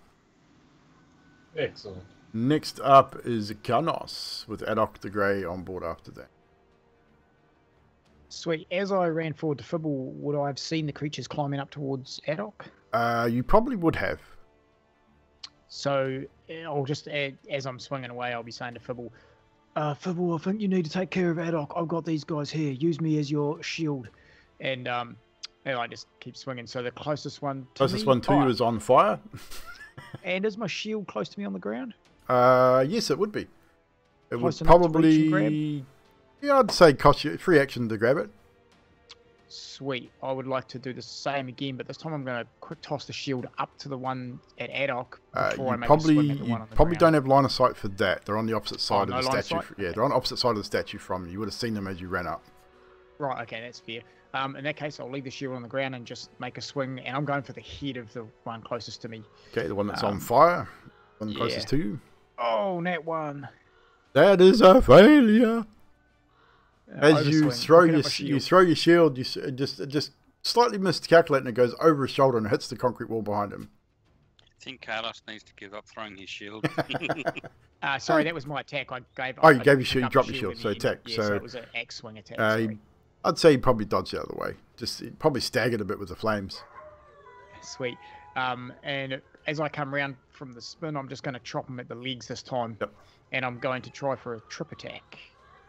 Excellent. Next up is Ganos, with Adok the Grey on board after that. Sweet. As I ran forward to Fibble, would I have seen the creatures climbing up towards Adok? You probably would have. So I'll just, as I'm swinging away, I'll be saying to Fibble, Fibble, I think you need to take care of Adok. I've got these guys here. Use me as your shield. And I just keep swinging. So the closest one to you is on fire. And is my shield close to me on the ground? Yes, it would be. It Close would enough to reach and probably... Yeah, I'd say cost you free action to grab it. Sweet. I would like to do the same again, but this time I'm going to quick toss the shield up to the one at Adok before I make a swing at the one on the probably ground. don't have line of sight for that. They're on the opposite side of the line of statue. sight? Yeah, they're on the opposite side of the statue from you. You would have seen them as you ran up. Right, okay, that's fair. In that case, I'll leave the shield on the ground and just make a swing, and I'm going for the head of the one closest to me. Okay, the one that's on fire. The one closest to you. Oh, nat one. That is a failure. As you overswing, throw your shield, you just slightly miscalculate and it goes over his shoulder and hits the concrete wall behind him. I think Carlos needs to give up throwing his shield. Sorry, that was my attack. I gave. Oh, you I gave your picked shield, you up dropped the your shield, in so the end. attack. Yeah, so it was an axe swing attack. Sorry. I'd say he probably dodged the other way. Just he probably staggered a bit with the flames. Sweet. And as I come round from the spin, I'm just going to chop him at the legs this time. Yep. And I'm going to try for a trip attack.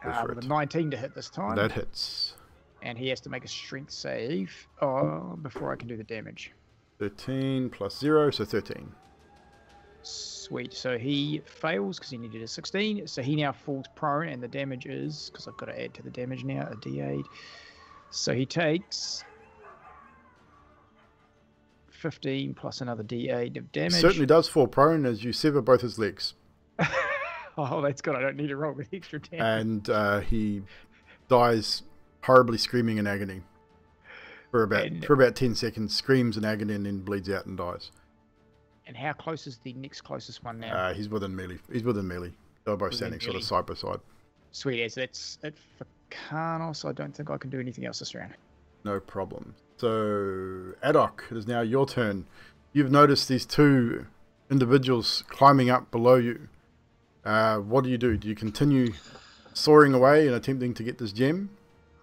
Go for With it. a 19 to hit this time. That hits. And he has to make a strength save before I can do the damage. 13 plus 0, so 13. Sweet. So he fails because he needed a 16. So he now falls prone, and the damage is, because I've got to add to the damage now, a d8. So he takes 15 plus another d8 of damage. Certainly does fall prone as you sever both his legs. Oh, that's good. I don't need to roll with extra damage. And he dies horribly screaming in agony. For about 10 seconds, screams in agony and then bleeds out and dies. And how close is the next closest one now? He's within melee. They're both standing sort of side by side. Sweet as that's it for Karnos. I don't think I can do anything else this round. No problem. So, Adok, it is now your turn. You've noticed these two individuals climbing up below you. What do? Do you continue soaring away and attempting to get this gem?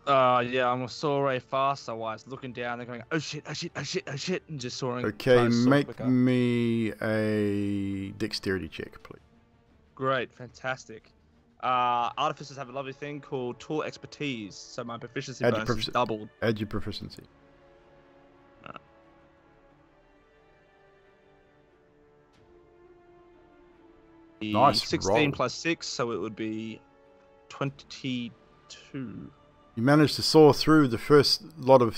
Yeah, I'm gonna soar away faster while it's looking down and going, oh shit, oh shit, oh shit, oh shit, and just soaring. Okay, make me a dexterity check, please. Great, fantastic. Artificers have a lovely thing called tool expertise, so my proficiency bonus is doubled. Add your proficiency. Nice 16 roll. plus 6, so it would be 22. You managed to soar through the first lot of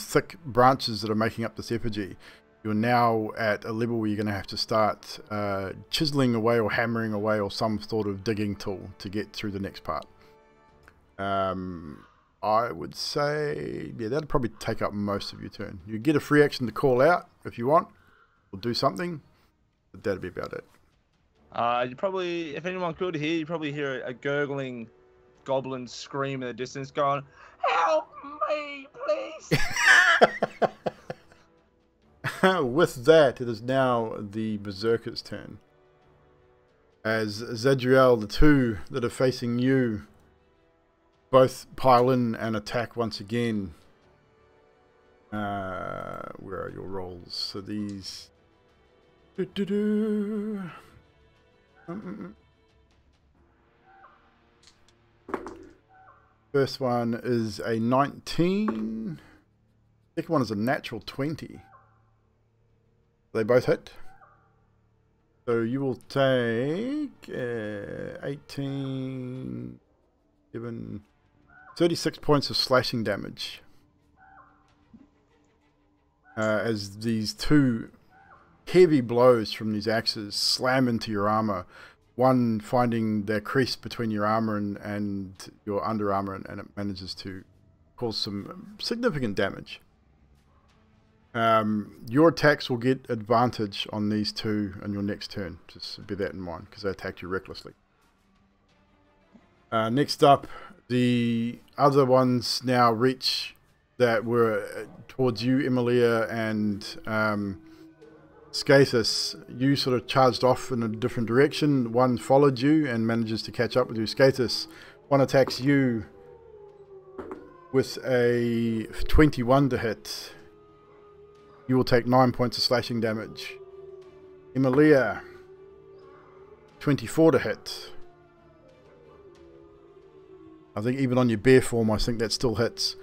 thick branches that are making up this effigy. You're now at a level where you're going to have to start chiseling away or hammering away or some sort of digging tool to get through the next part. I would say, yeah, that'd probably take up most of your turn. You get a free action to call out if you want, or do something, but that'd be about it. You probably, if anyone could hear, you probably hear a gurgling goblin scream in the distance going, help me, please! With that, it is now the Berserker's turn. As Zadriel, the two that are facing you, both pile in and attack once again. Where are your rolls? So these... First one is a 19. Second one is a natural 20. They both hit. So you will take 18, 7, 36 points of slashing damage. As these two heavy blows from these axes slam into your armor, one finding their crease between your armor and your under armor, and it manages to cause some significant damage. Your attacks will get advantage on these two on your next turn. Just bear that in mind, because they attacked you recklessly. Next up, the other ones now reach that were towards you, Emilia, and Skathis. You sort of charged off in a different direction. One followed you and manages to catch up with you. Skathis, one attacks you with a 21 to hit. You will take 9 points of slashing damage. Emilia, 24 to hit. I think even on your bear form, I think that still hits.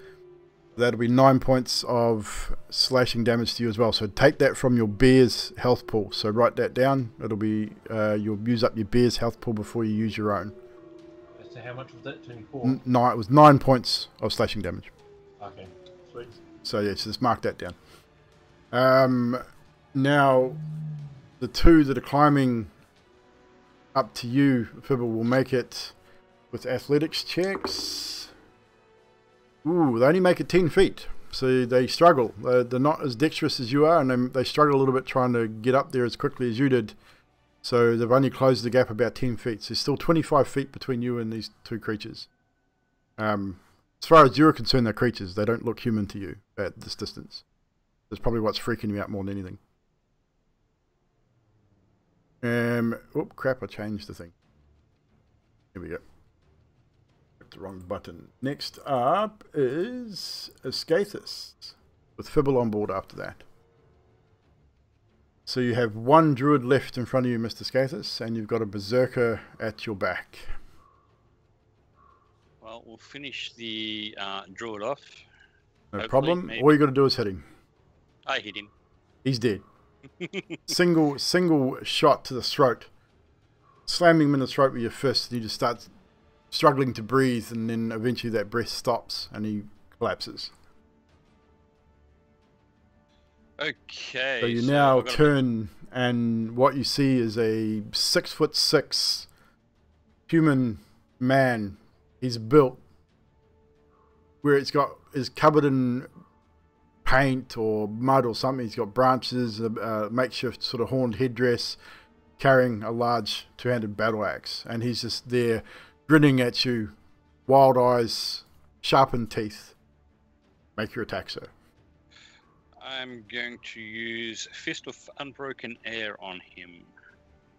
That'll be 9 points of slashing damage to you as well. So take that from your bear's health pool. So write that down. It'll be you'll use up your bear's health pool before you use your own. So how much was that? 24? No, it was 9 points of slashing damage. Okay, sweet. So yeah, so just mark that down. Now, the two that are climbing up to you, Fibble, will make it with athletics checks. Ooh, they only make it 10 feet. So they struggle. They're not as dexterous as you are, and they struggle a little bit trying to get up there as quickly as you did. So they've only closed the gap about 10 feet. So there's still 25 feet between you and these two creatures. As far as you're concerned, they're creatures. They don't look human to you at this distance. That's probably what's freaking you out more than anything. Oh crap, I changed the thing. Here we go. Hit the wrong button. Next up is Skathis, with Fibble on board after that. So you have one druid left in front of you, Mr. Skathis, and you've got a berserker at your back. Well, we'll finish the druid off. No Hopefully, problem. maybe. All you got to do is hit him. I hit him. He's dead. single shot to the throat. Slamming him in the throat with your fist, and you just start struggling to breathe, and then eventually that breath stops and he collapses. Okay. So you now I've got turn, and what you see is a 6'6" human man. He's built where is covered in paint or mud or something. He's got branches, a makeshift sort of horned headdress, carrying a large two-handed battle axe, and he's just there grinning at you, wild eyes, sharpened teeth. Make your attack, sir. I'm going to use Fist of Unbroken Air on him.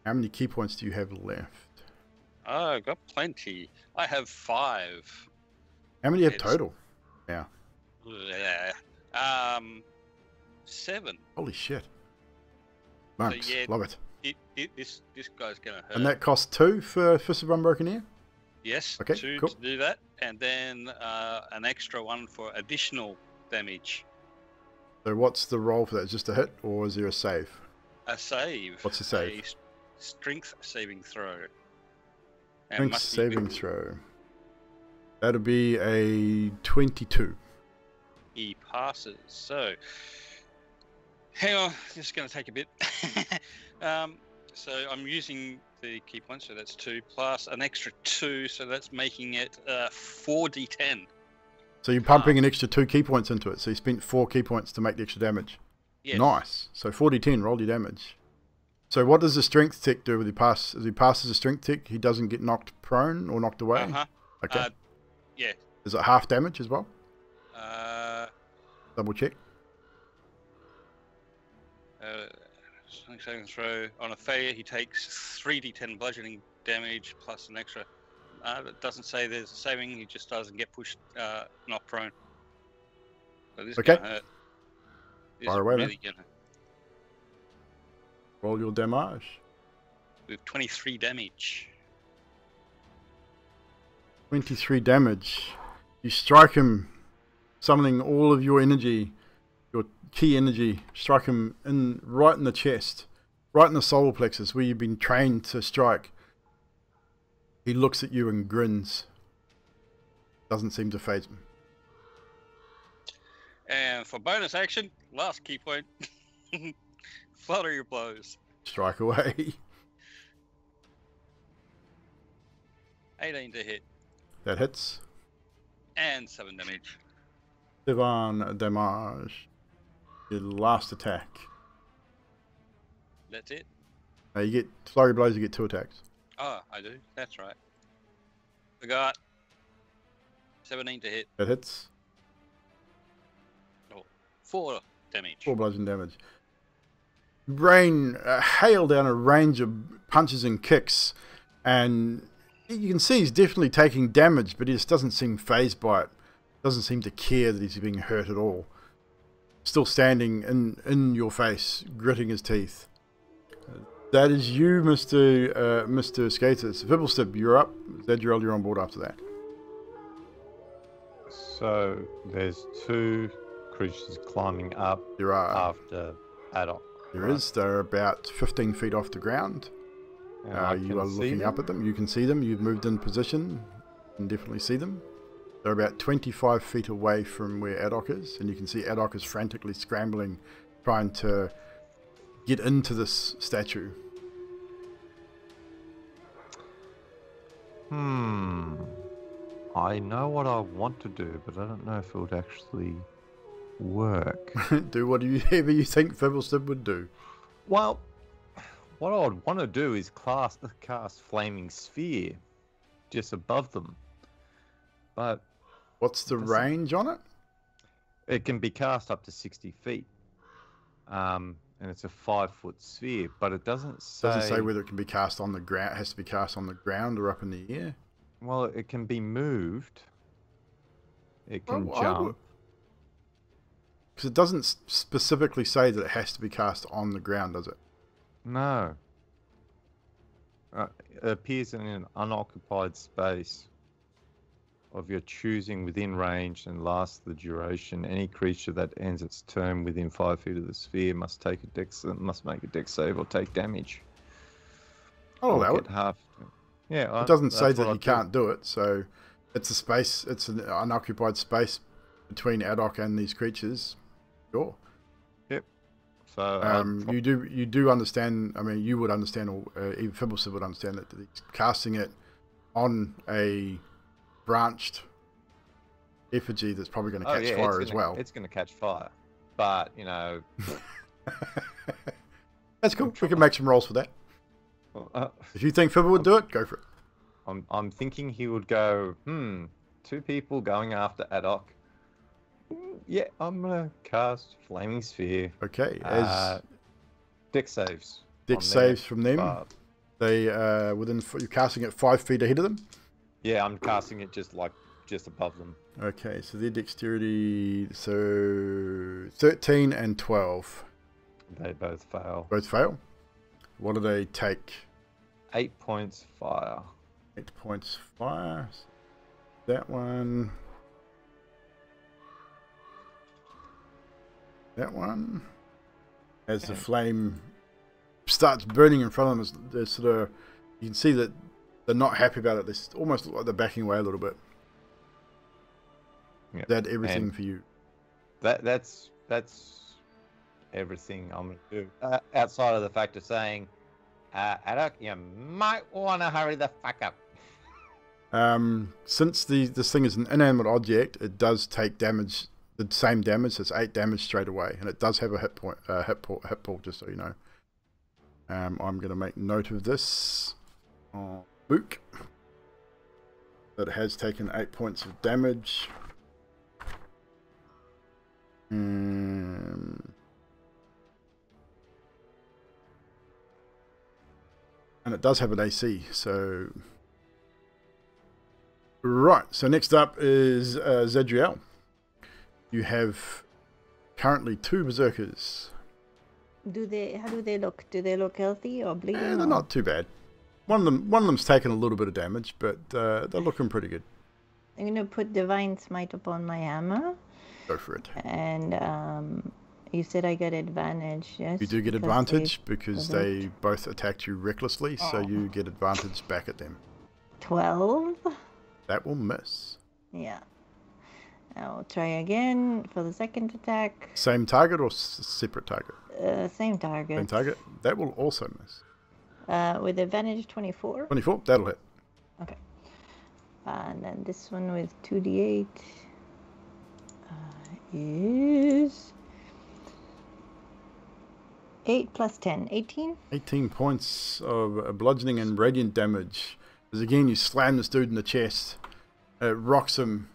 How many key points do you have left? Oh, I've got plenty. I have 5. How many do you have It's- total? Yeah. Yeah. 7. Holy shit. Monks, yeah, love it. This guy's gonna hurt. And that costs 2 for Fist of Unbroken Air? Yes, Okay, 2 cool. to do that, and then an extra 1 for additional damage. So what's the roll for that? Just a hit, or is there a save? A save. What's the save? A strength saving throw. And Strength must be saving with- throw. That'll be a 22. He passes. So, hang on, this is going to take a bit. So I'm using the key points, so that's 2 plus an extra 2, so that's making it 4d10. So you're pumping an extra 2 key points into it. So you spent 4 key points to make the extra damage. Yes. Nice. So 4d10, roll your damage. So what does the strength tick do with he pass? As he passes a strength tick, he doesn't get knocked prone or knocked away? Uh-huh. Okay. Yeah. Is it half damage as well? Double check. Strength saving throw. On a failure, he takes 3d10 bludgeoning damage plus an extra. It doesn't say there's a saving. He just doesn't get pushed, knocked prone. So this is Okay. gonna hurt. This Fire is away, really gonna Roll your damage. with 23 damage. 23 damage. You strike him, summoning all of your energy, your key energy, strike him right in the chest, right in the solar plexus where you've been trained to strike. He looks at you and grins. Doesn't seem to faze him. And for bonus action, last key point, flutter your blows. Strike away. 18 to hit That hits. and 7 damage. 7 damage. Your last attack. That's it. Now you get flurry blows, you get 2 attacks. Oh, I do. That's right. I got 17 to hit That hits. 4 damage. 4 bludgeon damage. Rain hail down a range of punches and kicks, and you can see he's definitely taking damage, but he just doesn't seem fazed by it. Doesn't seem to care that he's being hurt at all. Still standing in your face, gritting his teeth. That is you, Mr. Skaters. Fibblestip, you're up. Zadriel, you're on board after that. So there's 2 creatures climbing up There are. after Adok. There is. They're about 15 feet off the ground. And I You can are see looking them. up at them. You can see them. You've moved in position. You can definitely see them. They're about 25 feet away from where Adok is, and you can see Adok is frantically scrambling, trying to get into this statue. I know what I want to do, but I don't know if it would actually work. Do whatever you think Fibblestip would do. Well, what I would want to do is cast Flaming Sphere just above them. But What's the Doesn't- range on it? it can be cast up to 60 feet. And it's a 5-foot sphere, but it doesn't say... Doesn't say whether it can be cast on the ground. It has to be cast on the ground or up in the air. Well, it can be moved. It can Well, jump. Because it doesn't specifically say that it has to be cast on the ground, does it? No. It appears in an unoccupied space of your choosing within range and lasts the duration. Any creature that ends its turn within 5 feet of the sphere must make a dex save or take damage. I'll Or allow get it. half. Yeah, It doesn't say that's that what you I'd do. can't do it, so it's a space, it's an unoccupied space between Adok and these creatures. Sure. So You do understand, I mean, you would understand, or even Fibblestip would understand that he's casting it on a branched effigy that's probably going to catch fire as well. It's going to catch fire, but That's cool. We can make some rolls for that. If you think Fibble would do it, go for it. I'm thinking he would go. 2 people going after Adok. Yeah, I'm gonna cast Flaming Sphere. Okay, as Dex saves. dex on their saves from them, bar. they you're casting it 5 feet ahead of them. Yeah, I'm casting it just above them. Okay, so their dexterity, so 13 and 12 They both fail. both fail. What do they take? 8 points fire. 8 points fire. That one. That one. As the flame starts burning in front of them, they're sort of, you can see that they're not happy about it. They almost look like they're backing away a little bit. Yeah. Is that everything And for you? That's everything I'm gonna do. Outside of the fact of saying, Adok, you might want to hurry the fuck up. Since this thing is an inanimate object, it does take damage, the same damage. It's 8 damage straight away, and it does have a hit pool, just so you know. I'm going to make note of this. Luke, that it has taken 8 points of damage. And it does have an AC, so... Right, so next up is Zadriel. You have currently 2 berserkers. How do they look? Do they look healthy or bleeding? They're or- not too bad. One of them's taken a little bit of damage, but they're looking pretty good. I'm gonna put Divine Smite upon my hammer, Go for it. and you said I got advantage. Yes. You do get because advantage because provoked. they both attacked you recklessly, so you get advantage back at them. 12. That will miss. Yeah. I'll try again for the second attack. Same target or separate target? Same target. Same target. That will also miss. With advantage 24. 24. That'll hit. Okay. And then this one with 2d8 is 8 plus 10. 18? 18 points of bludgeoning and radiant damage. As again, you slam this dude in the chest. It rocks him.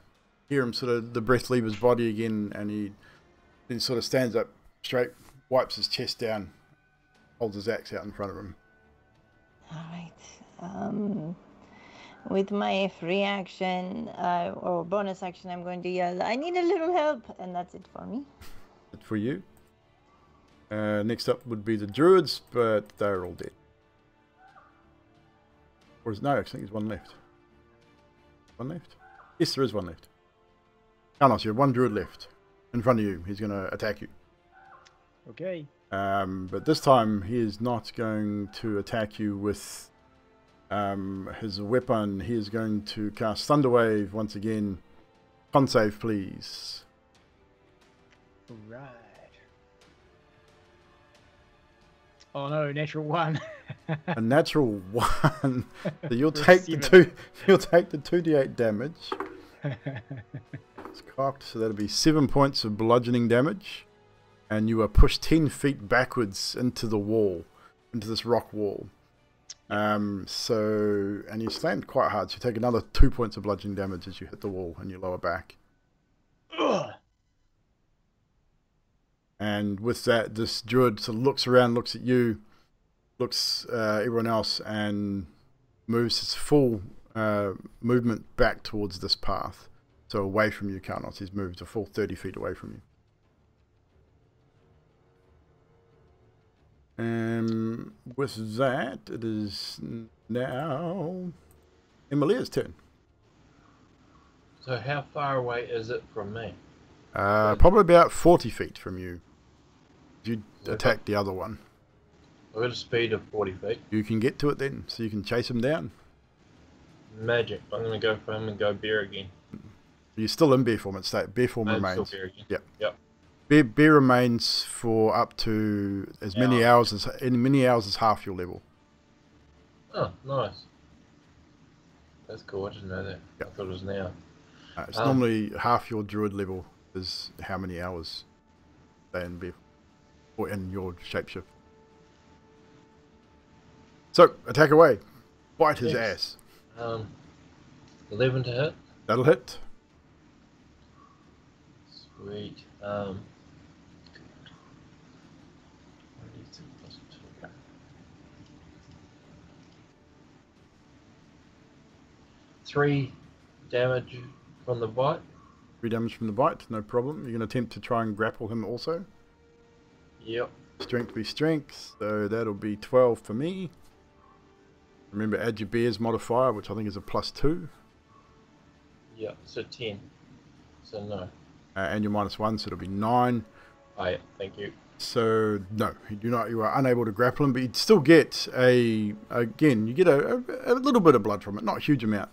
Hear him sort of, the breath leave his body again, and he Then he sort of stands up straight, wipes his chest down, holds his axe out in front of him. All right. With my free action or bonus action, I'm going to yell, I need a little help, and that's it for me. Good for you. Next up would be the Druids, but they're all dead. Or is no, I think there's one left. One left? Yes, there is one left. Carlos, you have one Druid left in front of you. He's going to attack you. Okay. But this time he is not going to attack you with his weapon. He is going to cast Thunderwave once again. Con save, please. Right. Oh no, natural 1. A natural 1. So you'll For take 7. you'll take the 2d8 damage. It's cocked, so that'll be 7 points of bludgeoning damage. And you are pushed 10 feet backwards into the wall, into this rock wall. And you slammed quite hard, so you take another 2 points of bludgeoning damage as you hit the wall in your lower back. Ugh. And with that, this druid sort of looks around, looks at you, looks everyone else, and moves his full movement back towards this path. So away from you, Carnos. He's moved a full 30 feet away from you. And with that, it is now Emilia's turn. So how far away is it from me? Probably about 40 feet from you. You attack the other one. I've got a speed of 40 feet. You can get to it then, so you can chase him down. Magic. I'm going to go for him and go bear again. You're still in bear form. It's that bear form I'm remains. still bear again. Yep. Yep. Bear remains for up to as many hours as half your level. Oh, nice. That's cool. I didn't know that. Yep. I thought it was now. It's normally half your druid level is how many hours they in bear or in your shapeshift. So attack away, bite his ass. 11 to hit. That'll hit. Sweet. 3 damage from the bite. 3 damage from the bite, no problem. You're going to attempt to try and grapple him also. Yep. Strength be strength, so that'll be 12 for me. Remember, add your bear's modifier, which I think is a +2. Yep, so 10. So no. And your -1, so it'll be 9. Oh yeah, thank you. So no, you are unable to grapple him, but you still get you get a little bit of blood from it, not a huge amount.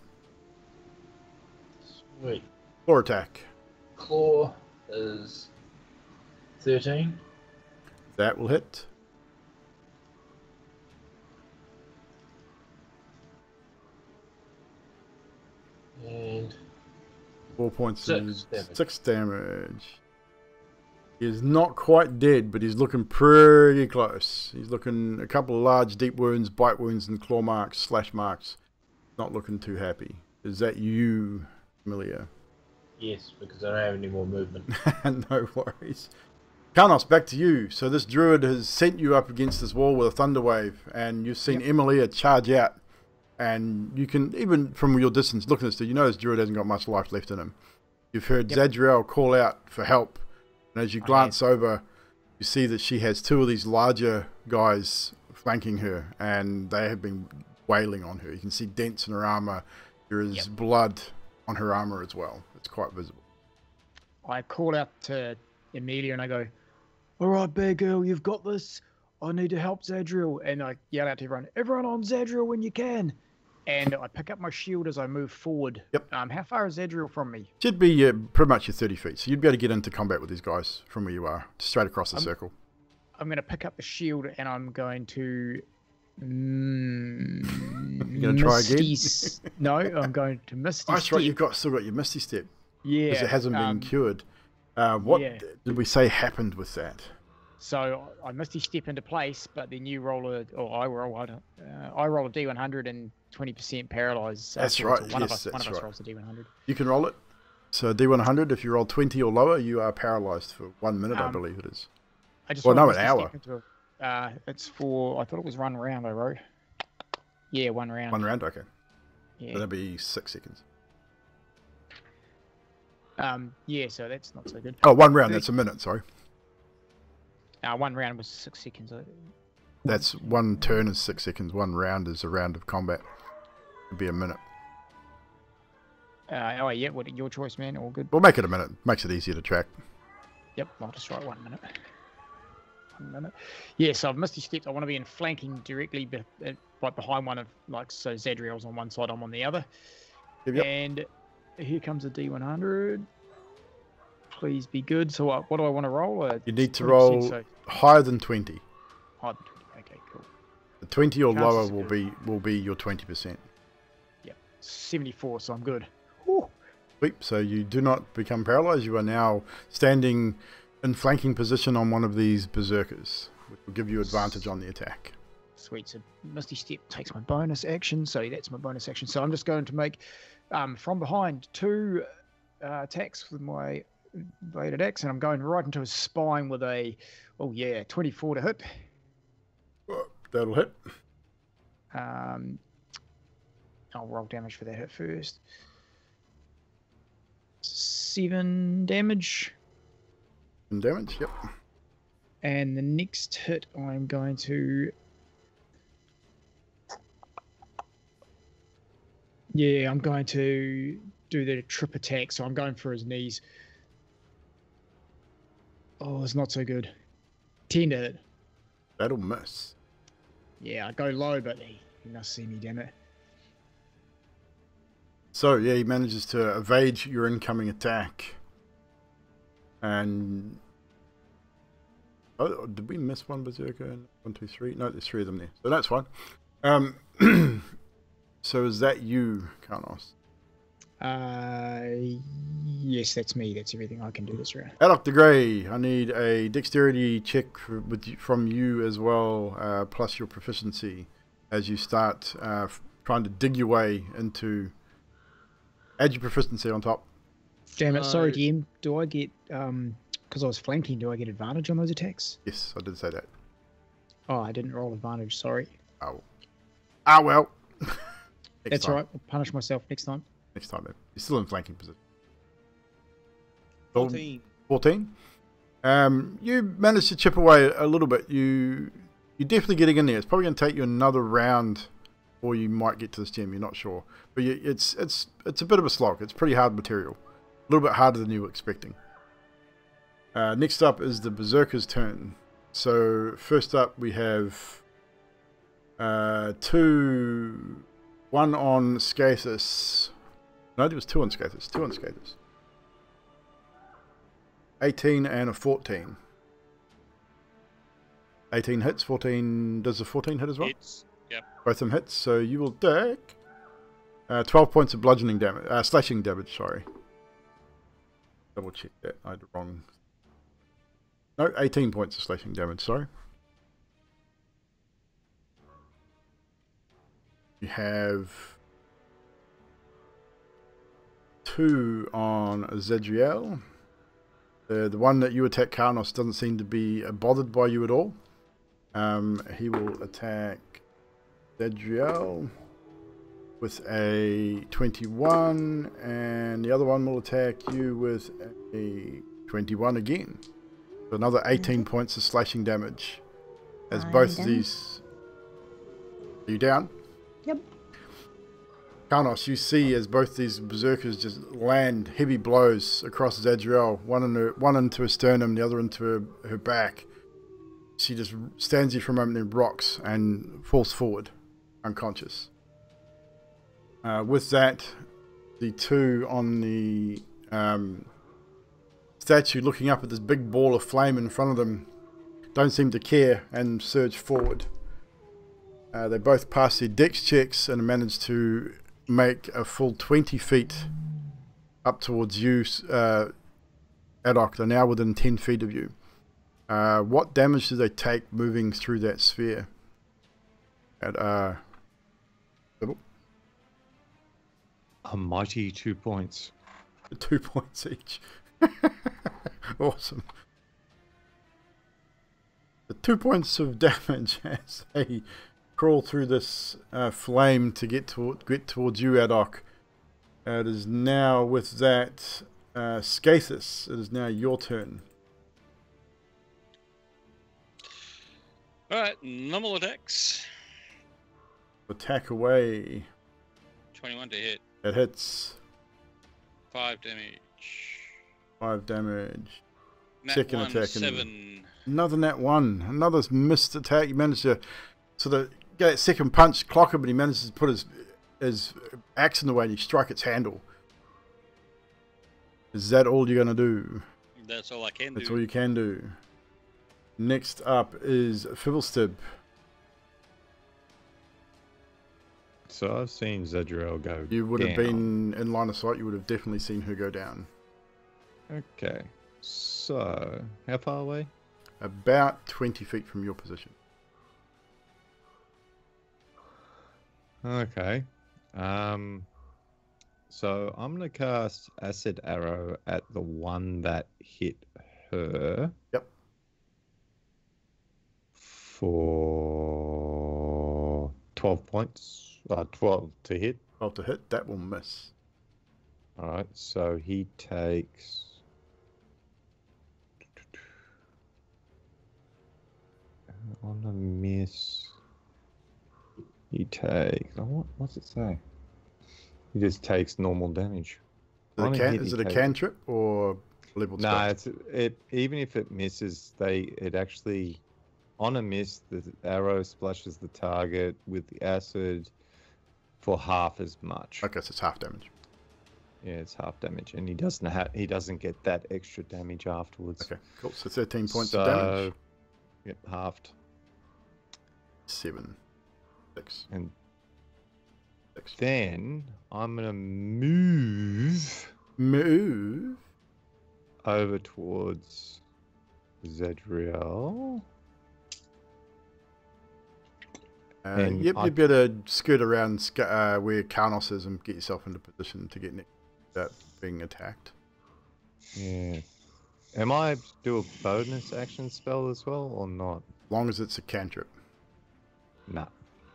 Sweet. Claw attack. Claw is 13. That will hit. And 4 points 6 damage. 6 damage. He is not quite dead, but he's looking pretty close. He's looking a couple of large deep wounds, bite wounds, and claw marks, slash marks. Not looking too happy. Is that you, Amelia? Yes, because I don't have any more movement. No worries. Carnos, back to you. So this druid has sent you up against this wall with a thunder wave, and you've seen Emilia charge out. And you can, even from your distance, looking at this dude, you know this druid hasn't got much life left in him. You've heard Zadriel call out for help. And as you glance over, you see that she has 2 of these larger guys flanking her, and they have been wailing on her. You can see dents in her armor. There is blood on her armor as well. It's quite visible. I call out to Emilia and I go, "All right, bear girl, you've got this. I need to help Zadriel." And I yell out to everyone on Zadriel when you can. And I pick up my shield as I move forward. Yep. How far is Zadriel from me? Should be pretty much your 30 feet. So you'd be able to get into combat with these guys from where you are, straight across the circle. I'm going to pick up the shield and I'm going to... You're going to try again? No, I'm going to Misty That's Step. right, you've still got your Misty Step. Yeah. Because it hasn't been cured. What did we say happened with that? So I Misty Step into place, but then you roll I roll a D100 and 20% paralyzed. That's right. One of Yes, us that's rolls right. a D100. You can roll it. So D100, if you roll 20 or lower, you are paralyzed for 1 minute, I believe it is. I just Well, no, rolled an Misty hour. Step into it's for, I thought it was 1 round I wrote. Yeah, 1 round. 1 round, okay. Yeah. That'll be 6 seconds. Yeah, so that's not so good. Oh, 1 round, that's a minute, sorry. 1 round was 6 seconds. That's 1 turn is 6 seconds. 1 round is a round of combat. It'd be a minute. Oh, yeah, what, your choice, man. All good. We'll make it a minute. Makes it easier to track. Yep, I'll just write 1 minute. 1 minute. Yeah, so I've Misty Stepped. I want to be in flanking directly right behind one of, like, so Zadriel's on one side, I'm on the other. Yep. And here comes a D100. Please be good. So what do I want to roll? You need to 20%, roll so higher than 20. higher than 20. Okay, cool. The 20 or Chances lower are will be your 20%. Yep, 74, so I'm good. Whew. Sweet. So you do not become paralyzed. You are now standing in flanking position on one of these berserkers, which will give you advantage on the attack. Sweet. So Misty Step takes my bonus action. So that's my bonus action. So I'm just going to make from behind 2 attacks with my bladed axe, and I'm going right into his spine with a 24 to hit. That'll hit. I'll roll damage for that hit first. 7 damage. And damage, yep. And the next hit, I'm going to... Yeah, I'm going to do the trip attack, so I'm going for his knees. Oh, it's not so good. 10 to hit. That'll miss. Yeah, I go low, but he must see me, damn it. So, yeah, he manages to evade your incoming attack. And... Oh, did we miss one berserker? 1, 2, 3? No, there's 3 of them there. So that's fine. So is that you, Karnos? Yes, that's me. That's everything I can do this round. Alec the Grey, I need a dexterity check from you as well, plus your proficiency, as you start trying to dig your way into... Add your proficiency on top. Damn it, sorry DM. Do I get, because I was flanking, do I get advantage on those attacks? Yes, I did say that. Oh, I didn't roll advantage, sorry. Oh. Ah, well. That's all right, I'll punish myself next time. Next time, then. You're still in flanking position. 14. 14. You managed to chip away a little bit. You're definitely getting in there. It's probably going to take you another round, or you might get to this gem. You're not sure, but it's a bit of a slog. It's pretty hard material, a little bit harder than you were expecting. Next up is the berserker's turn. So first up we have 2, 1 on Scathus. No, there was 2 on Scathus. 2 on Scathus. 18 and a 14. 18 hits, 14... Does the 14 hit as well? Hits. Yep. Both of them hits, so you will take 12 points of bludgeoning damage. Slashing damage, sorry. Double check that. I had the wrong... No, 18 points of slashing damage, sorry. You have 2 on Zadriel. The one that you attack, Karnos, doesn't seem to be bothered by you at all. He will attack Zadriel with a 21, and the other one will attack you with a 21 again. So another 18 points of slashing damage. As I'm both of down. these... Are you down? Yep. Karnos, you see as both these berserkers just land heavy blows across Zadriel, one into her sternum, the other into her back. She just stands there for a moment and rocks and falls forward, unconscious. With that, the 2 on the statue looking up at this big ball of flame in front of them don't seem to care and surge forward. They both pass their dex checks and manage to make a full 20 feet up towards you, Adok. They're now within 10 feet of you. What damage do they take moving through that sphere? A mighty 2 points. 2 points each. Awesome. The 2 points of damage as they crawl through this flame to get towards you, Adok. It is now with that Scathus. It is now your turn. Alright, normal attacks. Attack away. 21 to hit. It hits. 5 damage. 5 damage. Nat Second 1, attack. 7. Another nat 1. Another missed attack. You managed to sort of get that second punch, clock him, but he manages to put his axe in the way and you strike its handle. Is that all you're going to do? That's all I can do. That's all you can do. Next up is Fibblestib. So I've seen Zadriel go You would have down. been in line of sight. You would have definitely seen her go down. Okay. So, how far away? About 20 feet from your position. Okay. So I'm going to cast Acid Arrow at the one that hit her. Yep. For 12 points. 12 to hit. 12 to hit. That will miss. Alright, so he takes... On a miss... He takes... What's it say? He just takes normal damage. Is it a cantrip or level spell? No, even if it misses, it actually... On a miss, the arrow splashes the target with the acid for half as much. Okay, so it's half damage. Yeah, it's half damage, and he doesn't get that extra damage afterwards. Okay, cool. So 13 points of damage. Yep, halved. 7. 6. And 6. then I'm gonna move over towards Zadriel. You better skirt around where Karnos is and get yourself into position to get next without being attacked. Yeah. Am I do a bonus action spell as well or not? As long as it's a cantrip. Nah.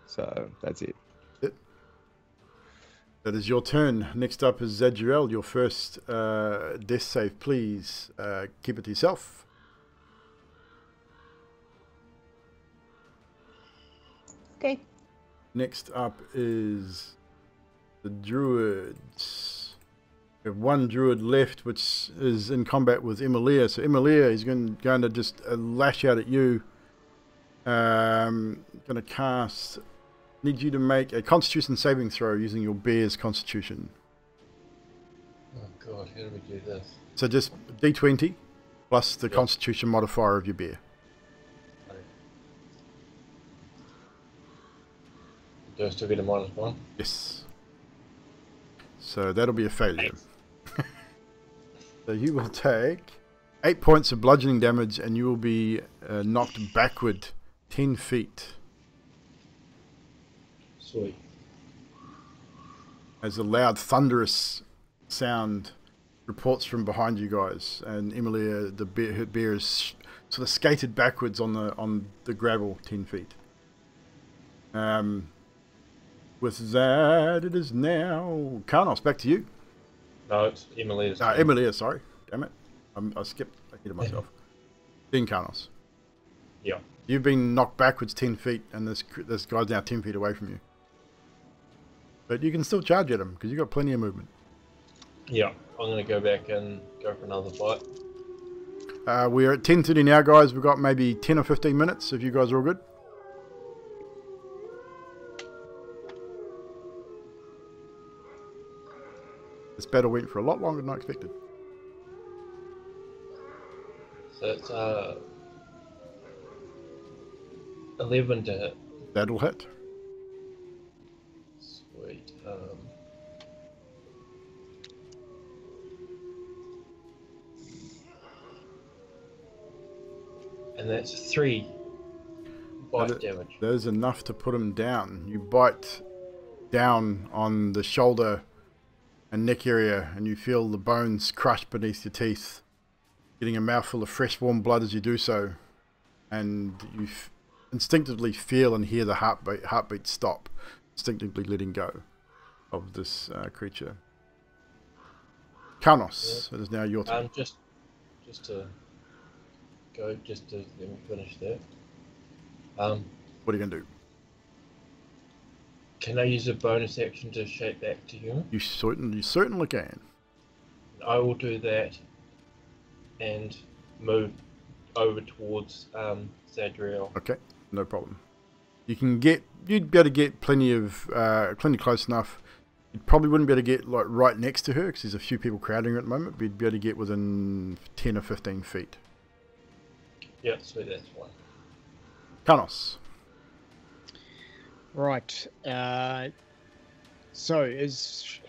So that's it. That is your turn. Next up is Zadriel. Your first death save, please. Keep it to yourself. Okay. Next up is the Druids. We have one Druid left, which is in combat with Emilia. So Emilia is going to just lash out at you. Going to cast... Need you to make a Constitution saving throw using your bear's Constitution. Oh god, how do we do this? So just D20 plus the Constitution modifier of your bear. Do I still get a -1? Yes. So that'll be a failure. So you will take 8 points of bludgeoning damage and you will be knocked backward 10 feet. Sweet. As a loud thunderous sound reports from behind you guys, and Emilia, her bear is sort of skated backwards on the gravel 10 feet. With that, it is now Karnos, back to you. No, it's Emily's. Emilia, sorry. Damn it. I skipped ahead of myself. Then Karnos. Yeah. You've been knocked backwards 10 feet, and this guy's now 10 feet away from you. But you can still charge at him, because you've got plenty of movement. Yeah, I'm going to go back and go for another fight. We're at 10:30 now, guys. We've got maybe 10 or 15 minutes, if you guys are all good. This battle went for a lot longer than I expected. So it's 11 to hit. That'll hit. Sweet. And that's 3 bite damage. That is enough to put him down. You bite down on the shoulder and neck area, and you feel the bones crushed beneath your teeth, getting a mouthful of fresh warm blood as you do so, and you instinctively feel and hear the heartbeat stop, instinctively letting go of this creature. Karnos, it is now your turn. Just to let me finish that. What are you going to do? Can I use a bonus action to shape back to human? You certainly can. I will do that and move over towards Zadriel. Okay, no problem. You'd be able to get plenty close enough. You probably wouldn't be able to get like right next to her because there's a few people crowding her at the moment, but you'd be able to get within 10 or 15 feet. Yeah, sweet, that's fine. Karnos. Right. So is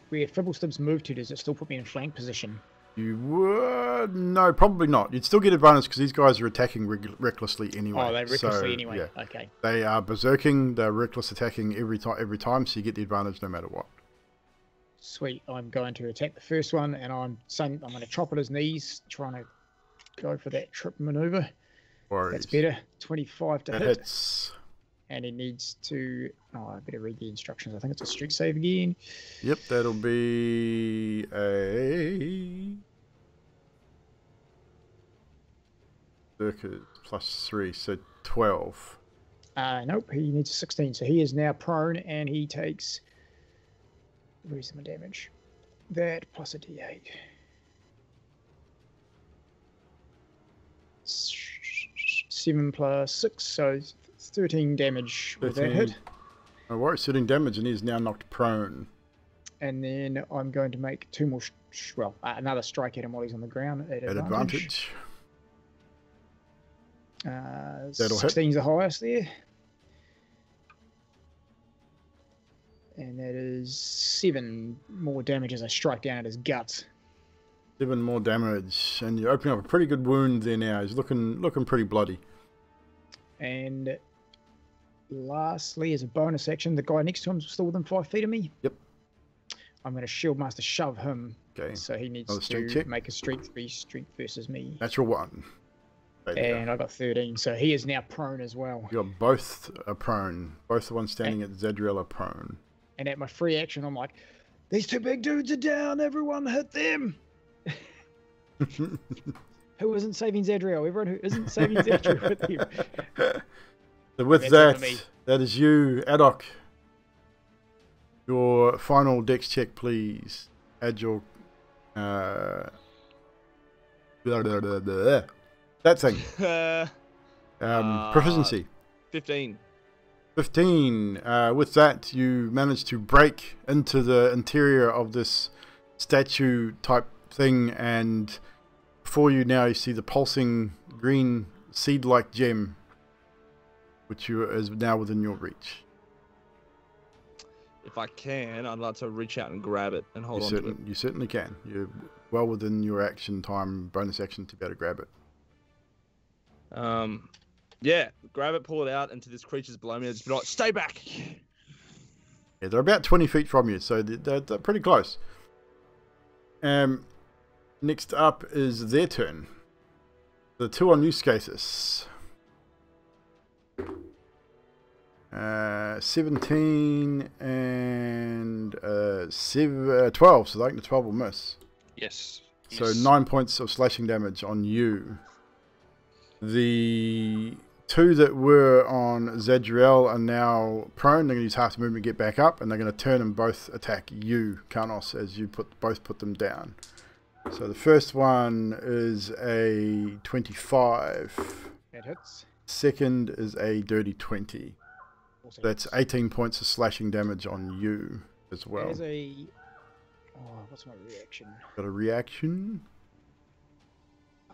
where Fibblestib's moved to, does it still put me in flank position? You would... No, probably not. You'd still get advantage because these guys are attacking recklessly anyway. Oh, they're recklessly so, anyway. Yeah. Okay. They are berserking. They're reckless attacking every time, so you get the advantage no matter what. Sweet. I'm going to attack the first one, and I'm going to chop at his knees, trying to go for that trip maneuver. Worries. That's better. 25 to That hit. hits. And he needs to... Oh, I better read the instructions. I think it's a strength save again. Yep, that'll be a... Circuit +3, so 12. Nope, he needs a 16. So he is now prone, and he takes... Where's my damage? That plus a d8. 7 plus 6, so 13 damage with that hit. No worries, 13 damage, and he's now knocked prone. And then I'm going to make two more, another strike at him while he's on the ground at advantage. That'll hit. 16's the highest there. And that is 7 more damage as I strike down at his guts. 7 more damage, and you're opening up a pretty good wound there now. He's looking pretty bloody. And lastly, as a bonus action, the guy next to him is still within 5 feet of me. Yep. I'm going to Shieldmaster shove him. Okay. So he needs Strength to check. make a strength versus me. Natural 1. And I got 13, so he is now prone as well. You got both are prone. Both the ones standing at Zadriel are prone. And at my free action, I'm like, these two big dudes are down. Everyone hit them. Who isn't saving Zadriel? Everyone who isn't saving Zadriel with him. So with that is you, Adok. Your final dex check, please. Add your that thing. Proficiency. 15. 15. With that, you manage to break into the interior of this statue type thing, and before you now you see the pulsing green seed-like gem, which is now within your reach. If I can, I'd like to reach out and grab it and hold on to it. You certainly can. You're well within your action time, bonus action, to be able to grab it. Yeah, grab it, pull it out into this creature's below me. Just be like, stay back. Yeah, they're about 20 feet from you, so they're pretty close. Next up is their turn. The two on you, Scathus. 17 and 12, so I think the 12 will miss. Yes. So yes. 9 points of slashing damage on you. The two that were on Zadriel are now prone. They're going to use half the movement to get back up, and they're going to turn and both attack you, Karnos, as you both put them down. So the first one is a 25. That hits. Second is a dirty 20. Also That's hits. 18 points of slashing damage on you as well. There's a... Oh, what's my reaction? Got a reaction?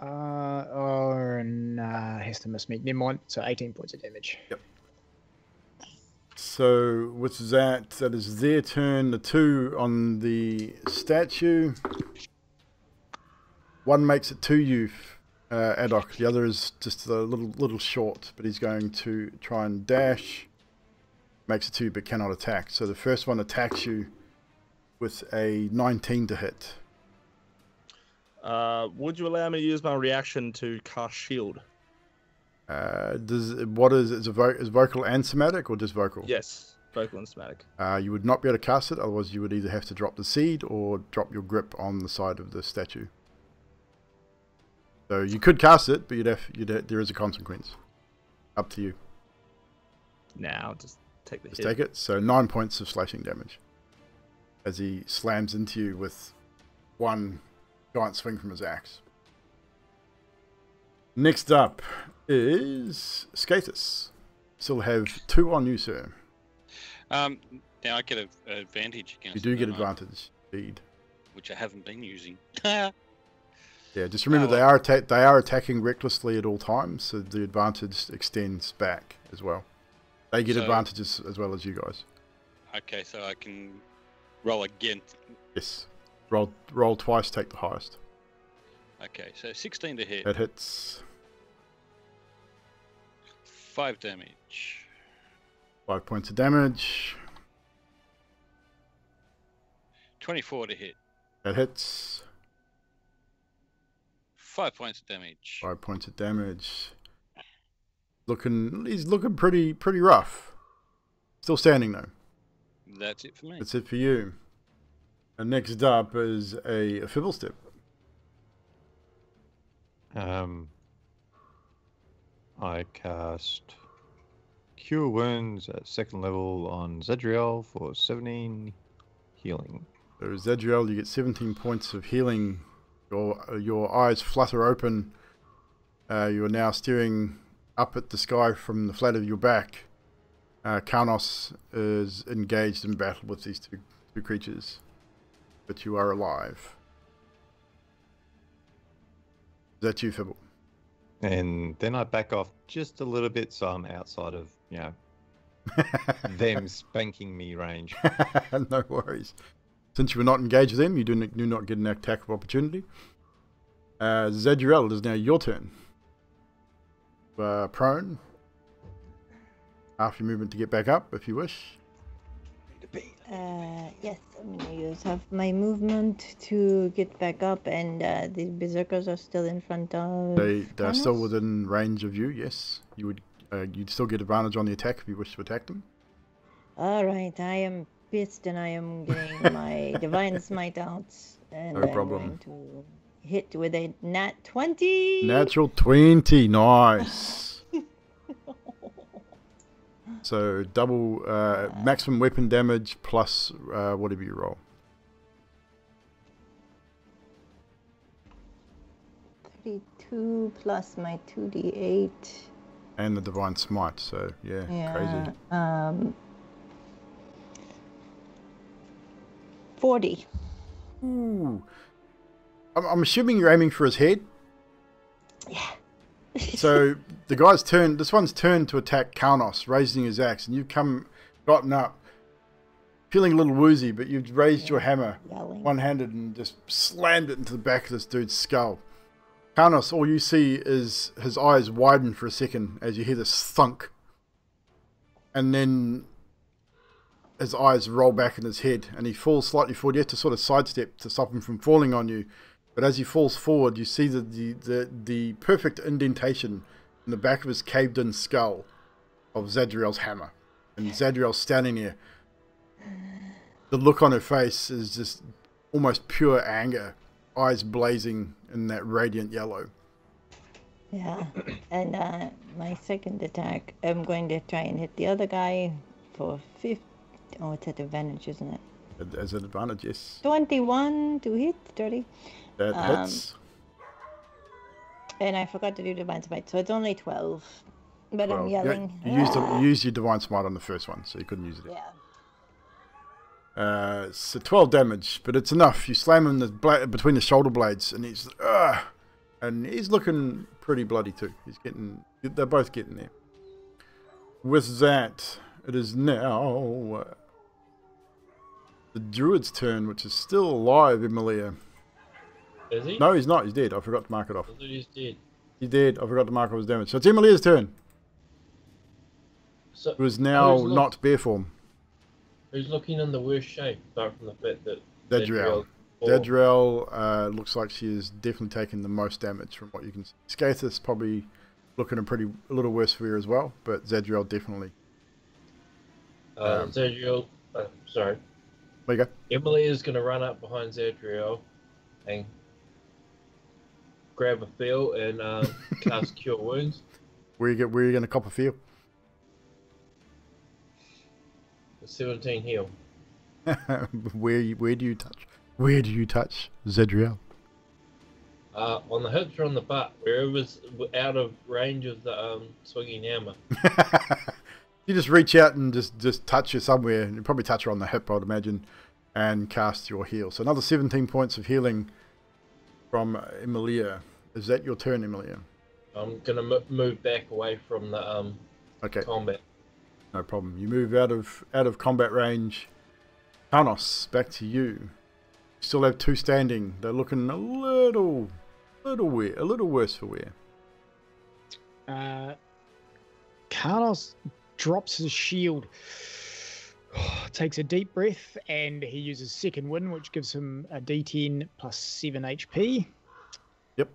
Nah, has to miss me. Never mind. So 18 points of damage. Yep. So with that is their turn. The two on the statue. One makes it to you, Adok. The other is just a little short, but he's going to try and dash. Makes it to you, but cannot attack. So the first one attacks you with a 19 to hit. Would you allow me to use my reaction to cast shield? Is vocal and somatic or just vocal? Yes, vocal and somatic. You would not be able to cast it, otherwise you would either have to drop the seed or drop your grip on the side of the statue. So you could cast it, but there is a consequence. Up to you. Now, just take the Just hit. take it. So 9 points of slashing damage as he slams into you with one giant swing from his axe. Next up is Skatus. Still have 2 on you, sir. Now I get an advantage You against do get them, advantage, indeed. which I haven't been using. Yeah, just remember they are attacking recklessly at all times, so the advantage extends back as well. They get advantages as well as you guys. Okay, so I can roll again. Yes. Roll twice, take the highest. Okay, so 16 to hit. That hits. 5 damage. 5 points of damage. 24 to hit. That hits. 5 points of damage. 5 points of damage. He's looking pretty rough. Still standing though. That's it for me. That's it for you. And next up is a Fibblestep. I cast Cure Wounds at 2nd level on Zadriel for 17 healing. So Zadriel, you get 17 points of healing. Your eyes flutter open. You are now staring up at the sky from the flat of your back. Karnos is engaged in battle with these two creatures. But you are alive. Is that you, Fibble? And then I back off just a little bit so I'm outside of, them spanking me range. No worries. Since you were not engaged with them, you do not get an attack of opportunity. Zadriel, it is now your turn. Prone. Half your movement to get back up, if you wish. Yes, I'm gonna use half my movement to get back up, and the berserkers are still in front of. They're still within range of you. Yes, you'd still get advantage on the attack if you wish to attack them. All right, I am pissed, and I am getting my divine smite out, and No I'm problem. going to hit with a nat 20. Natural 20, nice. So double maximum weapon damage plus whatever you roll. 32 plus my 2d8. And the divine smite, so yeah. Crazy. 40. Ooh. I'm assuming you're aiming for his head. Yeah. So the guy's turn. This one's turned to attack Karnos, raising his axe, and you've gotten up, feeling a little woozy, but you've raised your hammer, Yelling. one-handed, and just slammed it into the back of this dude's skull. Karnos, all you see is his eyes widen for a second as you hear this thunk, and then his eyes roll back in his head, and he falls slightly forward. You have to sort of sidestep to stop him from falling on you. But as he falls forward, you see the perfect indentation in the back of his caved-in skull of Zadriel's hammer. And Zadriel's standing there. The look on her face is just almost pure anger, eyes blazing in that radiant yellow. Yeah, and my second attack, I'm going to try and hit the other guy for 50. Oh, it's at advantage, isn't it? As an advantage, yes. 21 to hit, 30. That hits. And I forgot to do divine smite, so it's only 12. But I'm yelling. You used your divine smite on the first one, so you couldn't use it. Yeah. So 12 damage, but it's enough. You slam him between the shoulder blades, and he's looking pretty bloody too. They're both getting there. With that, it is now the Druid's turn, which is still alive, Emilia. Is he? No, he's not. He's dead. I forgot to mark it off. I thought he's dead. He's dead. I forgot to mark off his damage. So it's Emilia's turn. So, Who is now who's not bear form. Who's looking in the worst shape, apart from the fact that Zadriel. Zadriel looks like she is definitely taking the most damage from what you can see. Skathis probably looking a little worse for her as well, but Zadriel definitely. Zadriel, sorry. There you go. Emily is going to run up behind Zadriel and grab a feel and cast Cure Wounds. Where you going to cop a feel? 17 heal. Where do you touch? Where do you touch Zadriel? On the hips or on the butt, wherever's out of range of the swinging hammer. You just reach out and just touch her somewhere. You probably touch her on the hip, I'd imagine, and cast your heal. So another 17 points of healing from Emilia. Is that your turn, Emilia? I'm gonna move back away from the combat. No problem. You move out of combat range. Carnos, back to you. You still have two standing. They're looking a little worse for wear. Carlos drops his shield, takes a deep breath, and he uses second wind, which gives him a D10 plus 7 HP. Yep.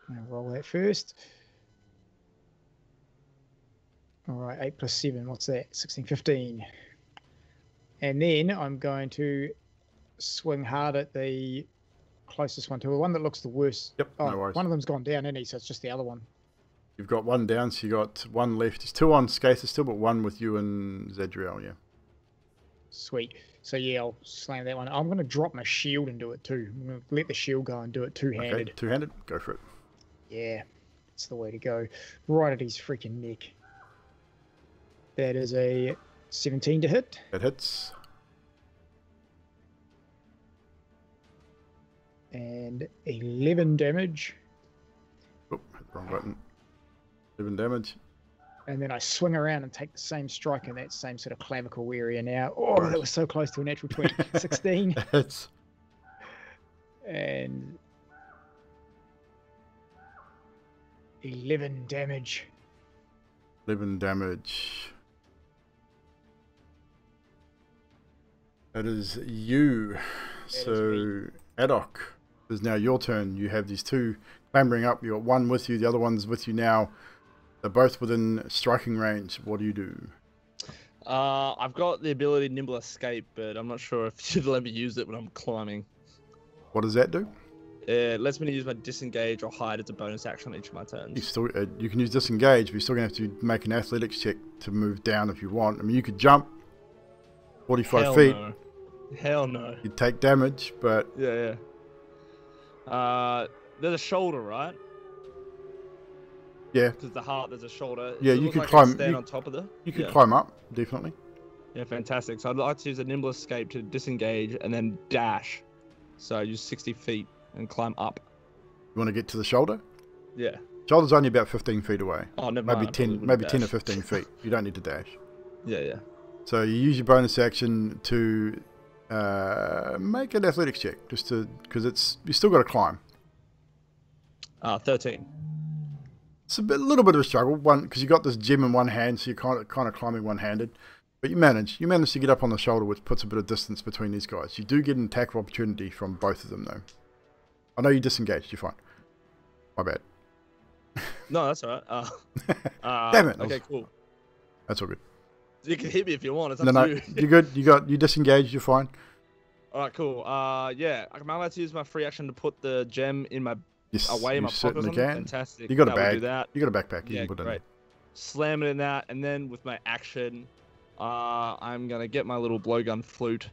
I'm going to roll that first. Alright, 8 plus 7, what's that? 16, 15. And then I'm going to swing hard at the closest one to the one that looks the worst. Yep, oh, no worries. One of them's gone down, isn't he? So it's just the other one. You've got one down, so you got one left. There's two on Skater still, but one with you and Zadriel, yeah. Sweet. So yeah, I'll slam that one. I'm going to drop my shield and do it too. I'm going to let the shield go and do it two-handed. Okay, two-handed? Go for it. Yeah, that's the way to go. Right at his freaking neck. That is a 17 to hit. That hits. And 11 damage. Oh, hit the wrong button. 11 damage. And then I swing around and take the same strike in that same sort of clavicle area now. Oh, that was so close to a natural 20. 16. Hits. And 11 damage. 11 damage. That is you. So, Adok, it is now your turn. You have these two clambering up. You've got one with you, the other one's with you now. They're both within striking range. What do you do? I've got the ability Nimble Escape, but I'm not sure if you'd let me use it when I'm climbing. What does that do? It lets me use my Disengage or Hide as a bonus action on each of my turns. You can use Disengage, but you're still going to have to make an athletics check to move down if you want. I mean, you could jump 45 feet. No. Hell no. You'd take damage, but... Yeah. There's a shoulder, right? Yeah. Because the heart, there's a shoulder. Yeah, Does it you look could like I climb. stand on top of the. You could climb up, definitely. Yeah, fantastic. So I'd like to use a Nimble Escape to disengage and then dash. So I use 60 feet and climb up. You want to get to the shoulder? Yeah. Shoulder's only about 15 feet away. Oh, never maybe mind. Maybe 10 or 15 feet. You don't need to dash. Yeah. So you use your bonus action to make an athletics check, just to because you still got to climb. 13. It's a little bit of a struggle, because you got this gem in one hand, so you're kind of climbing one-handed. But you manage to get up on the shoulder, which puts a bit of distance between these guys. You do get an attack of opportunity from both of them, though. I know you disengaged. You're fine. My bad. No, that's all right. Damn it. Okay, cool. That's all good. You can hit me if you want. It's up to you. You're good. You disengaged. You're fine. All right, cool. Yeah, I'm allowed to use my free action to put the gem in my away in my pocket or something. Fantastic. You got a bag. Do that. You got a backpack. You Yeah, can put it great. in. Slam it in that, and then with my action, I'm gonna get my little blowgun flute,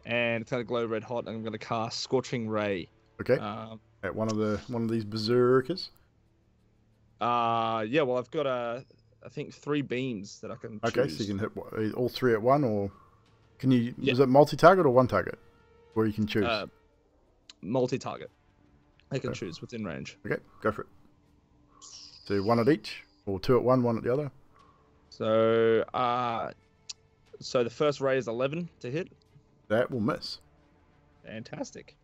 and it's gonna glow red hot, and I'm gonna cast Scorching Ray. Okay. At one of these berserkers. Yeah. Well, I've got I think 3 beams that I can. Okay, choose. so you can hit all 3 at one, or can you? Yeah. Is it multi-target or one target? Where you can choose. Multi-target. I can choose within range. Okay, go for it. So 1 at each, or 2 at one at the other. So, so the first ray is 11 to hit. That will miss. Fantastic.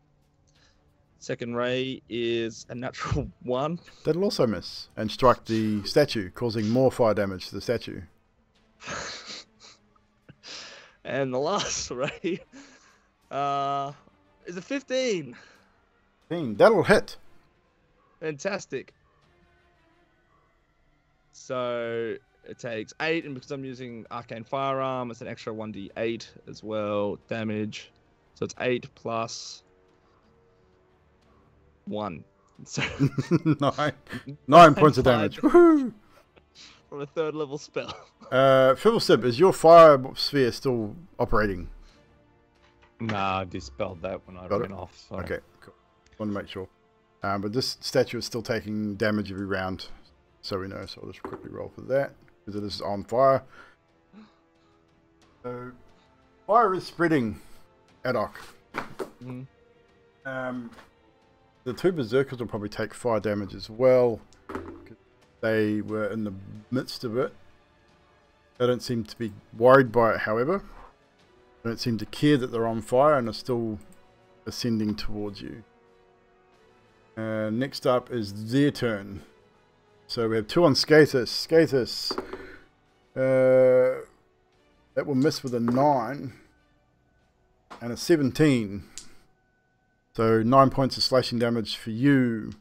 Second ray is a natural 1. That'll also miss and strike the statue, causing more fire damage to the statue. And the last ray Is it 15? That'll hit. Fantastic. So it takes 8, and because I'm using Arcane Firearm, it's an extra 1d8 as well, damage. So it's 8 plus 1. So 9 points of damage. Woohoo! From a 3rd level spell. Fiddlestip, is your fire sphere still operating? Nah, I dispelled that when I ran off. So. Okay, cool. Want to make sure. But this statue is still taking damage every round, so we know. So I'll just quickly roll for that, because it is on fire. So, fire is spreading, Adok. The 2 berserkers will probably take fire damage as well, because they were in the midst of it. They don't seem to be worried by it, however. They don't seem to care that they're on fire and are still ascending towards you. Next up is their turn. So we have 2 on Skathis. Skathis, that will miss with a 9 and a 17. So 9 points of slashing damage for you.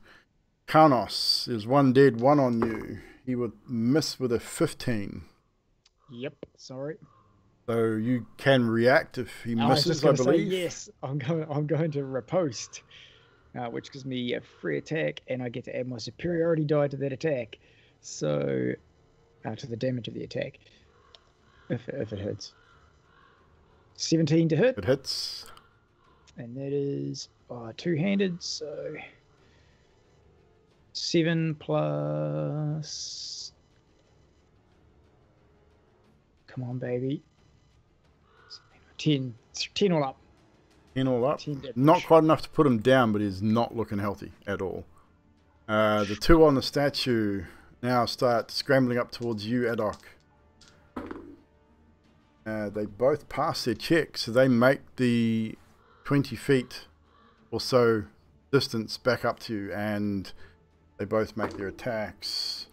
Karnos, there's 1 dead, 1 on you. He would miss with a 15. Yep, sorry. So you can react if he misses, I believe. Say yes, I'm going to riposte, which gives me a free attack, and I get to add my superiority die to that attack. So, to the damage of the attack, if it hits. 17 to hit. It hits. And that is 2-handed, so 7 plus. Come on, baby. 10 all up. 10 all up. 10 damage. Not quite enough to put him down, but he's not looking healthy at all. The 2 on the statue now start scrambling up towards you, Adok. They both pass their check, so they make the 20 feet or so distance back up to you, and they both make their attacks.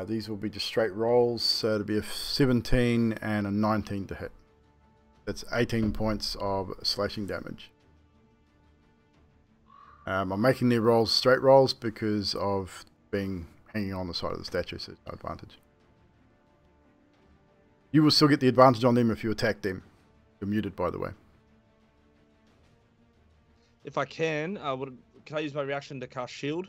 These will be just straight rolls, so it'll be a 17 and a 19 to hit. That's 18 points of slashing damage. I'm making their rolls straight rolls because of being hanging on the side of the statue, so there's no advantage. You will still get the advantage on them if you attack them. You're muted, by the way. If I can I use my reaction to cast Shield?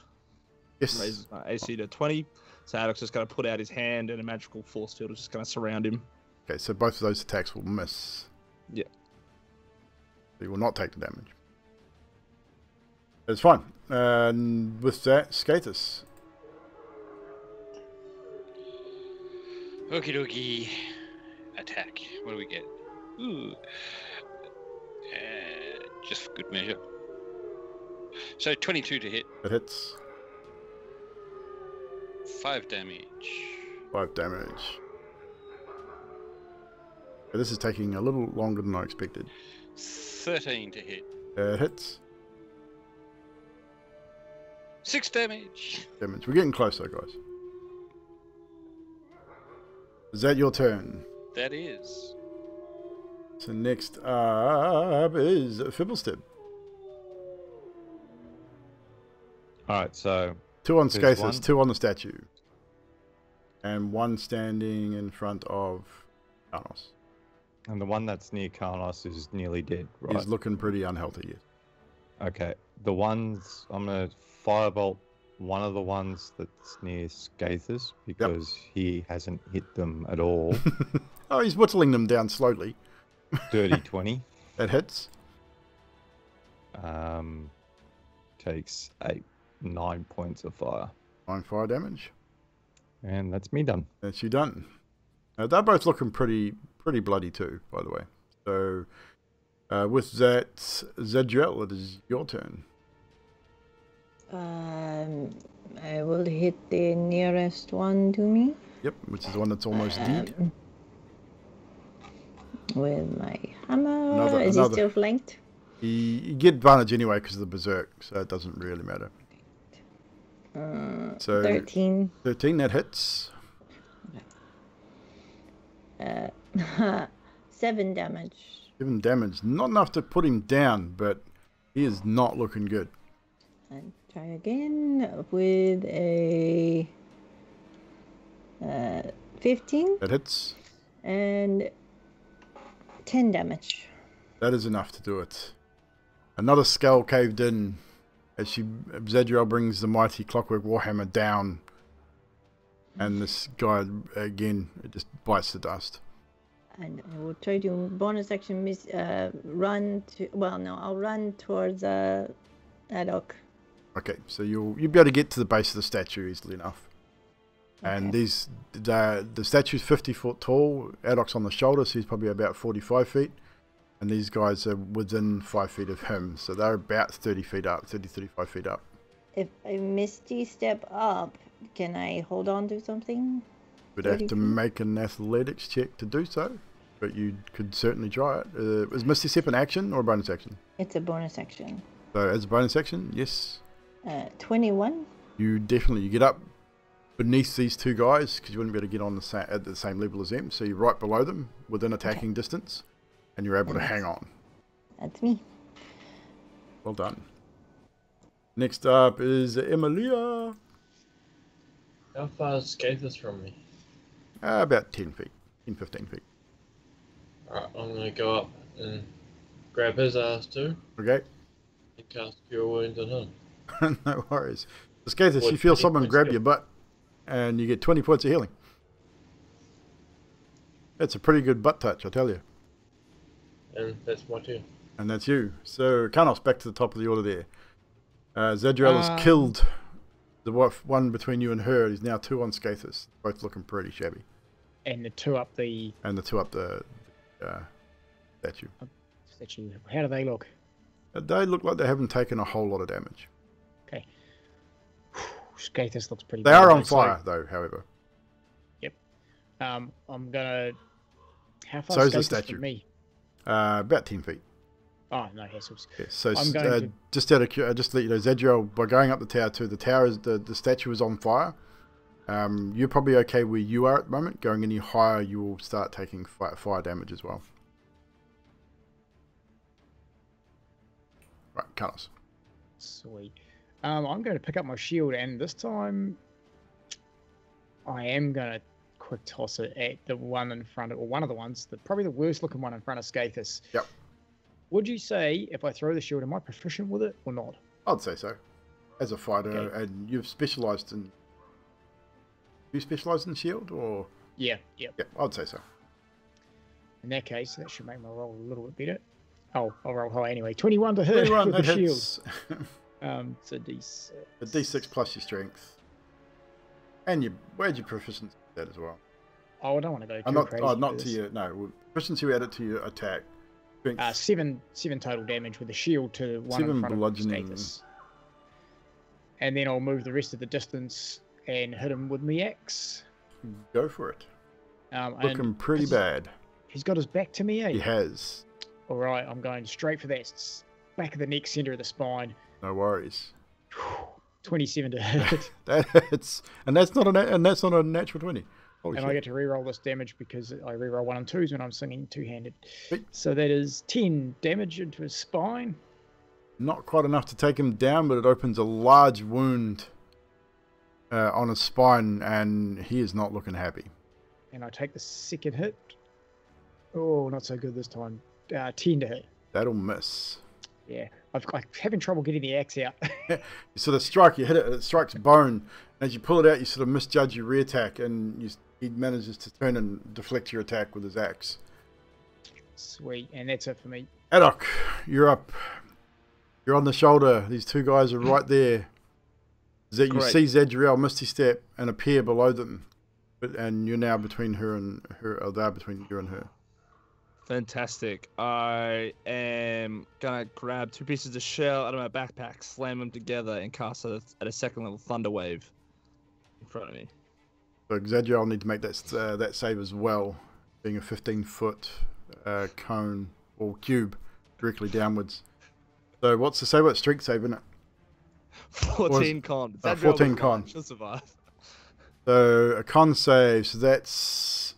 Yes. Raise my AC to 20. So Adok's just going to put out his hand, and a magical force field is just going to surround him. Okay, so both of those attacks will miss. Yeah. He will not take the damage. It's fine. And with that, Skathis. Okie dokie. Attack. What do we get? Ooh. Just for good measure. So 22 to hit. It hits. 5 damage. 5 damage. Okay, this is taking a little longer than I expected. 13 to hit. It hits. 6 damage. We're getting close though, guys. Is that your turn? That is. So next up is Fibblestep. Alright, so 2 on there's Skathis, one. 2 on the statue. And 1 standing in front of Karnos. And the one that's near Karnos is nearly dead, right? He's looking pretty unhealthy yet. Okay. The ones, I'm going to firebolt one of the ones that's near Skathis because he hasn't hit them at all. Oh, he's whittling them down slowly. Dirty 20. That hits. Takes 9 points of fire. 9 fire damage. And that's me done. That's you done. They're both looking pretty bloody too, by the way. So with that, Zadriel, it is your turn. I will hit the nearest one to me. Yep, which is the one that's almost dead. With my hammer. Is he still flanked? You get advantage anyway because of the berserk, so it doesn't really matter. So 13. 13, that hits. 7 damage. 7 damage. Not enough to put him down, but he is not looking good. And try again with a 15 That hits. and 10 damage. That is enough to do it. Another skull caved in as Zadriel brings the mighty Clockwork Warhammer down. And this guy, again, it just bites the dust. And I will try to bonus action run to. Well, no, I'll run towards Adok. Okay, so you'll be able to get to the base of the statue easily enough. And Okay. the statue's 50 foot tall. Adok's on the shoulder, so he's probably about 45 feet. And these guys are within 5 feet of him, so they're about 30 feet up, 35 feet up. If I misty step up, can I hold on to something? Would have 30 to feet? make an athletics check to do so, but you could certainly try it. Is Misty Step an action or a bonus action? It's a bonus action. So as a bonus action, yes, 21. you get up beneath these two guys because you wouldn't be able to get on at the same level as them. So you're right below them within attacking distance, and you're able to hang on. That's me. Well done. Next up is Emilia. How far is Scathus from me? About 10 feet, 15 feet. Alright, I'm gonna go up and grab his ass too Okay, and cast Cure Wounds on him. no worries. So Scathus, What, you feel 20 someone points grab good? your butt, and you get 20 points of healing. That's a pretty good butt touch, I tell you. And that's my turn. And that's you. So, Karnos, back to the top of the order there. Zadriel has killed the one between you and her. He's now 2 on Scathus. Both looking pretty shabby. And the two up the And the 2 up the statue. statue. How do they look? They look like they haven't taken a whole lot of damage. Okay. Scathus looks pretty They bad, are on though, so, fire, though, however. I'm gonna. How far So is is the Scathus statue. from me? About 10 feet. Oh no, hassles. Yes. So I'm going to- just out of just to let you know, Zadriel, by going up the tower too, the tower is the statue is on fire. You're probably okay where you are at the moment. Going any higher, you will start taking fire damage as well. Right, Carlos. Sweet. I'm going to pick up my shield, and this time I am going to quick toss it at the one in front of, or one of the ones, probably the worst looking one in front of Scathus. Yep. Would you say if I throw the shield, am I proficient with it or not? I'd say so. As a fighter, Okay. and you've specialised in. You specialised in shield, or Yeah. yeah, I'd say so. In that case, that should make my roll a little bit better. Oh, I'll roll high anyway. 21 to hit 21, with that the shield. hits. It's a D6. A D6 plus your strength, and where'd your proficiency with that as well? Oh, I don't want to go too I'm not. crazy. Oh, with not to this. your no proficiency. We add it to your attack. Strength. Seven total damage with the shield to one 7 in front bludgeoning. of Scathus. And then I'll move the rest of the distance and hit him with my axe. Go for it. And Looking pretty bad. He's got his back to me, eh? He has. All right, I'm going straight for that back of the neck, center of the spine. No worries. 27 to hit. That hits, and that's not a natural 20. Holy And shit. I get to reroll this damage because I reroll 1 and 2s when I'm swinging two-handed. Sweet. So that is 10 damage into his spine. Not quite enough to take him down, but it opens a large wound on his spine, and he is not looking happy. And I take the second hit. Oh, not so good this time. 10 to hit. That'll miss. Yeah, I'm having trouble getting the axe out. You sort of strike, you hit it, and it strikes bone. As you pull it out, you sort of misjudge your rear attack, and he manages to turn and deflect your attack with his axe. Sweet, and that's it for me. Adok, you're up. You're on the shoulder. These two guys are right there. You Great. see Zadriel Misty Step and appear below them, and you're now between her and her. Or they're between you and her. Fantastic. I am gonna grab 2 pieces of shell out of my backpack, slam them together, and cast it at a second level thunder wave in front of me. So Zadriel need to make that save as well, being a 15-foot cone or cube directly downwards. So what's the save? What's strength save, isn't it? 14 con. Oh, Zadriel 14 will fly. con. She'll survive. So a con save. So that's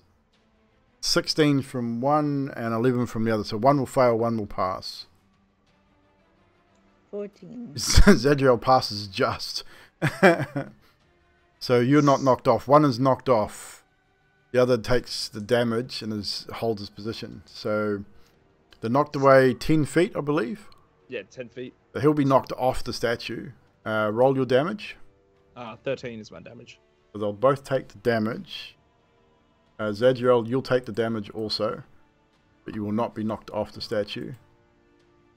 16 from one and 11 from the other. So one will fail, one will pass. 14. Zadriel passes just. So you're not knocked off. One is knocked off. The other takes the damage and holds his position. So they're knocked away 10 feet, I believe. Yeah, 10 feet. So he'll be knocked off the statue. Roll your damage. 13 is my damage. So they'll both take the damage. Zadriel, you'll take the damage also, but you will not be knocked off the statue.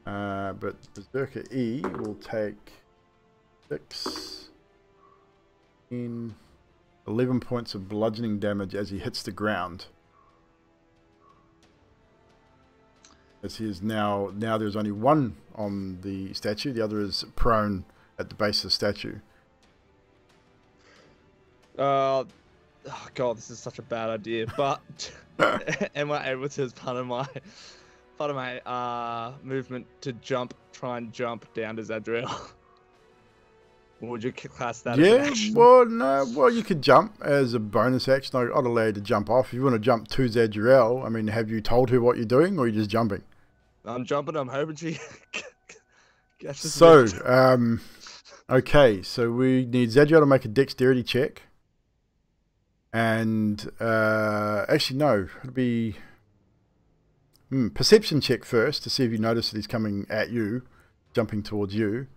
But Berserker E will take 6 in 11 points of bludgeoning damage as he hits the ground. As he is now there's only one on the statue, the other is prone at the base of the statue. Oh god, this is such a bad idea. But am I able to, as part of my movement, to try and jump down to Zadriel? Or would you class that as an action? Well, no. Well, you could jump as a bonus action. I'd allow you to jump off. If you want to jump to Zadriel, I mean, have you told her what you're doing, or are you just jumping? I'm jumping. I'm hoping she catches So, me. okay. So we need Zadriel to make a dexterity check. And, actually, no. It'll be perception check first to see if you notice that he's coming at you, jumping towards you.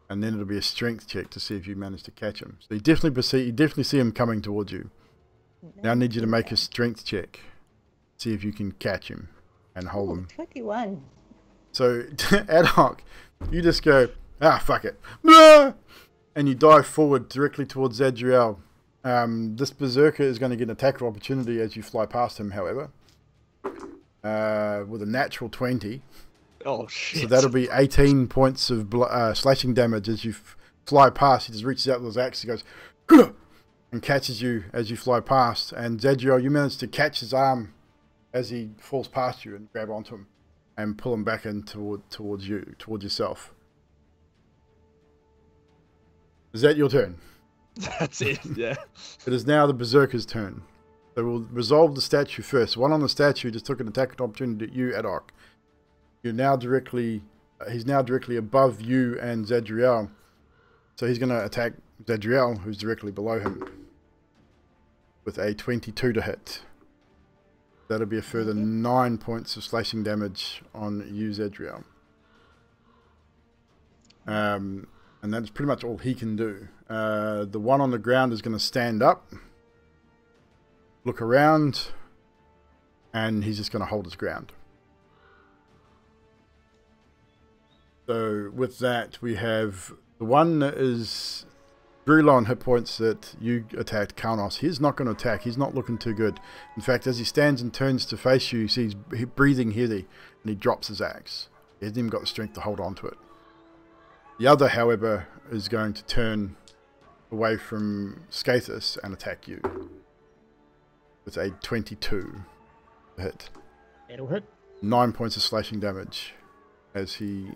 And then it'll be a strength check to see if you manage to catch him. So you definitely see him coming towards you. Now I need you to make a strength check. See if you can catch him and hold him. 21. So, ad hoc, you just go, fuck it. Ah! And you dive forward directly towards Zadriel. This Berserker is going to get an attack of opportunity as you fly past him, however. With a natural 20. Oh, shit. So that'll be 18 points of slashing damage as you fly past. He just reaches out with his axe. He goes, "Gah!" and catches you as you fly past. And Zadriel, you manage to catch his arm as he falls past you and grab onto him and pull him back in towards yourself. Is that your turn? That's it, yeah. It is now the Berserker's turn. So we'll resolve the statue first. One on the statue just took an attack opportunity at you, ad hoc. He's now directly above you and Zadriel. So he's going to attack Zadriel, who's directly below him, with a 22 to hit. That'll be a further 9 points of slashing damage on you, Zadriel. And that's pretty much all he can do. The one on the ground is going to stand up, look around, and he's just going to hold his ground. So with that, we have the one that is very low on hit points that you attacked, Kaunos. He's not going to attack. He's not looking too good. In fact, as he stands and turns to face you, you see he's breathing heavy, and he drops his axe. He hasn't even got the strength to hold on to it. The other, however, is going to turn away from Skathis and attack you with a 22 hit. That'll hit. 9 points of slashing damage as he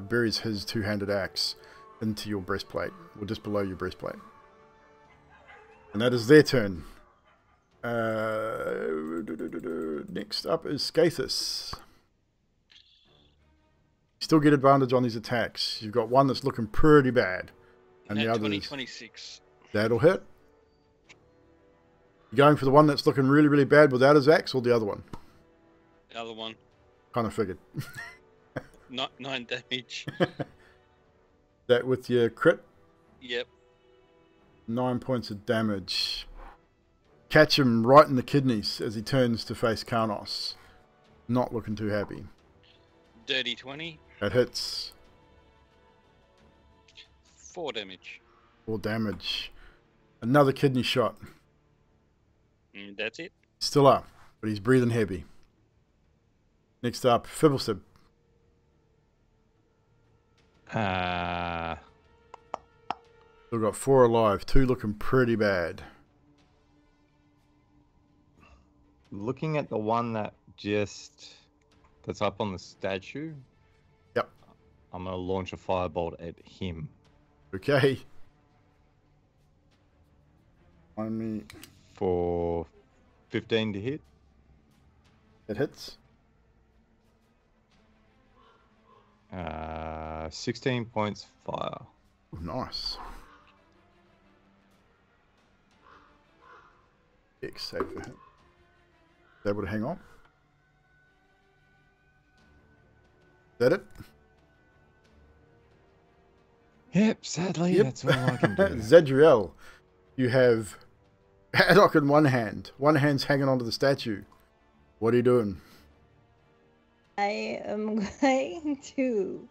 buries his two-handed axe into your breastplate, or just below your breastplate. And that is their turn. Next up is Skathis. You still get advantage on these attacks. You've got one that's looking pretty bad. And the other 26. That'll hit. You going for the one that's looking really, really bad without his axe, or the other one? The other one. Kind of figured. 9 damage. That with your crit? Yep. 9 points of damage. Catch him right in the kidneys as he turns to face Kaunos. Not looking too happy. Dirty 20. That hits. 4 damage. 4 damage. Another kidney shot. That's it. Still up, but he's breathing heavy. Next up, Fibblesib. Still got 4 alive. 2 looking pretty bad. Looking at the one that's up on the statue. Yep. I'm going to launch a firebolt at him. Okay. On me. For 15 to hit. It hits. 16 points fire. Ooh, nice. X save for him. Is able to hang on. Is that it? Yep, sadly, Yep. that's all I can do. Zadriel, you have Haddock in one hand. One hand's hanging onto the statue. What are you doing? I am going to,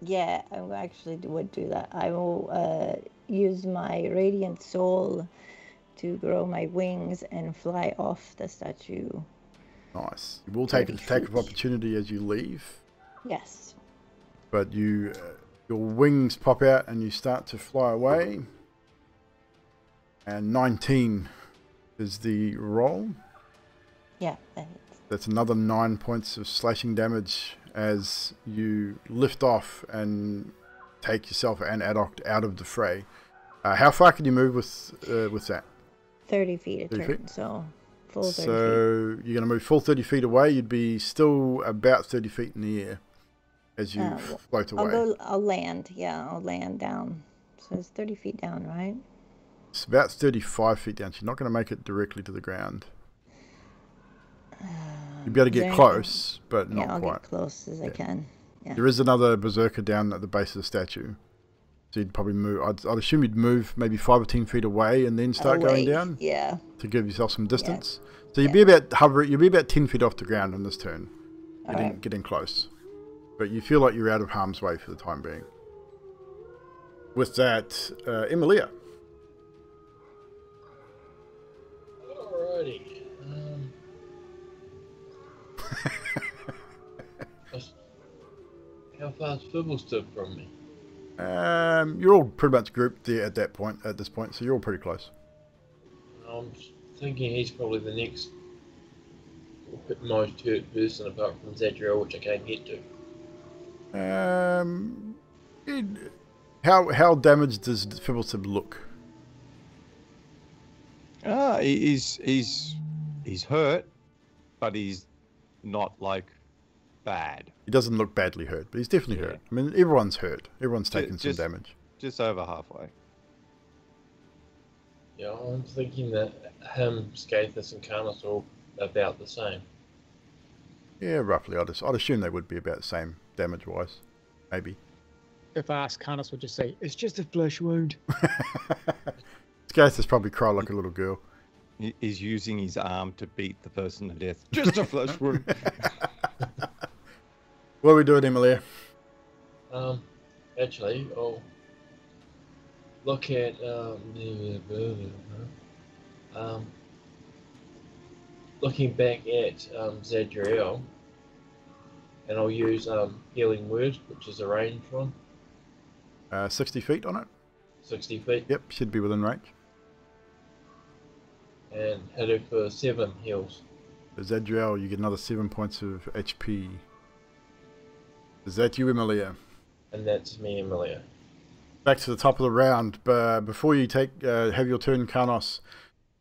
yeah, I actually would do that. I will use my Radiant Soul to grow my wings and fly off the statue. Nice. You will take an 30 attack of feet. opportunity as you leave, Yes. but you your wings pop out and you start to fly away. And 19 is the roll. Yeah, that hits. That's another 9 points of slashing damage as you lift off and take yourself and Addoct out of the fray. How far can you move with that? 30 feet a 30 turn, feet? so full 30 feet. So you're going to move full 30 feet away. You'd be still about 30 feet in the air as you float away. I'll land. Yeah, I'll land down. So it's 30 feet down, right? It's about 35 feet down. So you're not going to make it directly to the ground. You'll be able to get close, but not I'll quite. get close as I can. Yeah. There is another berserker down at the base of the statue. So you'd probably move. I'd assume you'd move maybe 5 or 10 feet away and then start going down. Yeah. To give yourself some distance. So you'd be about you'd be about 10 feet off the ground on this turn. Getting close. But you feel like you're out of harm's way for the time being. With that, Emilia. Alrighty. How far's Fibble stood from me? You're all pretty much grouped there at this point, so you're all pretty close. I'm thinking he's probably the next most hurt person apart from Zadriel, which I can't get to. How damaged does Fibblesib look? He's hurt, but he's not like bad. He doesn't look badly hurt, but he's definitely hurt. I mean, everyone's hurt. Everyone's taken some damage. Just over halfway. Yeah, I'm thinking that him, Scathus, and Carnus are all about the same. Yeah, roughly. I'd assume they would be about the same damage-wise. Maybe. If I ask, Carnus would just say, "It's just a flesh wound." Scathus probably cry like a little girl. He's using his arm to beat the person to death. Just a flesh wound. What are we doing, Emilia? Actually, I'll look at looking back at Zadriel, and I'll use Healing Word, which is a ranged one. 60 feet on it? 60 feet. Yep, should be within range. And hit her for 7 heals. For Zadriel, you get another 7 points of HP. Is that you, Emilia? And that's me, Emilia. Back to the top of the round, but before you have your turn, Carnos,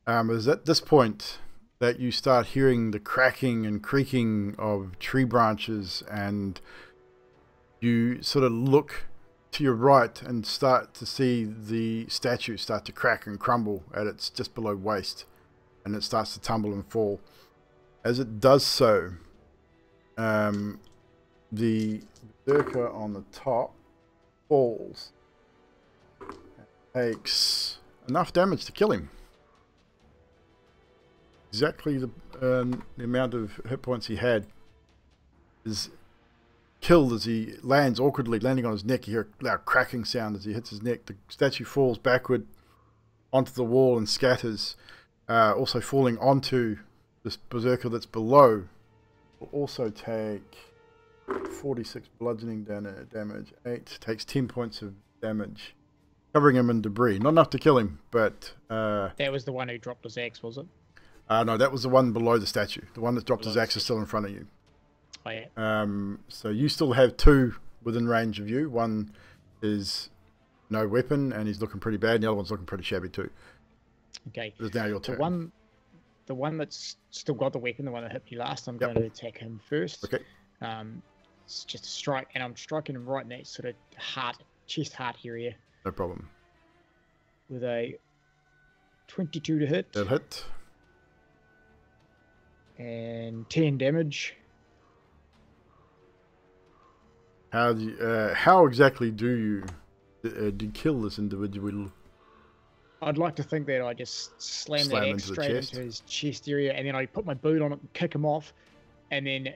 is at this point that you start hearing the cracking and creaking of tree branches, and you sort of look to your right and start to see the statue start to crack and crumble at its just below waist, and it starts to tumble and fall. As it does so, the berserker on the top falls and takes enough damage to kill him. Exactly the amount of hit points he had is killed as he lands awkwardly, landing on his neck. You hear a loud cracking sound as he hits his neck. The statue falls backward onto the wall and scatters, also falling onto this berserker that's below. Will also take 46 bludgeoning damage. 8 takes 10 points of damage, covering him in debris. Not enough to kill him, but That was the one who dropped his axe, was it? no, that was the one below the statue. The one that dropped his axe is still in front of you. Oh, yeah. So you still have 2 within range of you. One is no weapon and he's looking pretty bad, and the other one's looking pretty shabby too. Okay. It's now your turn. the one that's still got the weapon, the one that hit me last, I'm Yep. going to attack him first. Okay. It's just a strike, and I'm striking him right in that sort of chest heart area No problem. with a 22 to hit That'll hit. and 10 damage. How exactly do you kill this individual? I'd like to think that I just slam that axe into the straight chest. into his chest area, and then I put my boot on it and kick him off. And then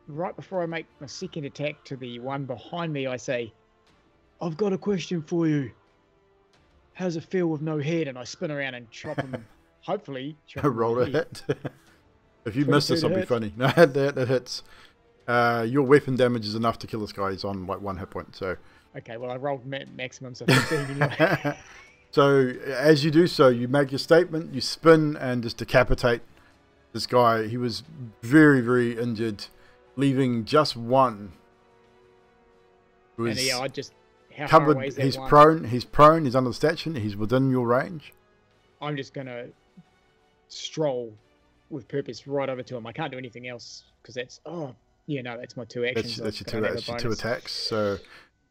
right before I make my second attack to the one behind me, I say, "I've got a question for you. How's it feel with no head?" And I spin around and chop him. Hopefully, chop him in Roll the a head. hit. If you miss this, 22 it'll to be hit. funny. No, that hits. Your weapon damage is enough to kill this guy. He's on like 1 hit point. So, Okay, well I rolled maximum, so 15 anyway. so as you do so, you make your statement. You spin and just decapitate this guy. He was very, very injured, leaving just one. Who And is yeah, I just how far covered. away is that He's one? prone. He's prone. He's under the statue. He's within your range. I'm just gonna stroll with purpose right over to him. I can't do anything else because that's that's my two actions. That's I your don't have a two bonus. attacks. So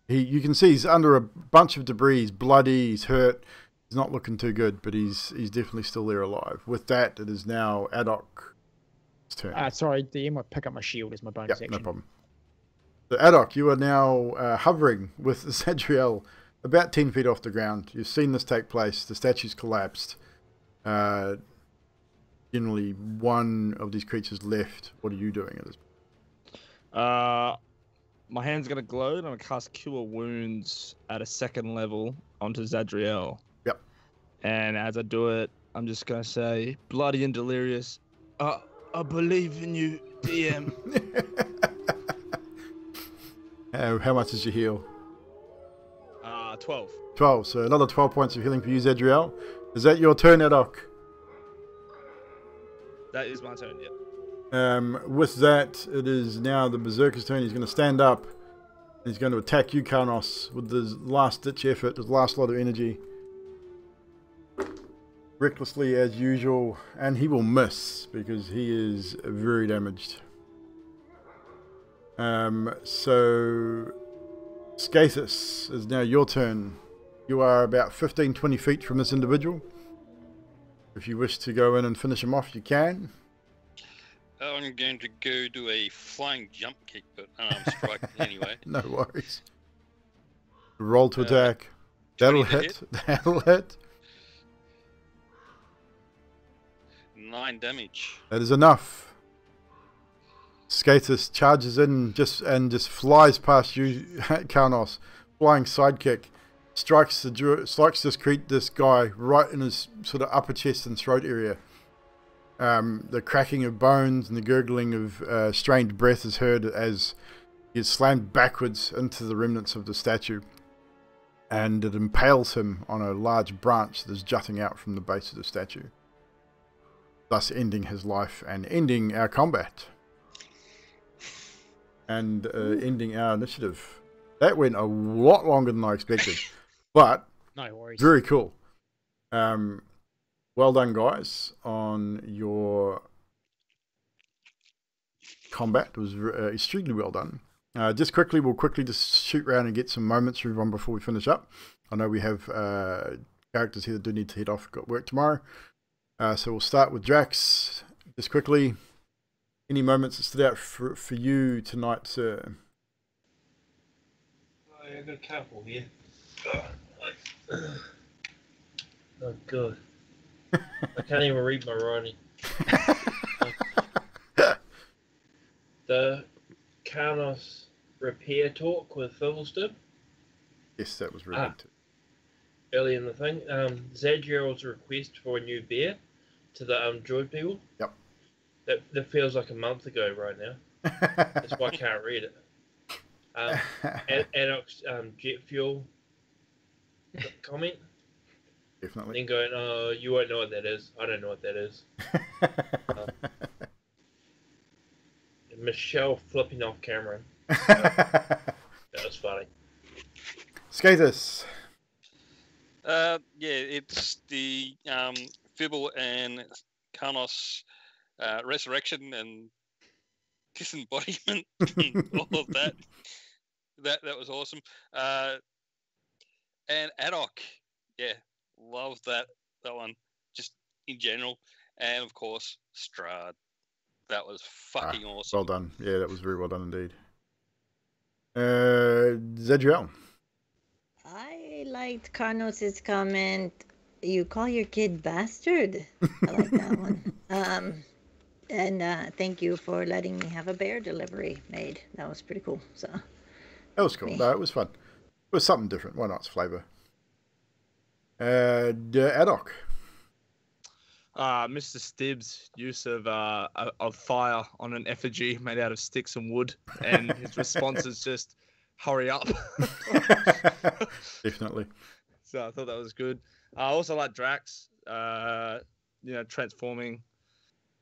you can see he's under a bunch of debris. He's bloody. He's hurt. He's not looking too good, but he's definitely still there alive. With that, it is now Adok's turn. Sorry, DM. I pick up my shield as my bonus Yep, action. no problem. So Adok, you are now hovering with Zadriel about 10 feet off the ground. You've seen this take place. The statue's collapsed. Generally, one of these creatures left. What are you doing at this point? My hand's gonna glow, and I'm gonna cast Cure Wounds at a second level onto Zadriel. Yep. And as I do it, I'm just gonna say, "Bloody and delirious, I believe in you, DM." How much is your heal? 12. 12. So another 12 points of healing for you, Zadriel. Is that your turn, Adok? That is my turn. Yeah. With that, it is now the Berserker's turn. He's going to stand up. And he's going to attack you, Karnos, with his last-ditch effort, his last lot of energy. Recklessly, as usual. And he will miss, because he is very damaged. So, Skathis, is now your turn. You are about 15-20 feet from this individual. If you wish to go in and finish him off, you can. I'm going to go do a flying jump kick, but strike anyway. No worries. Roll to attack. That'll 20 to hit. That'll hit. 9 damage. That is enough. Skatus charges in just flies past you, Karnos. Flying sidekick. Strikes this guy right in his sort of upper chest and throat area. The cracking of bones and the gurgling of strained breath is heard as he is slammed backwards into the remnants of the statue, and it impales him on a large branch that is jutting out from the base of the statue, thus ending his life and ending our combat and ending our initiative. That went a lot longer than I expected. But No worries. very cool. Well done, guys, on your combat. It was extremely well done. We'll quickly just shoot around and get some moments for everyone before we finish up. I know we have characters here that do need to head off. Got work tomorrow. So we'll start with Drax. Just quickly, any moments that stood out for you tonight, sir? I've got a couple here. Oh god. I can't even read my writing. The Karnos repair talk with Fiddlestip Yes, that was really good too. early in the thing. Zadriel's request for a new bear to the Druid people. Yep. That feels like a month ago right now. That's why I can't read it. Adok's jet fuel comment. Definitely. Then going, oh, you won't know what that is. I don't know what that is. Michelle flipping off Cameron. That was funny. Skatus. Yeah, it's the Fibble and Karnos resurrection and disembodiment, and all of that. That was awesome. And Adok, yeah, loved that one, just in general. And of course, Strahd. That was fucking awesome. Well done. Yeah, that was very well done indeed. Zadriel. I liked Carnos's comment. You call your kid bastard. I like that one. And thank you for letting me have a bear delivery made. That was pretty cool. So That was cool. No, it was fun. It was something different. Why not? It's flavour. Adok. Mr. Stibbs' use of fire on an effigy made out of sticks and wood, and his response is just, hurry up. Definitely. So I thought that was good. I also like Drax, transforming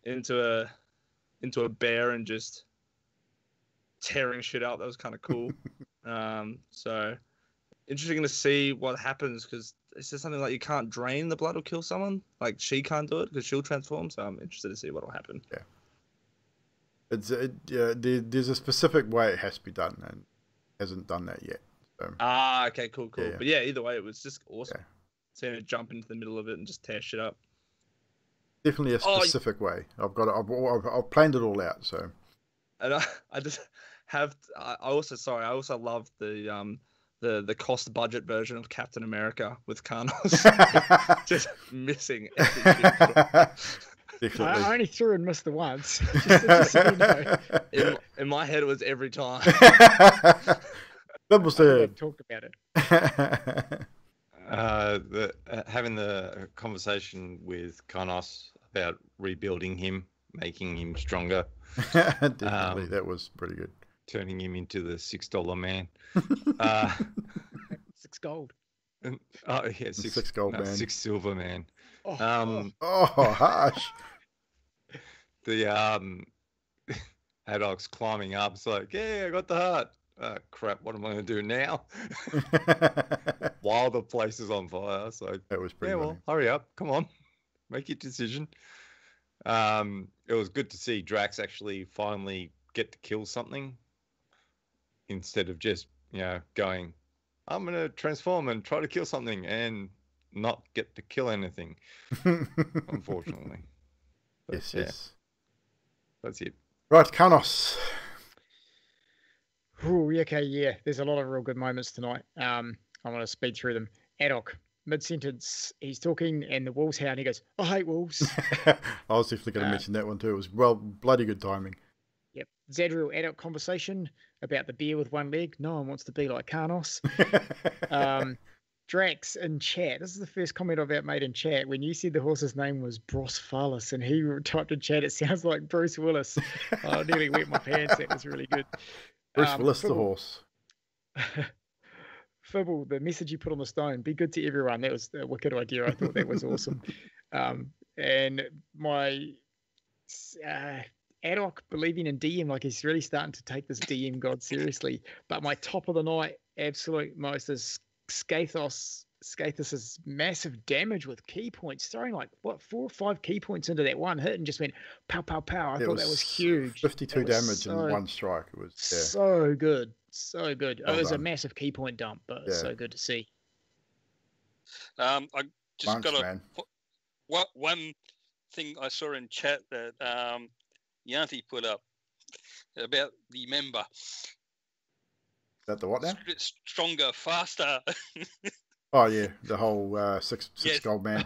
into a bear and just tearing shit up. That was kind of cool. So interesting to see what happens, because it's just something like you can't drain the blood or kill someone. Like she can't do it because she'll transform. So I'm interested to see what will happen. Yeah. There's a specific way it has to be done, and hasn't done that yet. So. Okay, cool. Yeah. But yeah, either way, it was just awesome. Yeah. Seeing it jump into the middle of it and just tear shit up. Definitely a specific way. I've planned it all out. So. And I just have. I also love the cost budget version of Captain America with Karnos just missing everything. I only threw and missed the once. Just so you know. In my head, it was every time. That was the talked about it. Having the conversation with Karnos about rebuilding him, making him stronger. Definitely, that was pretty good. Turning him into the $6 man. 6 gold. Oh yeah, six gold man. 6 silver man. Harsh. The Adok's climbing up. It's like, yeah, I got the heart. Crap, what am I going to do now? While the place is on fire. So that was pretty funny. Hurry up. Come on. Make your decision. It was good to see Drax actually finally get to kill something instead of just, going, I'm going to transform and try to kill something and not get to kill anything, unfortunately. But, yes. That's it. Right, Karnos. Ooh, okay, yeah. There's a lot of real good moments tonight. I want to speed through them. Adok, mid-sentence, he's talking, and the wolves howl, and he goes, I hate wolves. I was definitely going to mention that one too. It was bloody good timing. Yep. Zadriel Adok conversation about the bear with one leg. No one wants to be like Karnos. Drax in chat. This is the first comment I've ever made in chat. When you said the horse's name was Brosfalis and he typed in chat, it sounds like Bruce Willis. I nearly wet my pants. That was really good. Bruce Willis, the horse. Fibble, the message you put on the stone, be good to everyone. That was a wicked idea. I thought that was awesome. And my Adok believing in DM, like he's really starting to take this DM god seriously. But my top of the night, absolute most is Skathos's massive damage with key points, throwing 4 or 5 key points into that one hit and just went pow, pow, pow. I thought that was huge. 52 damage in one strike. It was so good. So good. It was a massive key point dump, but it's so good to see. I just got one thing I saw in chat that Yanti put up about the member. Is that the what now? Stronger, faster. Oh yeah, the whole six gold man.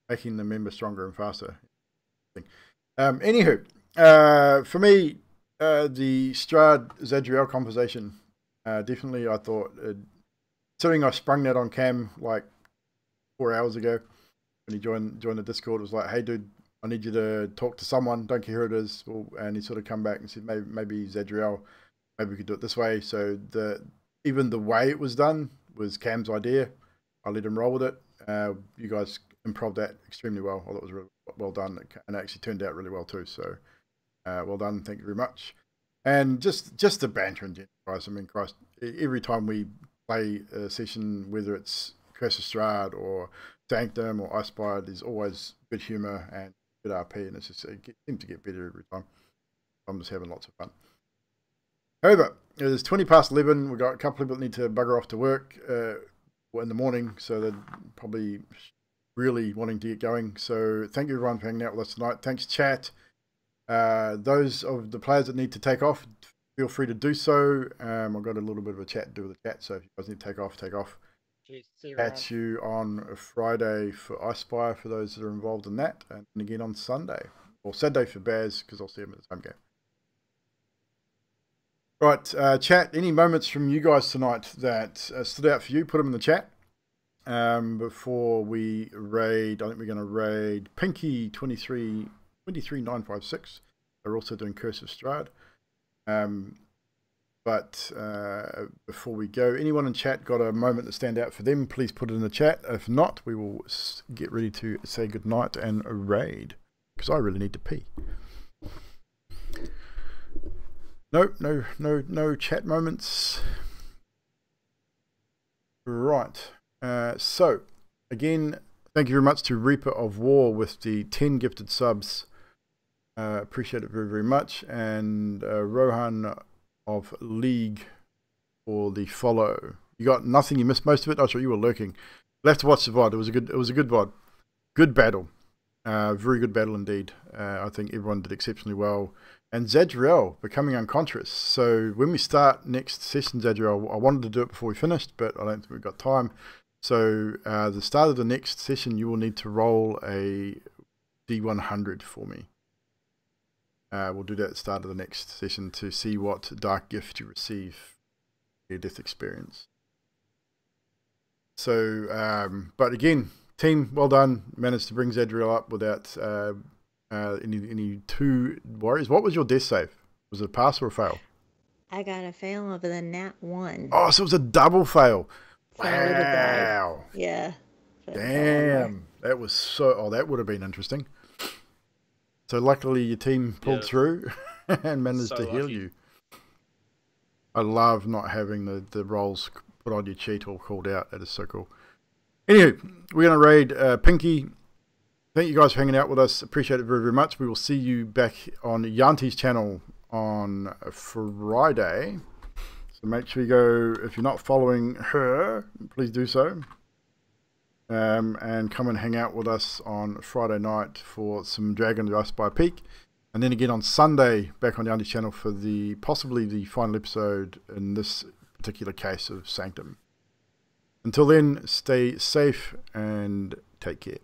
Making the member stronger and faster. Anywho, for me, the Strahd Zadriel conversation, definitely I thought, considering I sprung that on Cam like 4 hours ago when he joined the Discord, it was like, hey dude, I need you to talk to someone, don't care who it is. And he sort of come back and said, maybe Zadriel, maybe we could do it this way. So even the way it was done was Cam's idea. I let him roll with it. You guys improv that extremely well. I thought it was really well done, and it actually turned out really well too. So well done. Thank you very much. And just the banter in general, guys. I mean, Christ, every time we play a session, whether it's Curse of Strahd or Sanctum or Icespire, there's always good humour and good RP, and it seems to get better every time. I'm just having lots of fun. However, it is 20 past 11. We've got a couple of people that need to bugger off to work in the morning, so they're probably really wanting to get going. So thank you everyone for hanging out with us tonight. Thanks, chat. Those of the players that need to take off, feel free to do so. I've got a little bit of a chat to do with the chat, so if you guys need to take off, take off. Cheers. See you Catch you on Friday for Icespire for those that are involved in that, and again on Sunday, or Saturday for Baz, because I'll see him at the same game. Right, chat, any moments from you guys tonight that stood out for you, put them in the chat. Before we raid, I think we're going to raid Pinky 23956. They're also doing Curse of Strahd. But before we go, anyone in chat got a moment that stand out for them, please put it in the chat. If not, we will get ready to say goodnight and raid, because I really need to pee. No chat moments. Right. So, again, thank you very much to Reaper of War with the 10 gifted subs. Appreciate it very, very much. And Rohan of League for the follow. You got nothing, you missed most of it. Oh, sorry, you were lurking. You'll have to watch the VOD. It was a good VOD. Good battle. Very good battle indeed. I think everyone did exceptionally well. And Zadriel becoming unconscious. So when we start next session, Zadriel, I wanted to do it before we finished, but I don't think we've got time. So the start of the next session, you will need to roll a D100 for me. We'll do that at the start of the next session to see what dark gift you receive for your death experience. So, but again, team, well done. Managed to bring Zadriel up without any two worries. What was your death save? Was it a pass or a fail? I got a fail over the nat 1. Oh, so it was a double fail. So I would've died. Wow. Yeah. Damn. That was so... Oh, that would have been interesting. So luckily your team pulled through and managed to heal you. I love not having the rolls put on your cheat or called out. That is so cool. Anyway, we're going to raid Pinky. Thank you guys for hanging out with us. Appreciate it very, very much. We will see you back on Yanti's channel on Friday. So make sure you go, if you're not following her, please do so. And come and hang out with us on Friday night for some Dragon of the Icespire Peak. And then again on Sunday, back on Yanti's channel for possibly the final episode in this particular case of Sanctum. Until then, stay safe and take care.